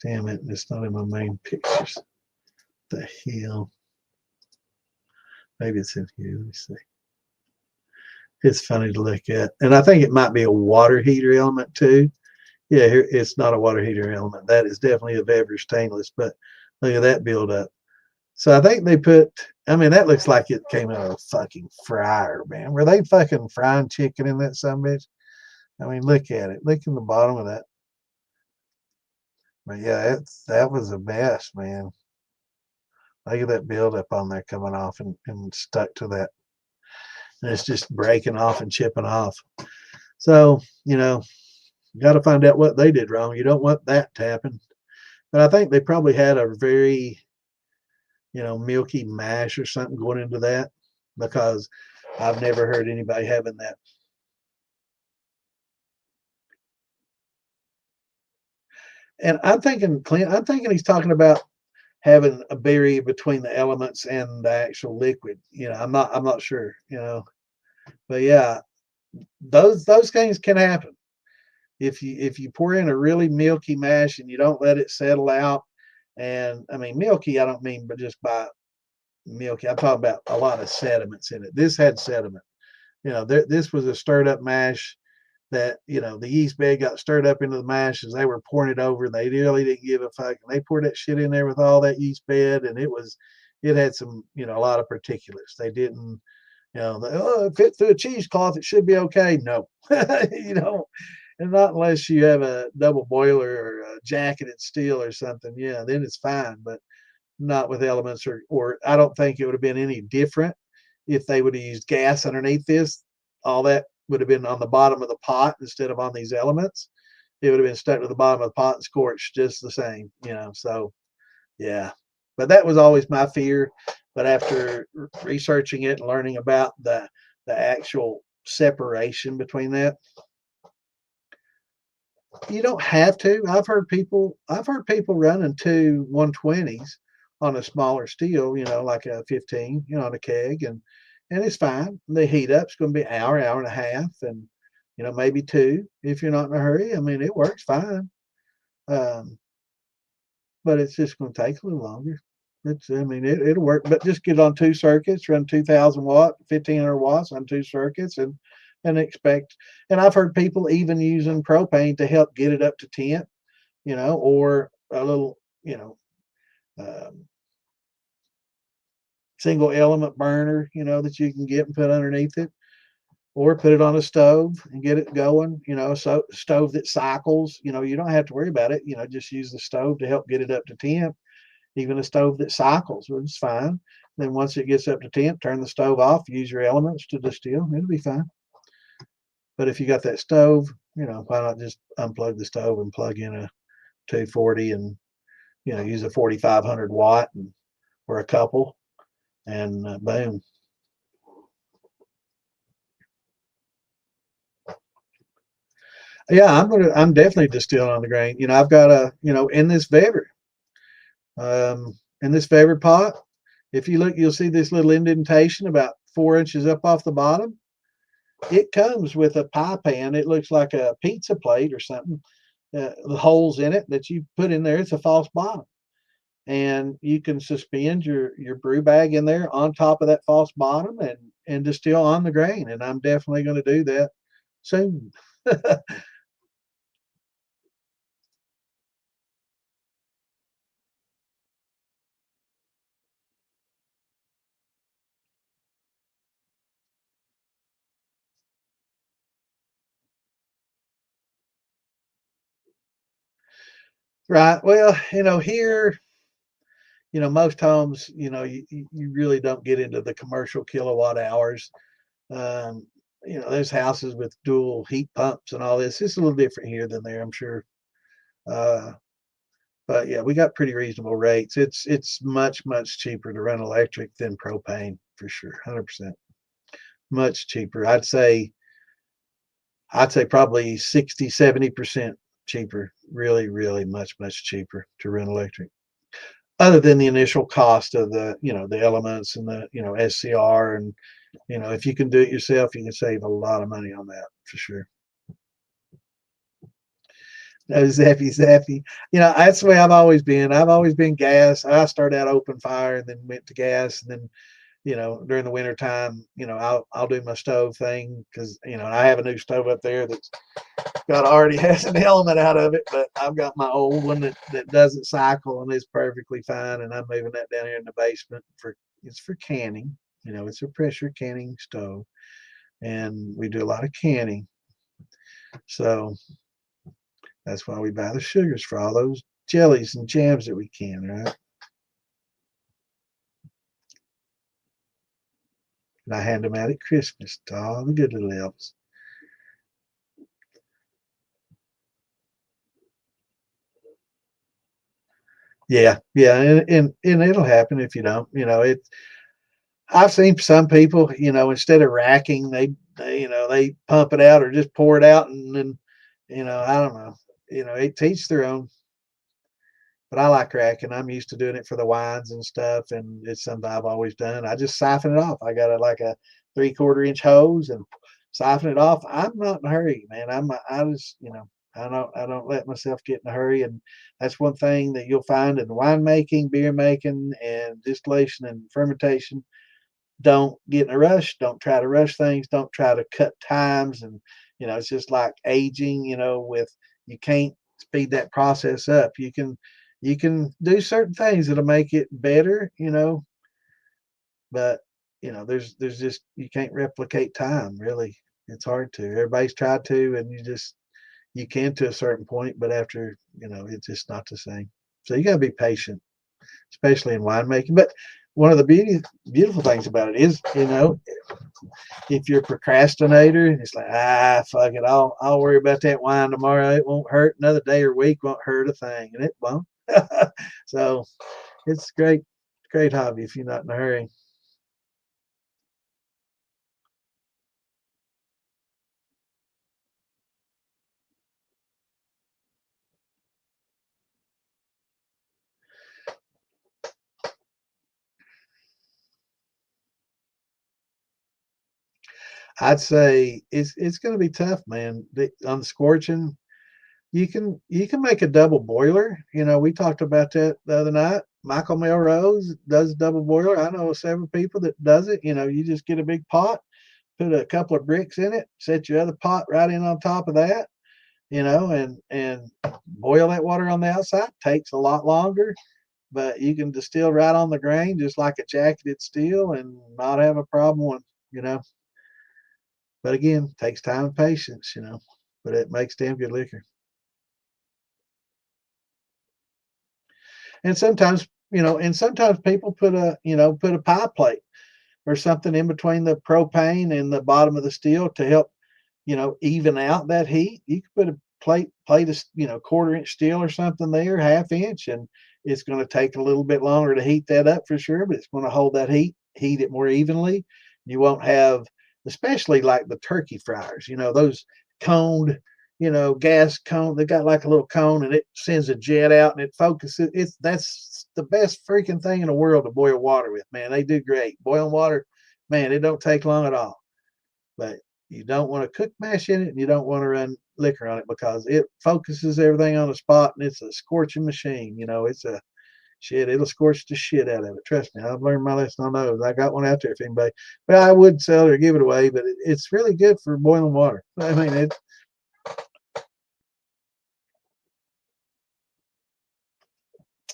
Damn it, it's not in my main pictures. The hell? Maybe it's in here. Let me see. It's funny to look at. And I think it might be a water heater element too. Yeah, here it's not a water heater element. That is definitely a beverage stainless, but look at that buildup. So I think they put, I mean, that looks like it came out of a fucking fryer, man. Were they fucking frying chicken in that son bitch? I mean, look at it. Look in the bottom of that. But yeah, that was a mess, man. Look at that buildup on there coming off and stuck to that. And it's just breaking off and chipping off. So, you know, you got to find out what they did wrong. You don't want that to happen. But I think they probably had a very, you know, milky mash or something going into that, because I've never heard anybody having that. And I'm thinking, Clint, I'm thinking he's talking about having a barrier between the elements and the actual liquid. You know, I'm not sure, you know. But yeah, those things can happen. If you pour in a really milky mash and you don't let it settle out, and I mean milky, I don't mean but just by milky. I'm talking about a lot of sediments in it. This had sediment. You know, this was a stirred up mash that, you know, the yeast bed got stirred up into the mash as they were pouring it over. They really didn't give a fuck. And they poured that shit in there with all that yeast bed, and it had some, you know, a lot of particulates. They didn't, you know, it fit through a cheesecloth, it should be okay. No, you know, and not unless you have a double boiler or a jacketed steel or something. Yeah, then it's fine, but not with elements, or I don't think it would have been any different if they would have used gas underneath this. All that would have been on the bottom of the pot instead of on these elements. It would have been stuck to the bottom of the pot and scorched just the same, you know. So yeah, but that was always my fear. But after researching it and learning about the actual separation between that, you don't have to. I've heard people running two 120s on a smaller steel, you know, like a 15, you know, on a keg, and it's fine. The heat up's going to be an hour and a half, and you know, maybe two if you're not in a hurry. I mean, it works fine. Um, but it's just going to take a little longer. I mean, it'll work, but just get on two circuits, run 2,000 watt, 1,500 watts on two circuits, and expect. And I've heard people even using propane to help get it up to temp, you know, or a little, you know, um, single element burner, you know, that you can get and put underneath it, or put it on a stove and get it going, you know, so stove that cycles, you know, you don't have to worry about it, you know, just use the stove to help get it up to temp. Even a stove that cycles, which is fine. Then once it gets up to temp, turn the stove off, use your elements to distill, it'll be fine. But if you got that stove, you know, why not just unplug the stove and plug in a 240 and, you know, use a 4,500 watt or a couple, and boom. Yeah, I'm definitely distilling on the grain. You know, I've got you know, in this Weber pot, if you look, you'll see this little indentation about 4 inches up off the bottom. It comes with a pie pan. It looks like a pizza plate or something. The holes in it that you put in there, it's a false bottom. And you can suspend your brew bag in there on top of that false bottom and distill on the grain. And I'm definitely going to do that soon. Right. Well, you know, here, you know, most homes, you know, you really don't get into the commercial kilowatt hours. Um, you know, there's houses with dual heat pumps and all this. It's a little different here than there, I'm sure. Uh, but yeah, we got pretty reasonable rates. It's much cheaper to run electric than propane for sure, 100%. Much cheaper. I'd say probably 60, 70% cheaper. Really much cheaper to run electric. Other than the initial cost of the, you know, the elements and the, you know, SCR, and you know, if you can do it yourself, you can save a lot of money on that for sure. No zappy zappy. That's the way I've always been. I've always been gas. I started out open fire and then went to gas, and then during the winter time, I'll do my stove thing because I have a new stove up there that's got already has an element out of it, but I've got my old one that doesn't cycle and is perfectly fine, and I'm moving that down here in the basement for canning. It's a pressure canning stove, and we do a lot of canning, so that's why we buy the sugars for all those jellies and jams that we can, right? And I hand them out at Christmas to all the good little elves. Yeah, yeah, and it'll happen if you don't. I've seen some people, instead of racking, they pump it out or just pour it out, and then, I don't know, it teach their own. But I like racking. I'm used to doing it for the wines and stuff, and it's something I've always done. I just siphon it off. I got like a 3/4 inch hose and siphon it off. I'm not in a hurry, man. I just, I don't let myself get in a hurry, and that's one thing that you'll find in winemaking, beer making, and distillation and fermentation. Don't get in a rush. Don't try to rush things. Don't try to cut times. And, it's just like aging, you can't speed that process up. You can do certain things that'll make it better, but there's just you can't replicate time really. It's hard to. Everybody's tried to, and you can to a certain point, but after, it's just not the same. So you gotta be patient, especially in winemaking. But one of the beautiful things about it is, if you're a procrastinator, it's like, fuck it, I'll worry about that wine tomorrow. It won't hurt. Another day or week won't hurt a thing, and it won't. So it's great hobby if you're not in a hurry. I'd say it's going to be tough, man. On the scorching, you can make a double boiler. We talked about that the other night. Michael Melrose does double boiler. I know several people that does it. You just get a big pot, put a couple of bricks in it, set your other pot right in on top of that, and boil that water on the outside. Takes a lot longer, but you can distill right on the grain, just like a jacketed still, and not have a problem. You know, but again, takes time and patience. But it makes damn good liquor. And sometimes people put a pie plate or something in between the propane and the bottom of the steel to help even out that heat. You could put a plate of 1/4 inch steel or something there, 1/2 inch, and it's going to take a little bit longer to heat that up for sure, but it's going to hold that heat it more evenly. You won't have, especially like the turkey fryers, those coned, gas cone. They got like a little cone and it sends a jet out and it focuses. That's the best freaking thing in the world to boil water with, man. They do great. Boiling water, man, it don't take long at all. But you don't want to cook mash in it, and you don't want to run liquor on it because it focuses everything on the spot, and it's a scorching machine. It's a shit. It'll scorch the shit out of it. Trust me, I've learned my lesson on those. I got one out there if anybody, but I would sell it or give it away. But it's really good for boiling water. I mean,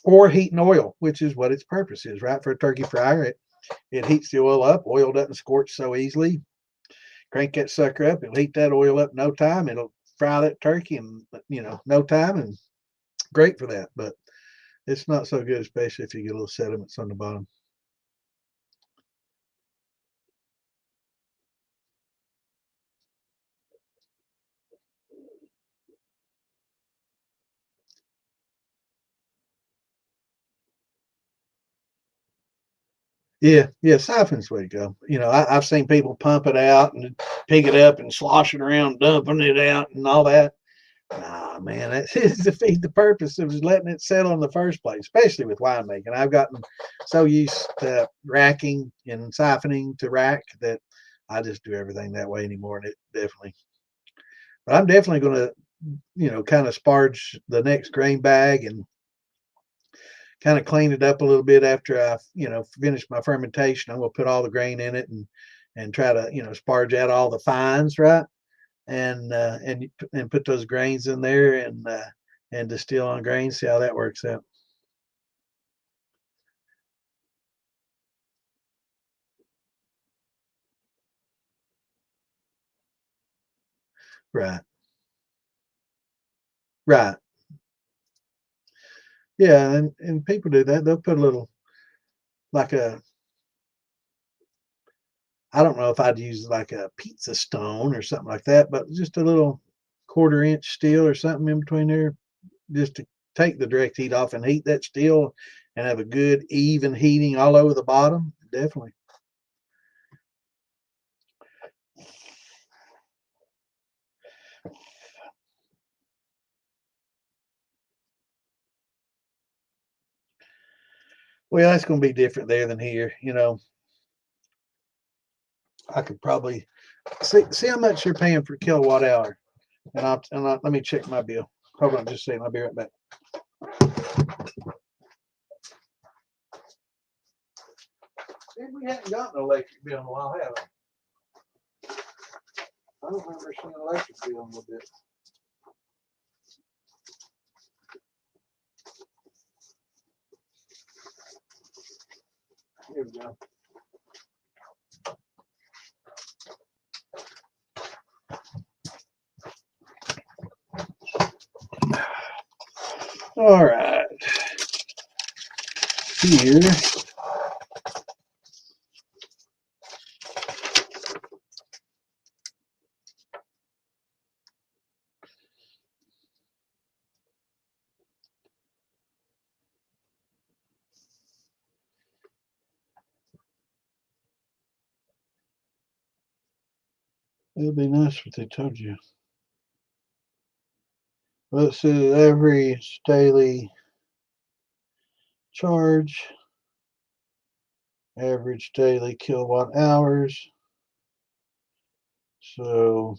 or heating oil, which is what its purpose is, right? For a turkey fryer, it heats the oil up. Oil doesn't scorch so easily. Crank that sucker up. It'll heat that oil up in no time. It'll fry that turkey in no time, and great for that. But it's not so good, especially if you get a little sediments on the bottom. Yeah, yeah, siphon's the way to go. I've seen people pump it out and pick it up and slosh it around, dumping it out and all that. Nah, man, that is defeat the purpose of letting it settle in the first place, especially with winemaking. I've gotten so used to racking and siphoning to rack that I just do everything that way anymore. And it definitely, but I'm definitely going to kind of sparge the next grain bag and kind of clean it up a little bit after I, finish my fermentation. I'm going to put all the grain in it and try to, sparge out all the fines, right? And put those grains in there and distill on grains. See how that works out. Right. Right. Yeah, and people do that. They'll put a little like a I don't know if I'd use like a pizza stone or something like that, but just a little 1/4 inch steel or something in between there, just to take the direct heat off and heat that steel and have a good even heating all over the bottom. Definitely. Well, that's going to be different there than here. I could probably see how much you're paying per kilowatt hour, and let me check my bill. Hold on, just a second. I'll be right back. We haven't gotten an electric bill in a while, have we? I don't remember seeing an electric bill in a little bit. Here we go. All right. Here. It'd be nice if they told you. Let's see, average daily charge, average daily kilowatt hours. So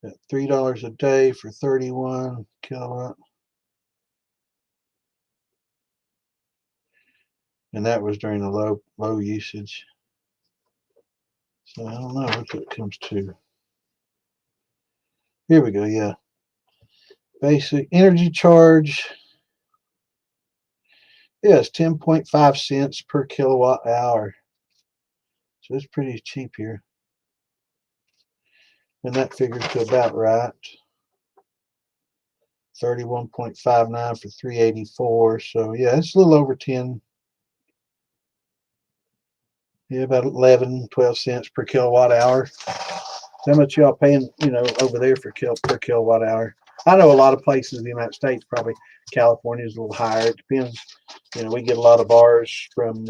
at $3 a day for 31 kilowatt. And that was during the low usage. So I don't know what that comes to. Here we go, yeah. Basic energy charge. Yes, 10.5 cents per kilowatt hour. So it's pretty cheap here. And that figures to about right. 31.59 for 384. So yeah, it's a little over 10. Yeah, about 11, 12 cents per kilowatt hour. How much y'all paying, over there for per kilowatt hour? I know a lot of places in the United States, probably California is a little higher. It depends. We get a lot of bars from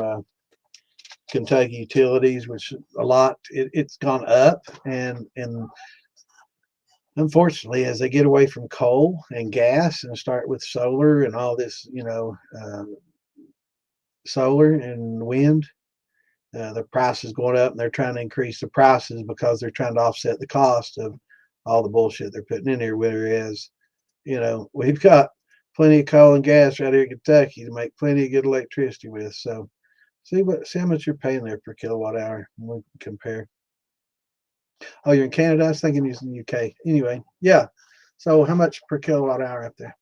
Kentucky Utilities, which a lot. It's gone up, and unfortunately, as they get away from coal and gas and start with solar and all this, solar and wind, the price is going up, and they're trying to increase the prices because they're trying to offset the cost of all the bullshit they're putting in here. Whereas, we've got plenty of coal and gas right here in Kentucky to make plenty of good electricity with. So see how much you're paying there per kilowatt hour, and we can compare. Oh, you're in Canada? I was thinking you're in the UK. Anyway, yeah. So how much per kilowatt hour up there?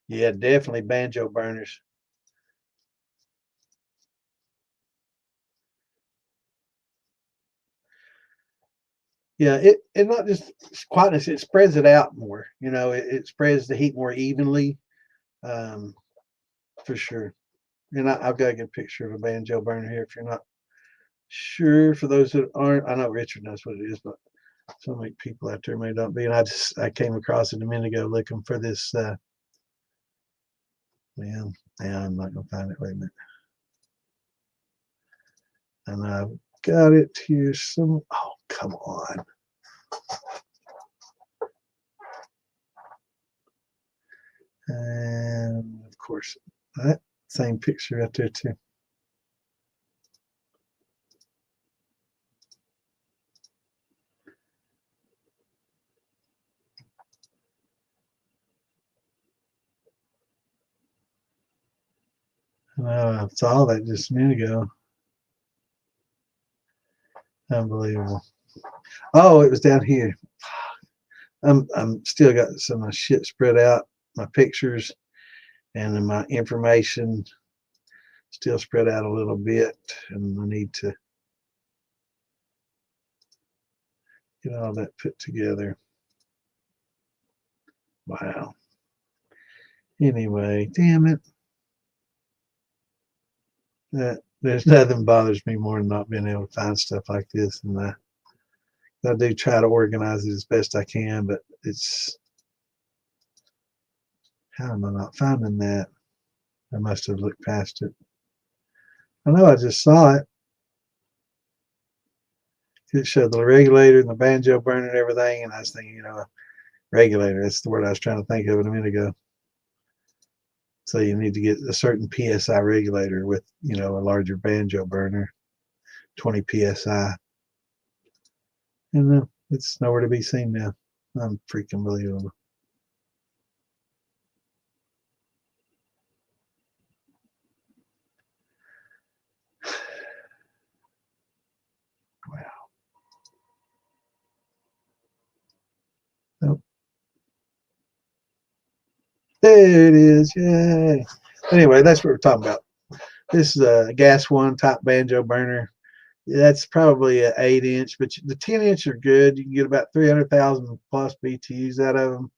Yeah, definitely banjo burners. Yeah, it not just quietness, it spreads it out more. It spreads the heat more evenly, um, for sure. And I've got a good picture of a banjo burner here if you're not sure. For those that aren't, I know Richard knows what it is, but so many people out there may not be. And I came across it a minute ago looking for this. Man, yeah, I'm not gonna find it. Wait a minute. And I've got it here. Oh, come on. And of course, that same picture right there too. I saw that just a minute ago. Unbelievable. Oh, it was down here. I'm still got some of my shit spread out, my pictures and then my information still spread out a little bit, and I need to get all that put together. Wow. Anyway, damn it. There's nothing bothers me more than not being able to find stuff like this, and I do try to organize it as best I can, but it's, how am I not finding that? I must have looked past it. I know I just saw it. It showed the regulator and the banjo burner and everything, and I was thinking, regulator, that's the word I was trying to think of it a minute ago. So you need to get a certain PSI regulator with, a larger banjo burner, 20 PSI. And it's nowhere to be seen now. I'm freaking believable. Wow. Nope. There it is. Yay. Anyway, that's what we're talking about. This is a gas one type banjo burner. That's probably an 8-inch, but the 10-inch are good. You can get about 300,000 plus BTUs out of them.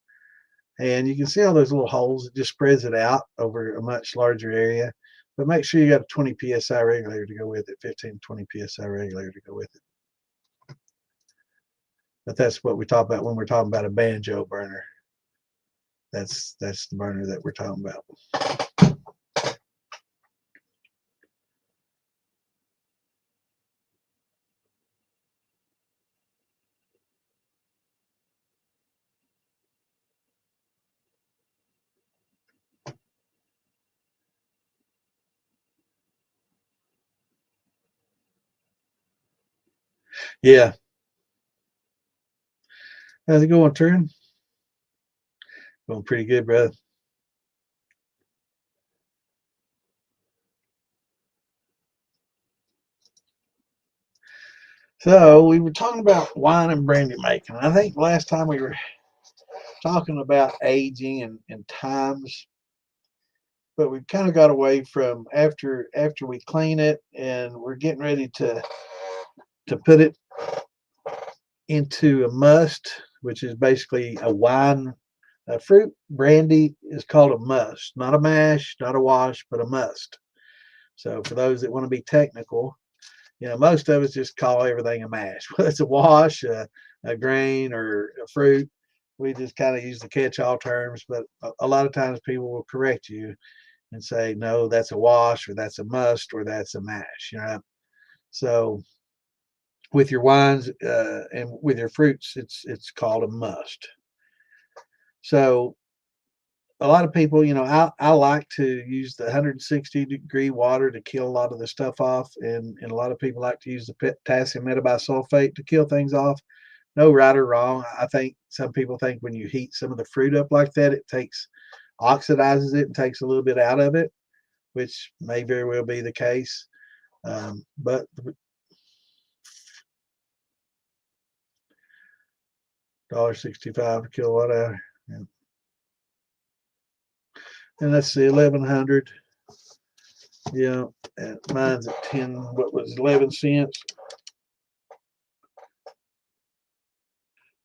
And you can see all those little holes. It just spreads it out over a much larger area. But make sure you got a 20 PSI regulator to go with it, 15, 20 PSI regulator to go with it. But that's what we talk about when we're talking about a banjo burner. That's the burner that we're talking about. Yeah. How's it going, Turin? Going pretty good, brother. So we were talking about wine and brandy making. I think last time we were talking about aging and times, but we kind of got away from after we clean it and we're getting ready to put it into a must, which is basically a wine. A fruit brandy is called a must, not a mash, not a wash, but a must. So for those that want to be technical, most of us just call everything a mash. Whether it's a wash, a grain, or a fruit, we just kind of use the catch-all terms. But a lot of times people will correct you and say, no, that's a wash, or that's a must, or that's a mash. So with your wines and with your fruits, it's called a must. So a lot of people, I like to use the 160-degree water to kill a lot of the stuff off, and a lot of people like to use the potassium metabisulfate to kill things off. No right or wrong. I think some people think when you heat some of the fruit up like that, it oxidizes it and takes a little bit out of it, which may very well be the case. But $1.65 a kilowatt hour. Yeah. And let's see, 1100. Yeah, and mine's at 10. What was 11 cents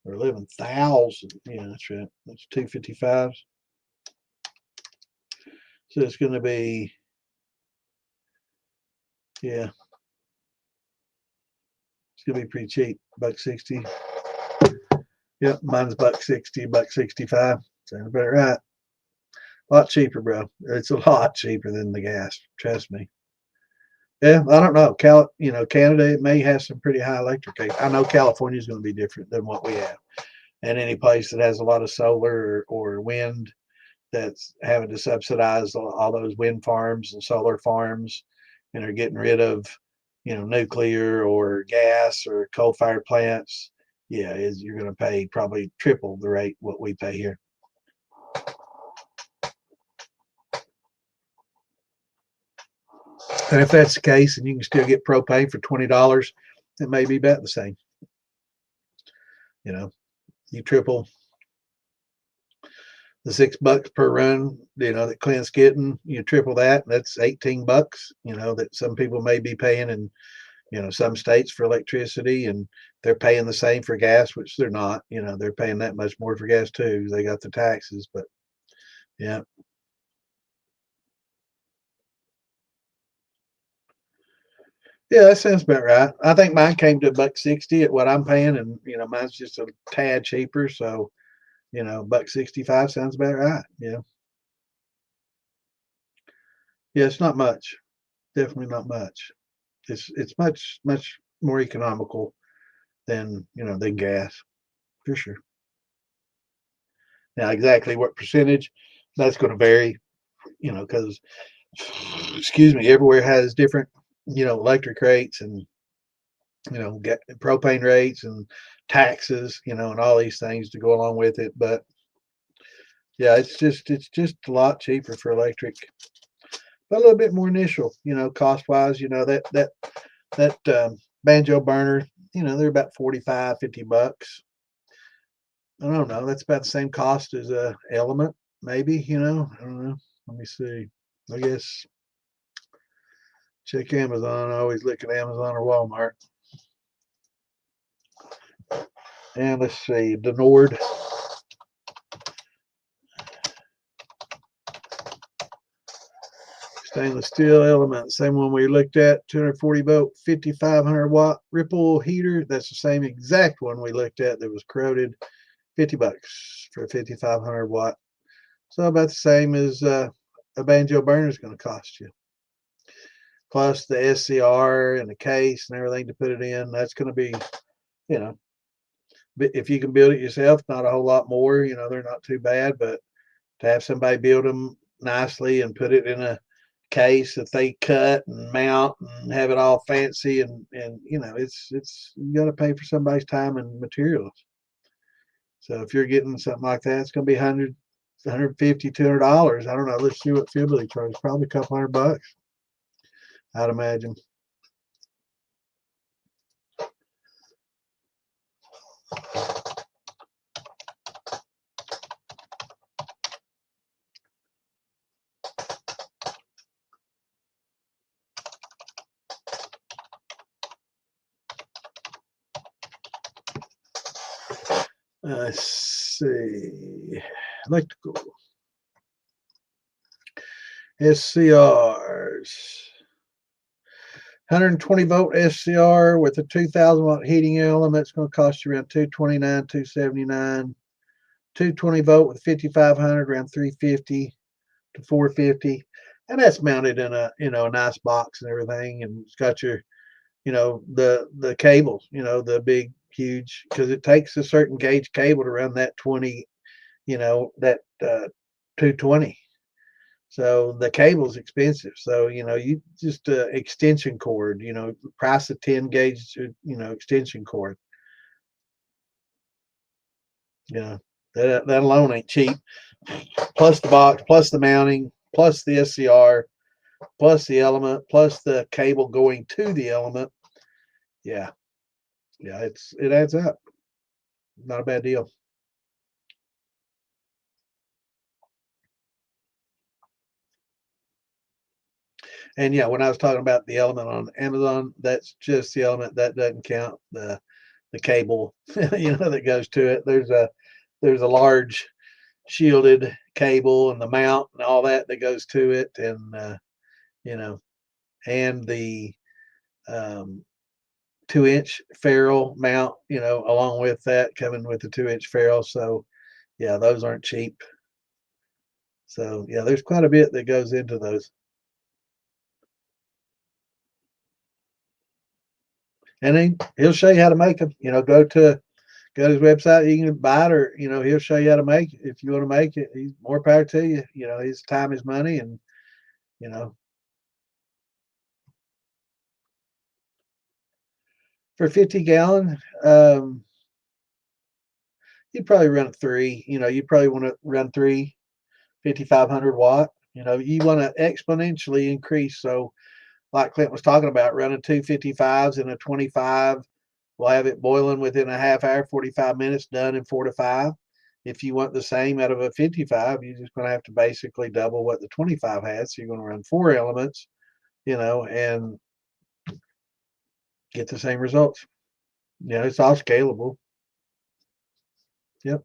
or 11,000? Yeah, that's right. That's 255. So it's going to be, yeah, it's going to be pretty cheap. $1.60. Yep, mine's $1.60, $1.65. Sounds about right. A lot cheaper, bro. It's a lot cheaper than the gas. Trust me. Yeah, I don't know. Canada may have some pretty high electric rates. I know California is going to be different than what we have. And any place that has a lot of solar or wind that's having to subsidize all those wind farms and solar farms and are getting rid of, nuclear or gas or coal-fired plants. Yeah, you're going to pay probably triple the rate what we pay here. And if that's the case, and you can still get propane for $20, it may be about the same. You know, you triple the $6 per run, you know, that Clint's getting, you triple that, that's $18, you know, that some people may be paying in, you know, some states for electricity, and they're paying the same for gas, which they're not, you know, they're paying that much more for gas too. They got the taxes, but yeah. Yeah, that sounds about right. I think mine came to $1.60 at what I'm paying, and you know, mine's just a tad cheaper. So, you know, $1.65 sounds about right. Yeah. Yeah, it's not much. Definitely not much. It's much more economical than, you know, than gas for sure. Now, exactly what percentage, that's going to vary, you know, because excuse me, everywhere has different, you know, electric rates, and you know, get propane rates and taxes, you know, and all these things to go along with it. But yeah, it's just a lot cheaper for electric, but a little bit more initial, you know, cost wise. You know, that banjo burner, you know, they're about 45, $50. I don't know. That's about the same cost as a element, maybe. You know, I don't know. Let me see. I guess check Amazon. I always look at Amazon or Walmart. And let's see, Denord. Stainless steel element, same one we looked at, 240 volt, 5,500 watt Ripple heater. That's the same exact one we looked at that was corroded. $50 for a 5,500 watt. So about the same as a banjo burner is going to cost you. Plus the SCR and the case and everything to put it in. That's going to be, you know, if you can build it yourself, not a whole lot more. You know, they're not too bad, but to have somebody build them nicely and put it in a case that they cut and mount and have it all fancy, and you know, it's you got to pay for somebody's time and materials. So if you're getting something like that, it's going to be 100, 150, $200. I don't know. Let's see what Fibily charges. Probably a couple $100, I'd imagine. Let's see. Electrical SCRs. 120 volt SCR with a 2,000 watt heating element. It's going to cost you around 229, 279. 220 volt with 5,500 around 350 to 450, and that's mounted in a, you know, a nice box and everything, and it's got your, you know, the cables, you know, the big huge, because it takes a certain gauge cable to run that 20, you know, that 220. So the cable's expensive. So, you know, you just extension cord, you know, price of 10 gauge, you know, extension cord. You know, that alone ain't cheap. Plus the box, plus the mounting, plus the SCR, plus the element, plus the cable going to the element. Yeah. Yeah, it adds up. Not a bad deal. And yeah, when I was talking about the element on Amazon, that's just the element. That doesn't count the cable, you know, that goes to it. There's a large shielded cable and the mount and all that that goes to it, and you know, and the um, 2-inch ferrule mount, you know, along with that, coming with the 2-inch ferrule. So yeah, those aren't cheap. So yeah, there's quite a bit that goes into those. And he'll show you how to make them. You know, go to his website. You can buy it, or you know, he'll show you how to make it. If you want to make it, he's more power to you. You know, his time is money, and you know, for 50 gallon, you'd probably run 3. You know, you probably want to run 3 5,500 watt. You know, you want to exponentially increase. So like Clint was talking about, running 255s in a 25. We'll have it boiling within a half hour, 45 minutes, done in 4 to 5. If you want the same out of a 55, you're just going to have to basically double what the 25 has. So you're going to run 4 elements, and get the same results. It's all scalable. Yep.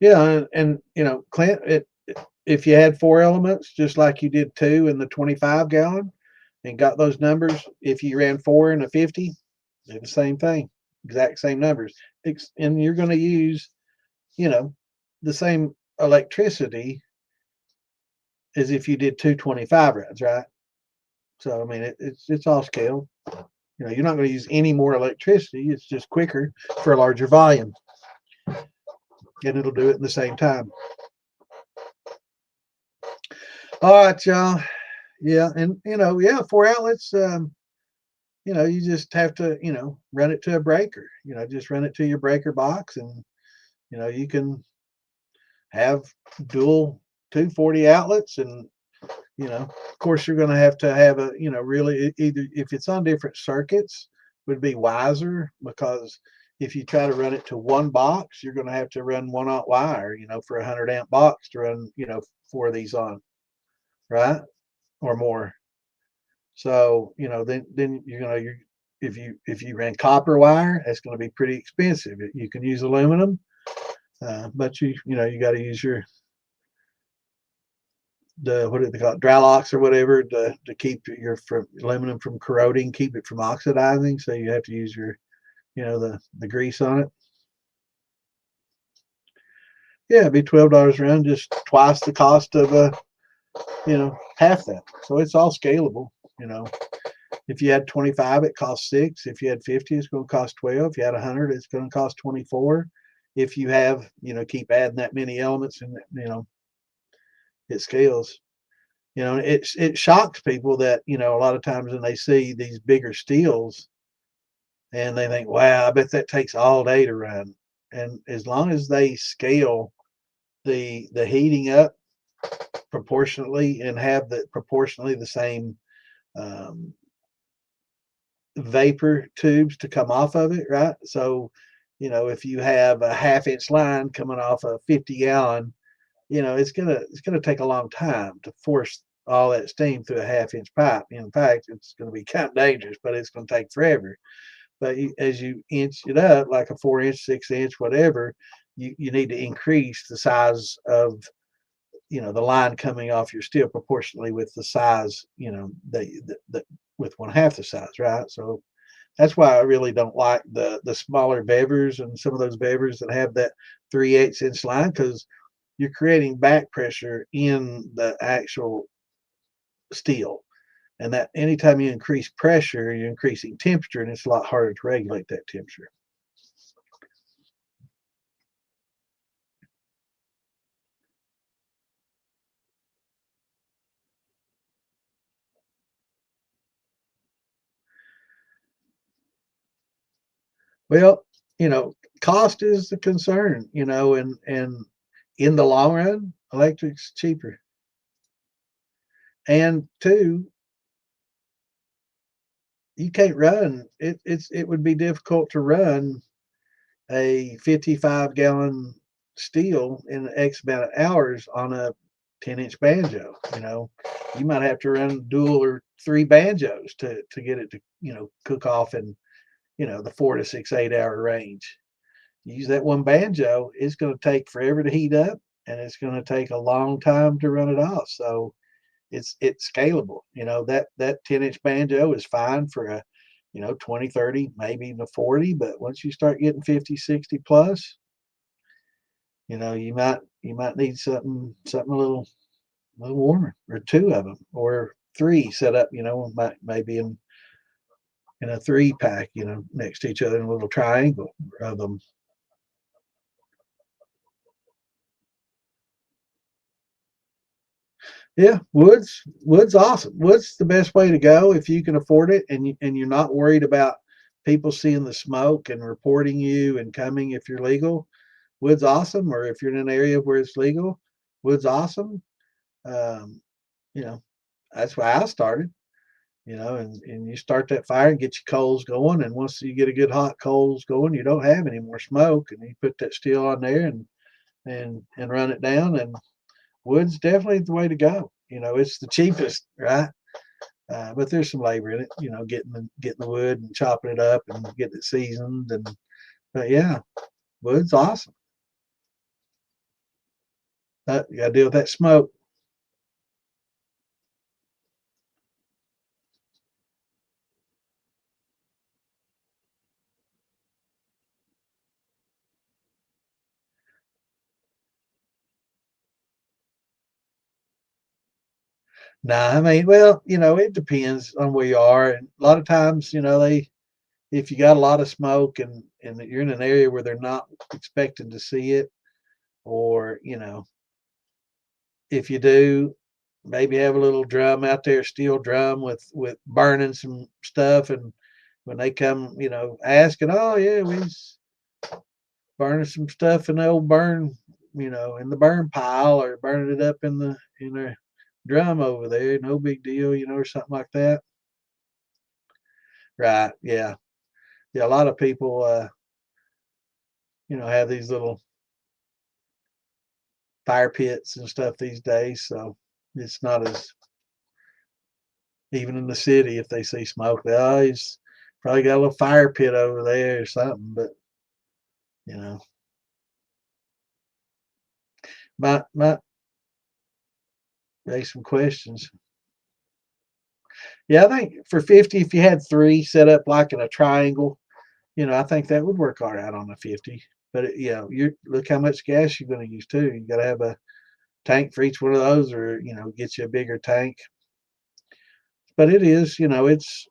Yeah, and Clint, if you had 4 elements, just like you did 2 in the 25-gallon, and got those numbers, if you ran 4 in a 50, they're the same thing, exact same numbers, and you're going to use, the same electricity as if you did 225 runs, right? So I mean, it's all scale. You're not going to use any more electricity. It's just quicker for a larger volume, and it'll do it in the same time. All right, y'all. Yeah, and 4 outlets. You just have to, run it to a breaker. Just run it to your breaker box, and you can have dual 240 outlets, and of course you're going to have a, really, either if it's on different circuits would be wiser, because if you try to run it to one box, you're going to have to run 1/0 wire, for a 100 amp box to run, 4 of these on, right, or more. So then you're if you ran copper wire, that's going to be pretty expensive. You can use aluminum, but you got to use what do they call it, dry locks or whatever, to keep your aluminum from corroding, keep it from oxidizing. So you have to use your the grease on it. Yeah, it'd be $12 around, just twice the cost of half that. So it's all scalable. If you had 25, it costs 6. If you had 50, it's going to cost 12. If you had 100, it's going to cost 24. If you have, keep adding that many elements, and it scales. It shocks people that a lot of times when they see these bigger steels, and they think, wow, I bet that takes all day to run. And as long as they scale the heating up proportionately, and have proportionally the same vapor tubes to come off of it, right? So, if you have a 1/2 inch line coming off a 50-gallon, it's gonna take a long time to force all that steam through a 1/2 inch pipe. In fact, it's going to be kind of dangerous, but it's going to take forever. But as you inch it up, like a 4-inch, 6-inch, whatever, you need to increase the size of the line coming off your steel proportionally with the size, the with 1/2 the size, right? So that's why I really don't like the smaller bevers, and some of those bevers that have that 3/8 inch line, because you're creating back pressure in the actual steel. And that anytime you increase pressure, you're increasing temperature, and it's a lot harder to regulate that temperature. Well, cost is the concern, and in the long run, electric's cheaper. And two, you can't run it would be difficult to run a 55-gallon steel in X amount of hours on a 10-inch banjo. You might have to run dual or 3 banjos to get it to cook off in the 4 to 6, 8 hour range. You use that one banjo, it's going to take forever to heat up, and it's going to take a long time to run it off. So it's scalable. That 10-inch banjo is fine for a 20, 30, maybe even a 40, but once you start getting 50, 60 plus, you might need something a little warmer, or 2 of them, or 3 set up, maybe in a 3-pack, next to each other in a little triangle of them. Yeah, wood's awesome. Wood's the best way to go if you can afford it, and you're not worried about people seeing the smoke and reporting you and coming if you're legal. Wood's awesome, or if you're in an area where it's legal, wood's awesome. Um, you know, that's why I started. And you start that fire and get your coals going, and once you get a good hot coals going, you don't have any more smoke, and you put that steel on there and run it down, and wood's definitely the way to go. It's the cheapest, right? But there's some labor in it, getting the wood and chopping it up and getting it seasoned, but yeah, wood's awesome. You got to deal with that smoke. Nah, I mean, well, it depends on where you are, and a lot of times, if you got a lot of smoke and you're in an area where they're not expecting to see it, or if you do, maybe have a little drum out there, steel drum with burning some stuff, and when they come, asking, oh yeah, we was burning some stuff in the old burn, in the burn pile, or burning it up in a drum over there, no big deal, or something like that. Right? Yeah, yeah. A lot of people, have these little fire pits and stuff these days, so it's not as, even in the city, if they see smoke, oh, he's probably got a little fire pit over there or something. But you know, might raise some questions. Yeah, I think for 50, if you had three set up like in a triangle, I think that would work all right on the 50. But you look how much gas you're going to use too. You got to have a tank for each one of those, or get you a bigger tank. But it is, it's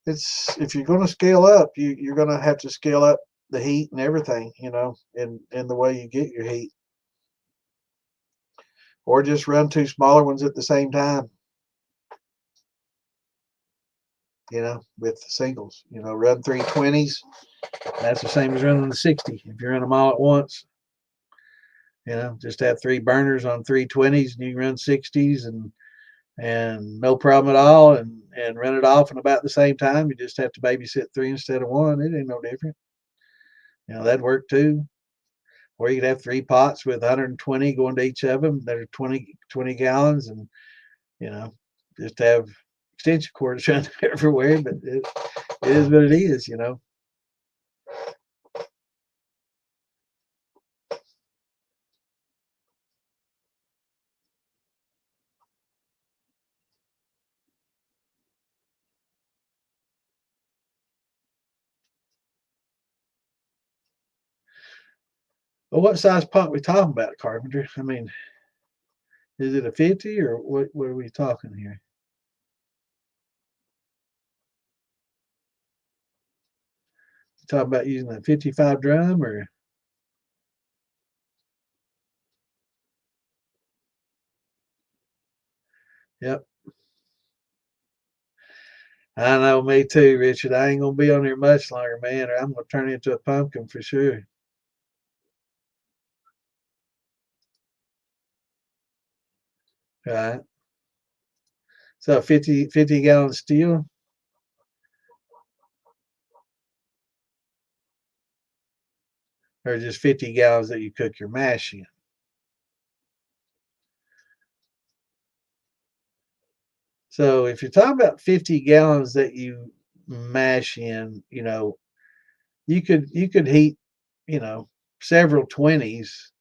if you're going to scale up, you're going to have to scale up the heat and everything, and the way you get your heat, or just run two smaller ones at the same time, with singles, run 320s. That's the same as running the 60. If you run them all at once, just have three burners on 320s, and you can run 60s and no problem at all, and run it off in about the same time. You just have to babysit three instead of one. It ain't no different. That'd work too. Or you could have three pots with 120 going to each of them that are 20 gallons, and you know just have extension cords running everywhere. But it is what it is. Well, what size pot we talking about, Carpenter? I mean, is it a 50, or what are we talking here? You talking about using a 55 drum, or yep. I know, me too, Richard. I ain't gonna be on here much longer, man, or I'm gonna turn into a pumpkin for sure. Right. So 50 gallon steel, or just 50 gallons that you cook your mash in? So if you're talking about 50 gallons that you mash in, you could heat, you know, several 20s,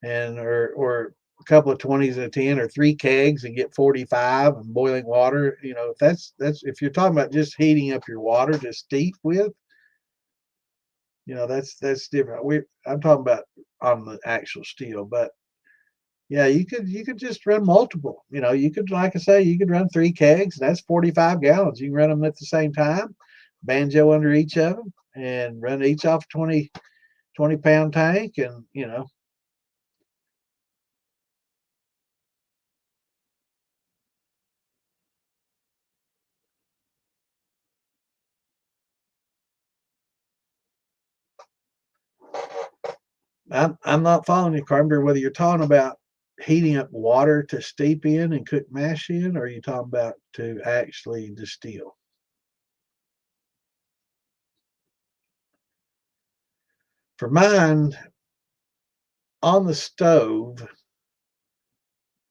and or a couple of 20s and a 10, or three kegs and get 45 and boiling water. If that's if you're talking about just heating up your water to steep with, that's different. I'm talking about on the actual steel, but yeah, you could just run multiple. You could, like I say, you could run three kegs. That's 45 gallons. You can run them at the same time, banjo under each of them, and run each off 20 pound tank, and I'm not following you, Carpenter, whether you're talking about heating up water to steep in and cook mash in, or are you talking about to actually distill? For mine, on the stove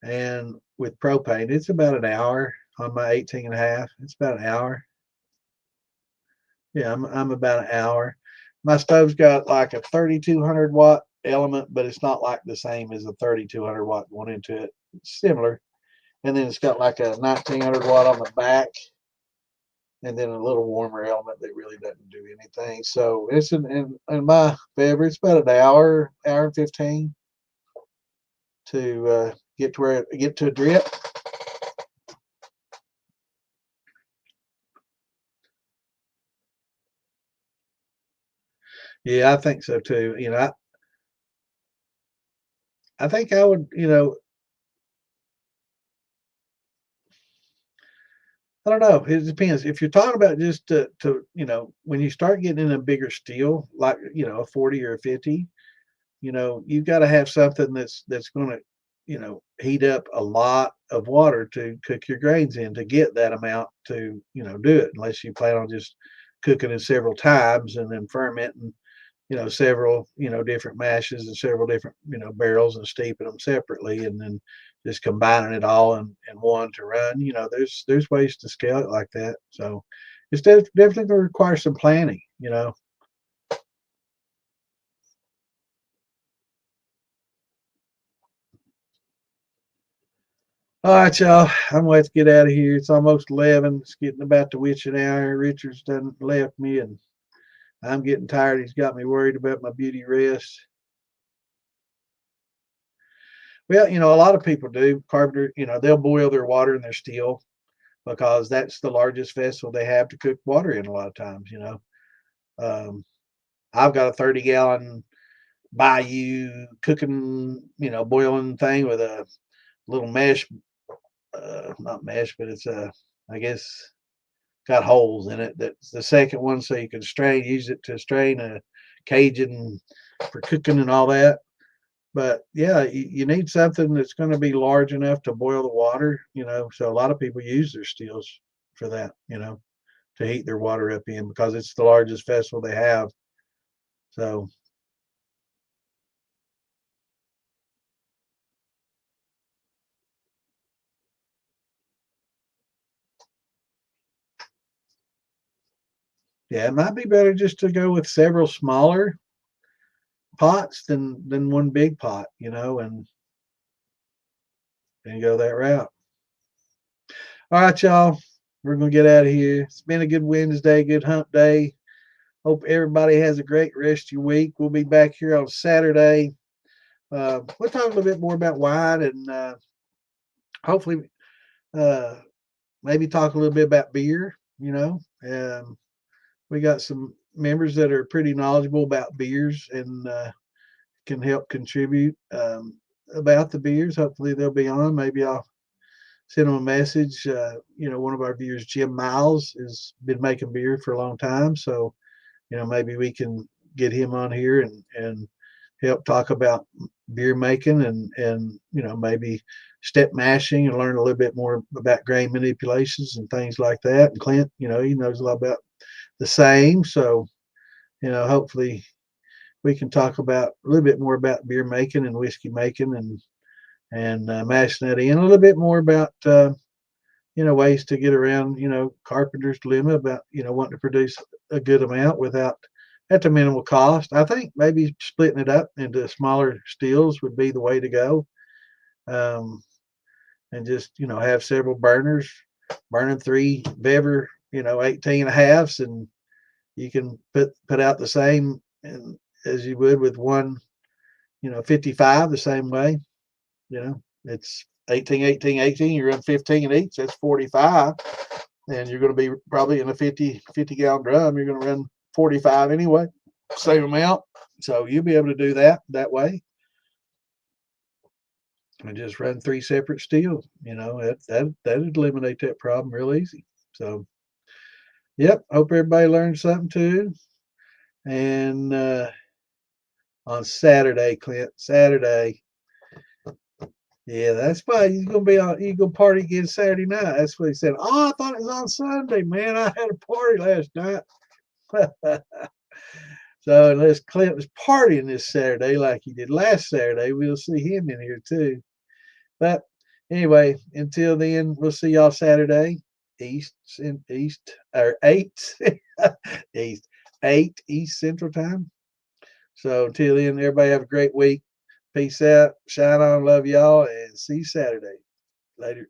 and with propane, it's about an hour on my 18 and a half. It's about an hour. Yeah, I'm about an hour. My stove's got like a 3200 watt element, but it's not like the same as a 3200 watt going into it. It's similar. And then it's got like a 1900 watt on the back, and then a little warmer element that really doesn't do anything. So it's in my favor. It's about an hour and 15 to get to a drip. Yeah, I think so too. I think I would, I don't know. It depends. If you're talking about just when you start getting in a bigger steel, like, a 40 or a 50, you've got to have something that's going to, heat up a lot of water to cook your grains in to get that amount to, do it, unless you plan on just cooking it several times and then fermenting, several, different mashes and several different, barrels and steeping them separately and then just combining it all in one to run. There's ways to scale it like that. So it's definitely going to require some planning. All right, y'all. I'm going to have to get out of here. It's almost 11. It's getting about the witching hour. Richard's done left me, and I'm getting tired. He's got me worried about my beauty rest. Well, a lot of people do. Carpenter, they'll boil their water in their steel because that's the largest vessel they have to cook water in a lot of times. Um, I've got a 30-gallon Bayou cooking, boiling thing with a little mesh, not mesh, but it's I guess got holes in it. That's the second one, so you can use it to strain a Cajun for cooking and all that. But yeah, you need something that's going to be large enough to boil the water. So a lot of people use their steels for that, to heat their water up in because it's the largest vessel they have. So yeah, it might be better just to go with several smaller pots than one big pot, and go that route. All right, y'all. We're gonna get out of here. It's been a good Wednesday, good hump day. Hope everybody has a great rest of your week. We'll be back here on Saturday. We'll talk a little bit more about wine and hopefully uh, maybe talk a little bit about beer. We got some members that are pretty knowledgeable about beers and can help contribute about the beers. Hopefully they'll be on. Maybe I'll send them a message. One of our viewers, Jim Miles, has been making beer for a long time. So, maybe we can get him on here and help talk about beer making and maybe step mashing and learn a little bit more about grain manipulations and things like that. And Clint, he knows a lot about the same. So, hopefully we can talk about a little bit more about beer making and whiskey making and mashing that in a little bit more about ways to get around carpenter's dilemma about wanting to produce a good amount without at the minimal cost. I think maybe splitting it up into smaller steels would be the way to go, um, and just have several burners burning three Bever 18 and a halves, and you can put out the same as you would with one 55 the same way. It's 18, 18, 18. You run 15 in each. That's 45. And you're going to be probably in a 50 gallon drum. You're going to run 45 anyway, same amount. So you'll be able to do that way and just run three separate steels. That'd eliminate that problem real easy. So, yep. Hope everybody learned something too. And on Saturday, Clint. Saturday. Yeah, that's why he's gonna be on. You gonna party again Saturday night? That's what he said. Oh, I thought it was on Sunday, man. I had a party last night. So unless Clint was partying this Saturday like he did last Saturday, we'll see him in here too. But anyway, until then, we'll see y'all Saturday, East or 8 East 8 East Central Time. So until then, everybody have a great week. Peace out, shine on, love y'all, and see you Saturday. Later.